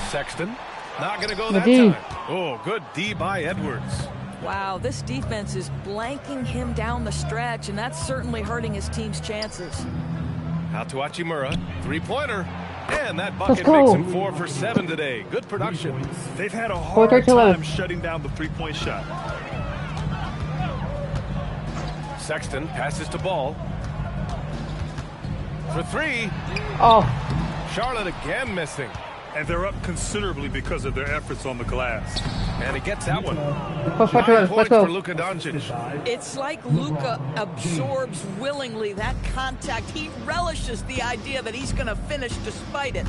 Sexton. Not going to go that time. Oh, good D by Edwards. Wow, this defense is blanking him down the stretch, and that's certainly hurting his team's chances. Out to Hachimura. Three-pointer. And that bucket makes him 4 for 7 today. Good production. They've had a hard time shutting down the three-point shot. Sexton passes to Ball. For 3. Charlotte again missing. And they're up considerably because of their efforts on the glass. And he gets that one. 9 points for Luka Doncic. It's like Luka absorbs willingly that contact. He relishes the idea that he's going to finish despite it.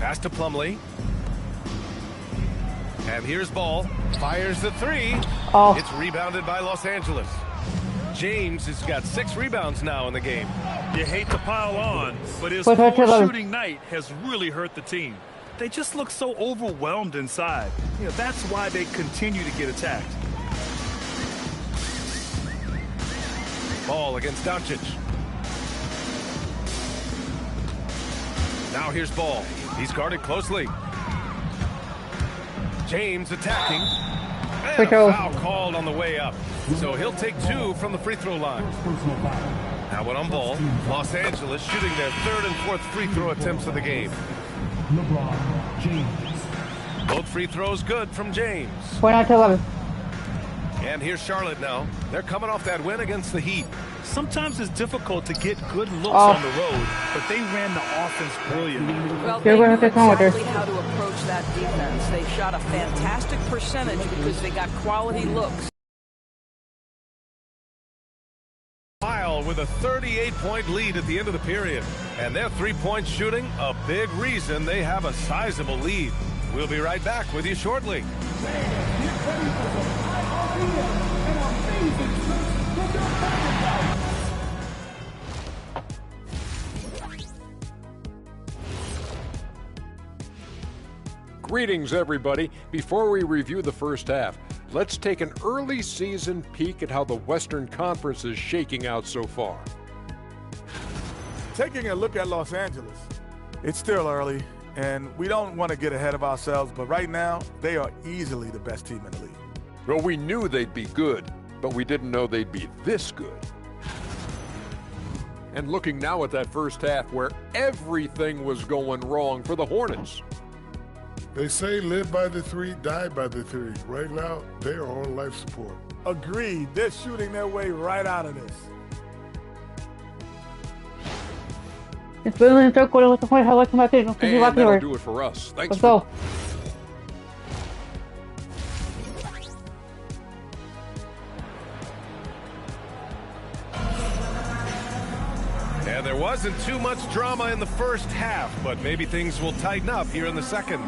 Pass to Plumlee. And here's Ball. Fires the 3. It's rebounded by Los Angeles. James has got 6 rebounds now in the game. You hate to pile on, but his poor shooting night has really hurt the team. They just look so overwhelmed inside. You know, that's why they continue to get attacked. Ball against Doncic. Now here's Ball. He's guarded closely. James attacking. And a foul called on the way up. So he'll take 2 from the free throw line. Now one on Ball. Los Angeles shooting their 3rd and 4th free throw attempts of the game. LeBron James. Both free throws good from James. 11. And here's Charlotte now. They're coming off that win against the Heat. Sometimes it's difficult to get good looks on the road, but they ran the offense brilliantly. Well, they knew exactly how to approach that defense. They shot a fantastic percentage because they got quality looks. with a 38-point lead at the end of the period. And their three-point shooting, a big reason they have a sizable lead. We'll be right back with you shortly. Greetings, everybody. Before we review the first half, let's take an early season peek at how the Western Conference is shaking out so far. Taking a look at Los Angeles, it's still early, and we don't want to get ahead of ourselves, but right now, they are easily the best team in the league. Well, we knew they'd be good, but we didn't know they'd be this good. And looking now at that first half where everything was going wrong for the Hornets. They say live by the three, die by the three. Right now, they are on life support. Agreed. They're shooting their way right out of this. It's really in the third quarter. What's the point? How much my team? And that'll do it for us. Thanks. Let's go. And there wasn't too much drama in the first half, but maybe things will tighten up here in the second.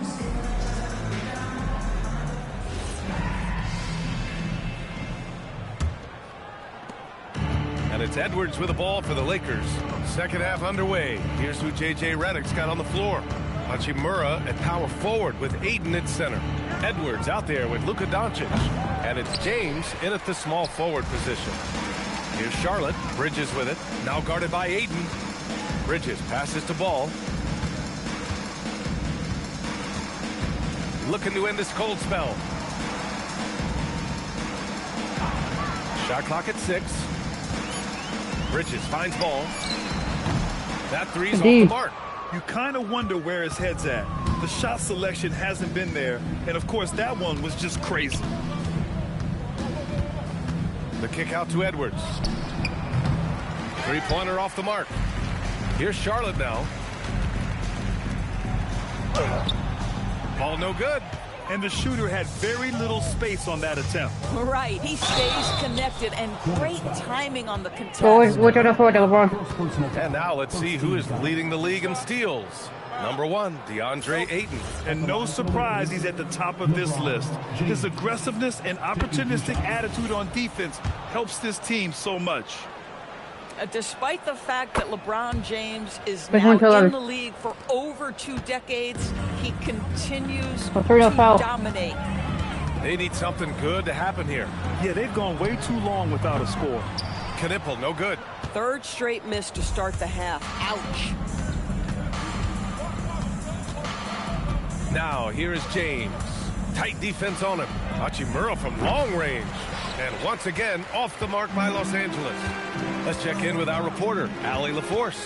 And it's Edwards with the ball for the Lakers. Second half underway. Here's who J.J. Redick's got on the floor. Hachimura at power forward with Ayton at center. Edwards out there with Luka Doncic. And it's James in at the small forward position. Here's Charlotte. Bridges with it. Now guarded by Ayton. Bridges passes to Ball. Looking to end this cold spell. Shot clock at 6. Bridges finds Ball. That three's off the mark. You kind of wonder where his head's at. The shot selection hasn't been there. And, of course, that one was just crazy. The kick out to Edwards. Three-pointer off the mark. Here's Charlotte now. Ball no good. And the shooter had very little space on that attempt. Right. He stays connected and great timing on the contest. And now let's see who is leading the league in steals. Number 1, DeAndre Ayton. And no surprise he's at the top of this list. His aggressiveness and opportunistic attitude on defense helps this team so much. Despite the fact that LeBron James is now in the league for over 2 decades, he continues to dominate. They need something good to happen here. Yeah, they've gone way too long without a score. Knipple, no good. Third straight miss to start the half. Ouch. Now, here is James. Tight defense on him. Hachimura from long range. And once again, off the mark by Los Angeles. Let's check in with our reporter, Allie LaForce.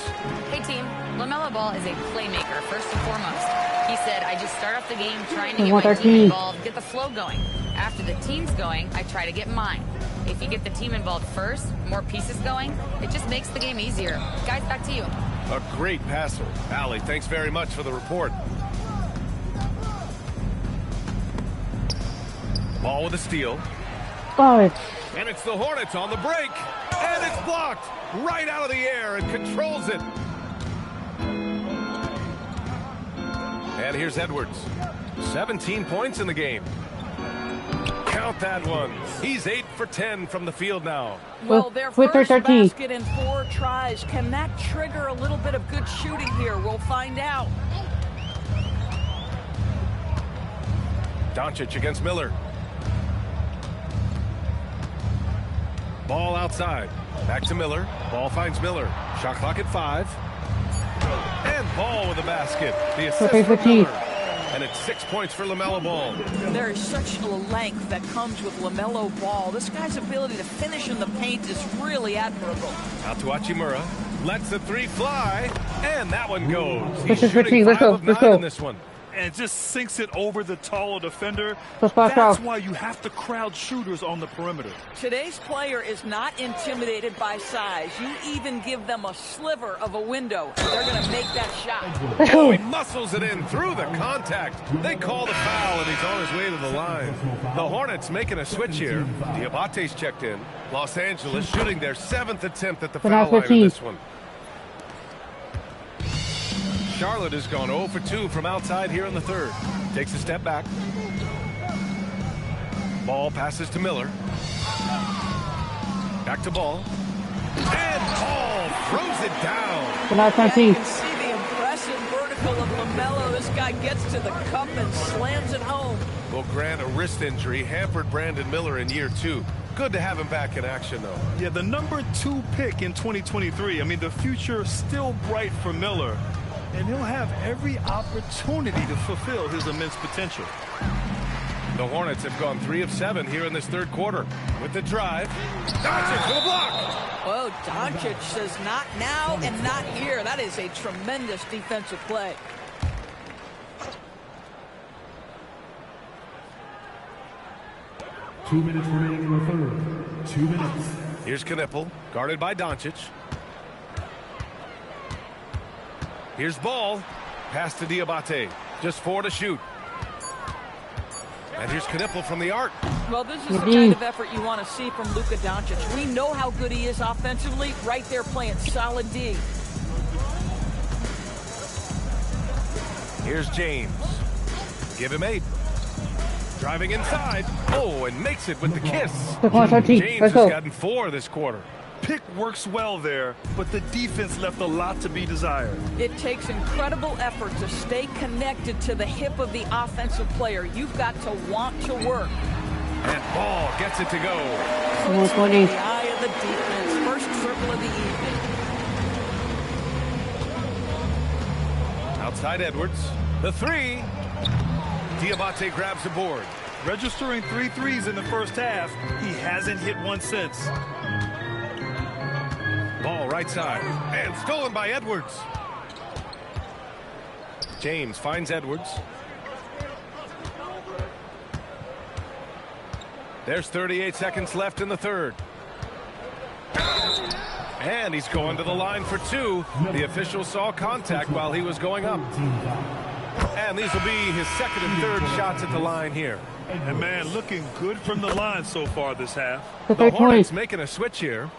Hey, team. LaMelo Ball is a playmaker, first and foremost. He said, I just start off the game trying to get my team involved, get the flow going. After the team's going, I try to get mine. If you get the team involved first, more pieces going, it just makes the game easier. Guys, back to you. A great passer. Allie, thanks very much for the report. Ball with a steal. And it's the Hornets on the break. And it's blocked right out of the air and controls it. And here's Edwards. 17 points in the game. Count that one. He's 8 for 10 from the field now. Well, their first basket in 4 tries. Can that trigger a little bit of good shooting here? We'll find out. Doncic against Miller. Ball outside. Back to Miller. Ball finds Miller. Shot clock at 5. And Ball with the basket. The assist for Miller. And it's 6 points for LaMelo Ball. There is such a length that comes with LaMelo Ball. This guy's ability to finish in the paint is really admirable. Out to Hachimura. Lets the 3 fly. And that one goes. He's shooting 5 of 9 in this one. and just sinks it over the taller defender. That's why you have to crowd shooters on the perimeter. Today's player is not intimidated by size. You even give them a sliver of a window, they're going to make that shot. Oh, he muscles it in through the contact. They call the foul, and he's on his way to the line. The Hornets making a switch here. Diabate's checked in. Los Angeles shooting their 7th attempt at the foul line in this one. Charlotte has gone 0 for 2 from outside here in the third. Takes a step back. Ball passes to Miller. Back to Ball. And Ball throws it down. You can see the impressive vertical of LaMelo. This guy gets to the cup and slams it home. Well, Grant, a wrist injury hampered Brandon Miller in year 2. Good to have him back in action, though. Yeah, the number 2 pick in 2023. I mean, the future still bright for Miller. And he'll have every opportunity to fulfill his immense potential. The Hornets have gone 3 of 7 here in this third quarter. With the drive, Doncic for the block. Oh, Doncic says not now and not here. That is a tremendous defensive play. Two minutes remaining in the third. 2 minutes. Here's Knippel, guarded by Doncic. Here's Ball. Pass to Diabate. Just 4 to shoot. And here's Knippel from the arc. Well, this is the kind of effort you want to see from Luka Doncic. We know how good he is offensively. Right there playing solid D. Here's James. Give him 8. Driving inside. Oh, and makes it with the kiss. James has gotten 4 this quarter. Pick works well there, but the defense left a lot to be desired. It takes incredible effort to stay connected to the hip of the offensive player. You've got to want to work. And Ball gets it to go. Puts one in the eye of the defense. First triple of the evening. Outside Edwards. The 3. Diabate grabs the board. Registering 3 threes in the first half. He hasn't hit one since. Ball right side. And stolen by Edwards. James finds Edwards. There's 38 seconds left in the third. And he's going to the line for 2. The official saw contact while he was going up. And these will be his second and third shots at the line here. And man, looking good from the line so far this half. The Hornets making a switch here.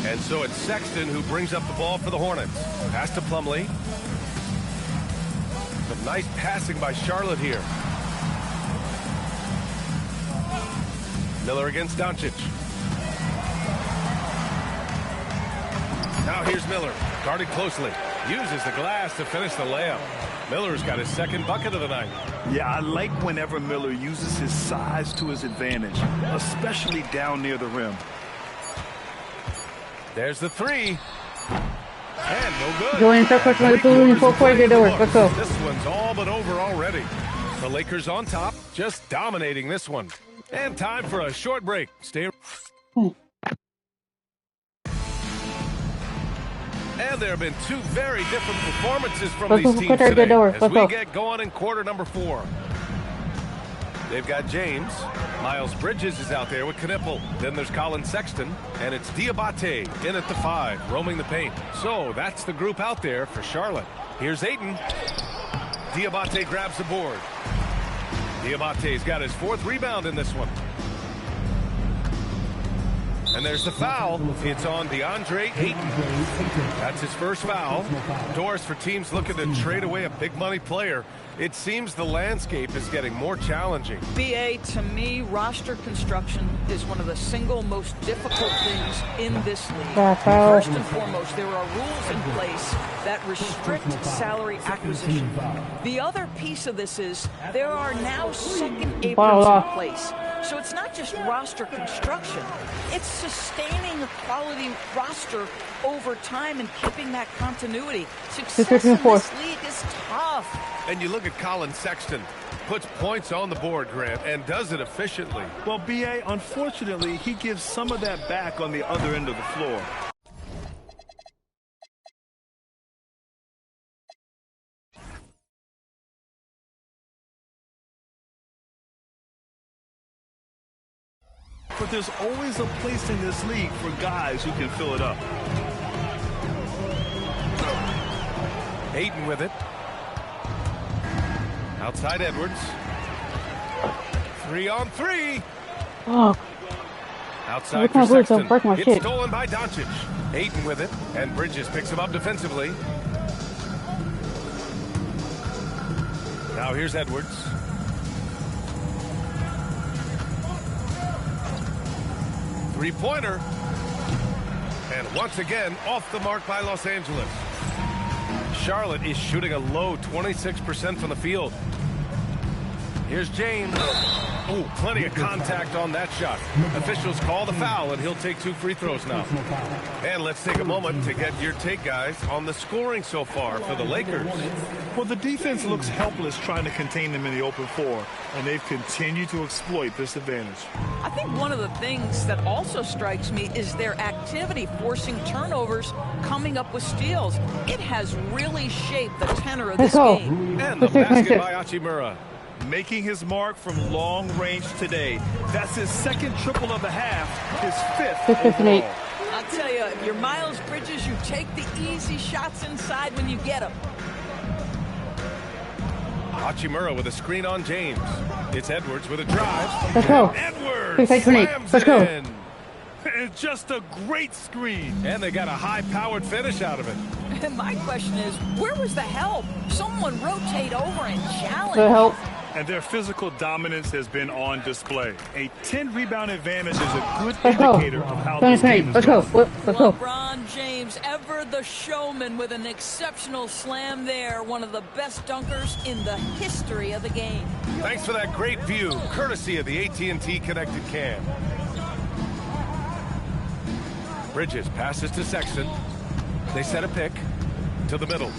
And so it's Sexton who brings up the ball for the Hornets. Pass to Plumlee. Some nice passing by Charlotte here. Miller against Doncic. Now here's Miller, guarded closely. Uses the glass to finish the layup. Miller's got his second bucket of the night. Yeah, I like whenever Miller uses his size to his advantage, especially down near the rim. There's the 3. And no good. This one's all but over already. The Lakers on top, just dominating this one. And time for a short break. Stay. And there have been 2 very different performances from these teams today as we get going in quarter number 4. They've got James. Miles Bridges is out there with Knippel. Then there's Colin Sexton. And it's Diabate in at the 5, roaming the paint. So that's the group out there for Charlotte. Here's Ayton. Diabate grabs the board. Diabate's got his 4th rebound in this one. And there's the foul. It's on DeAndre Ayton. That's his first foul. Doors for teams looking to trade away a big money player. It seems the landscape is getting more challenging. BA, to me, roster construction is one of the single most difficult things in this league. First and foremost, there are rules in place that restrict salary acquisition. The other piece of this is there are now second aprons in place. So it's not just roster construction, it's sustaining a quality roster over time and keeping that continuity. Success in this league is tough. And you look at Colin Sexton, puts points on the board, Grant, and does it efficiently. Well, BA, unfortunately, he gives some of that back on the other end of the floor. there's always a place in this league for guys who can fill it up. Ayton with it. Outside Edwards. 3-on-3. Oh. Outside for Sexton. It's stolen by Doncic. Ayton with it, and Bridges picks him up defensively. Now here's Edwards. Three-pointer. And once again, off the mark by Los Angeles. Charlotte is shooting a low 26% from the field. Here's James. Oh, plenty of contact on that shot. Officials call the foul, and he'll take 2 free throws now. And let's take a moment to get your take, guys, on the scoring so far for the Lakers. Well, the defense looks helpless trying to contain them in the open floor, and they've continued to exploit this advantage. I think one of the things that also strikes me is their activity, forcing turnovers, coming up with steals. It has really shaped the tenor of this game. And the basket by Hachimura. Making his mark from long range today. That's his second triple of the half, his 5th overall. I'll tell you, if you're Miles Bridges, you take the easy shots inside when you get them. Hachimura with a screen on James. It's Edwards with a drive. Let's go. Edwards slams Let's go. In. It's just a great screen. And they got a high-powered finish out of it. And my question is, where was the help? Someone rotate over and challenge. The help. And their physical dominance has been on display. A 10-rebound advantage is a good indicator of how this game is going. Let's go. LeBron James, ever the showman, with an exceptional slam there. One of the best dunkers in the history of the game. Thanks for that great view, courtesy of the AT&T Connected Cam. Bridges passes to Sexton. They set a pick to the middle.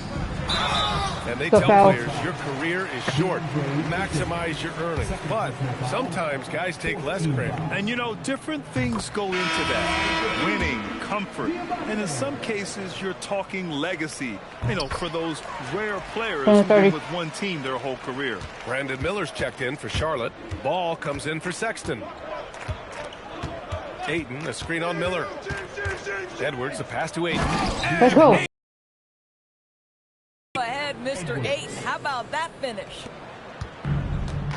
And they tell players, your career is short. Maximize your earnings. But sometimes guys take less credit. And you know, different things go into that. Winning, comfort, and in some cases, you're talking legacy. You know, for those rare players who've been with one team their whole career. Brandon Miller's checked in for Charlotte. Ball comes in for Sexton. Ayton, a screen on Miller. Edwards, a pass to Ayton. Let's go. Go ahead, Mr. Ayton. How about that finish?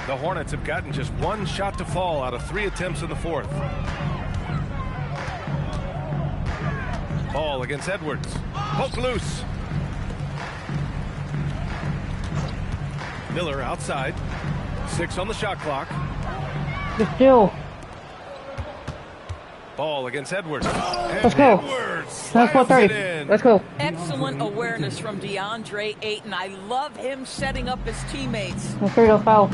The Hornets have gotten just one shot to fall out of 3 attempts in the 4th. Ball against Edwards. Poke loose. Miller outside. 6 on the shot clock. Still. Ball against Edwards. Let's go. That's 4:30. Let's go. Excellent awareness from DeAndre Ayton. I love him setting up his teammates. Let's go foul.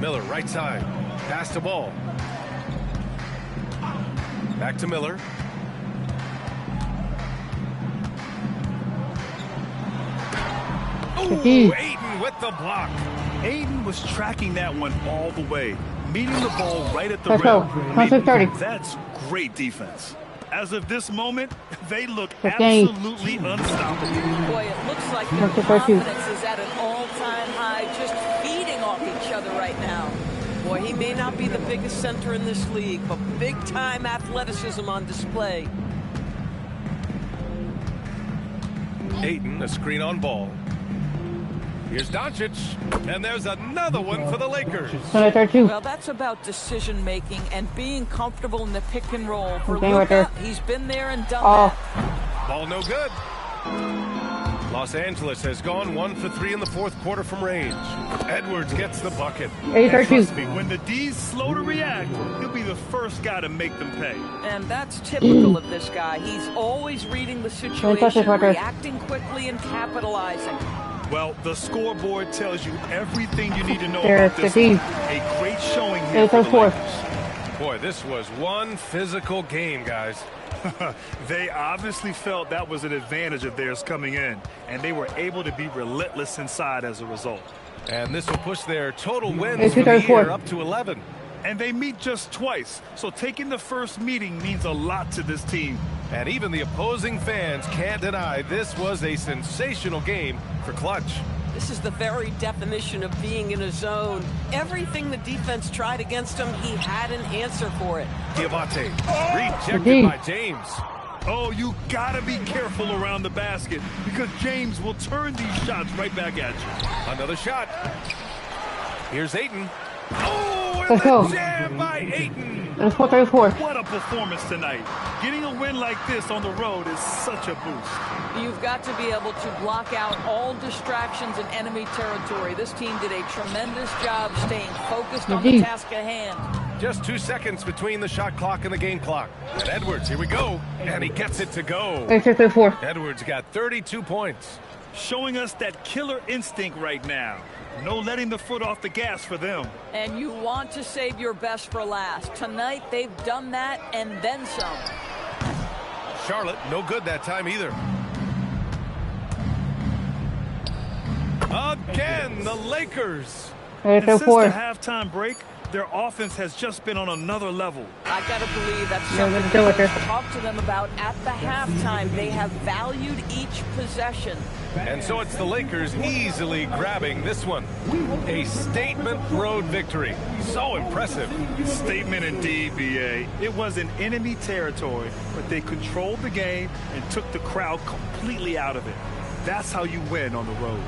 Miller right side. Pass to Ball. Back to Miller. Ooh, Ayton with the block. Ayton was tracking that one all the way. Meeting the ball right at the rim. That's great defense. As of this moment, they look absolutely unstoppable. Boy, it looks like their confidence is at an all-time high, just feeding off each other right now. Boy, he may not be the biggest center in this league, but big-time athleticism on display. Ayton, a screen on Ball. Here's Doncic, and there's another one for the Lakers. Well, that's about decision-making and being comfortable in the pick and roll. For Luka, he's been there and done that. Ball no good. Los Angeles has gone 1 for 3 in the 4th quarter from range. Edwards gets the bucket. Trust me, when the D's slow to react, he'll be the first guy to make them pay. And that's typical of this guy. He's always reading the situation, reacting quickly and capitalizing. Well, the scoreboard tells you everything you need to know about this one. A great showing here for the Lakers. Boy, this was one physical game, guys. They obviously felt that was an advantage of theirs coming in, and they were able to be relentless inside as a result. And this will push their total wins for the year up to 11. And they meet just twice, so taking the first meeting means a lot to this team. And even the opposing fans can't deny this was a sensational game for Clutch. This is the very definition of being in a zone. Everything the defense tried against him, he had an answer for it. Diabate, rejected by James. Oh, you gotta be careful around the basket because James will turn these shots right back at you. Another shot. Here's Ayton. Oh, and the jam by Ayton. That's 434. What a performance tonight. Getting a win like this on the road is such a boost. You've got to be able to block out all distractions in enemy territory. This team did a tremendous job staying focused on the task at hand. Just 2 seconds between the shot clock and the game clock. And Edwards, here we go. And he gets it to go. 4. Edwards got 32 points. Showing us that killer instinct right now. No letting the foot off the gas for them. And you want to save your best for last. Tonight, they've done that and then some. Charlotte, no good that time either. Again, the Lakers. And since the halftime break, their offense has just been on another level. I gotta believe that's something we talk to them about at the halftime. They have valued each possession. And so it's the Lakers easily grabbing this one. A statement road victory. So impressive. Statement indeed, BA. It was in enemy territory, but they controlled the game and took the crowd completely out of it. That's how you win on the road.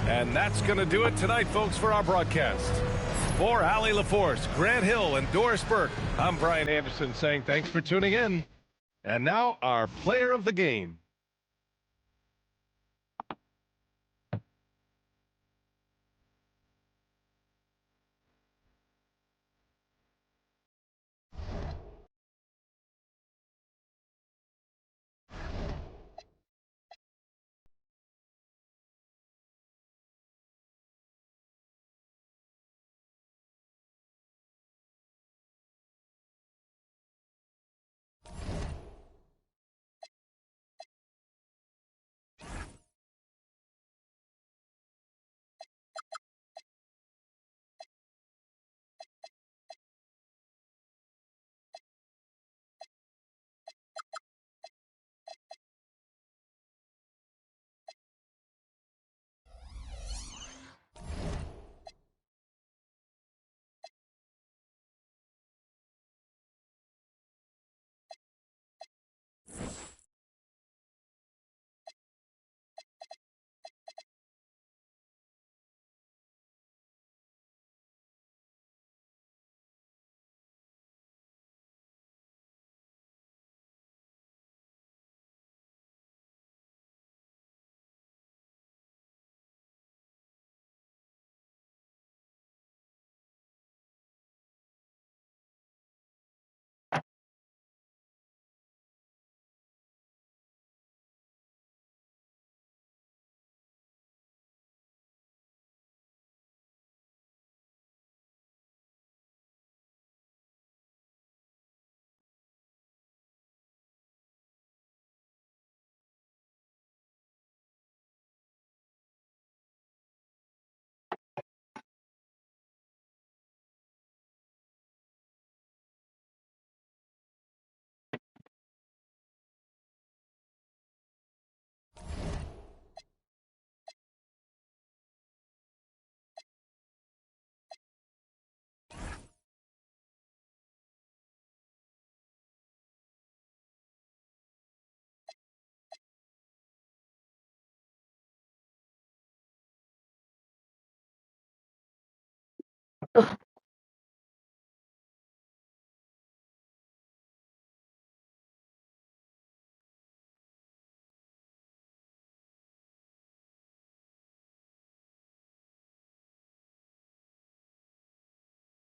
And that's going to do it tonight, folks, for our broadcast. For Allie LaForce, Grant Hill, and Doris Burke, I'm Brian Anderson saying thanks for tuning in. And now our player of the game.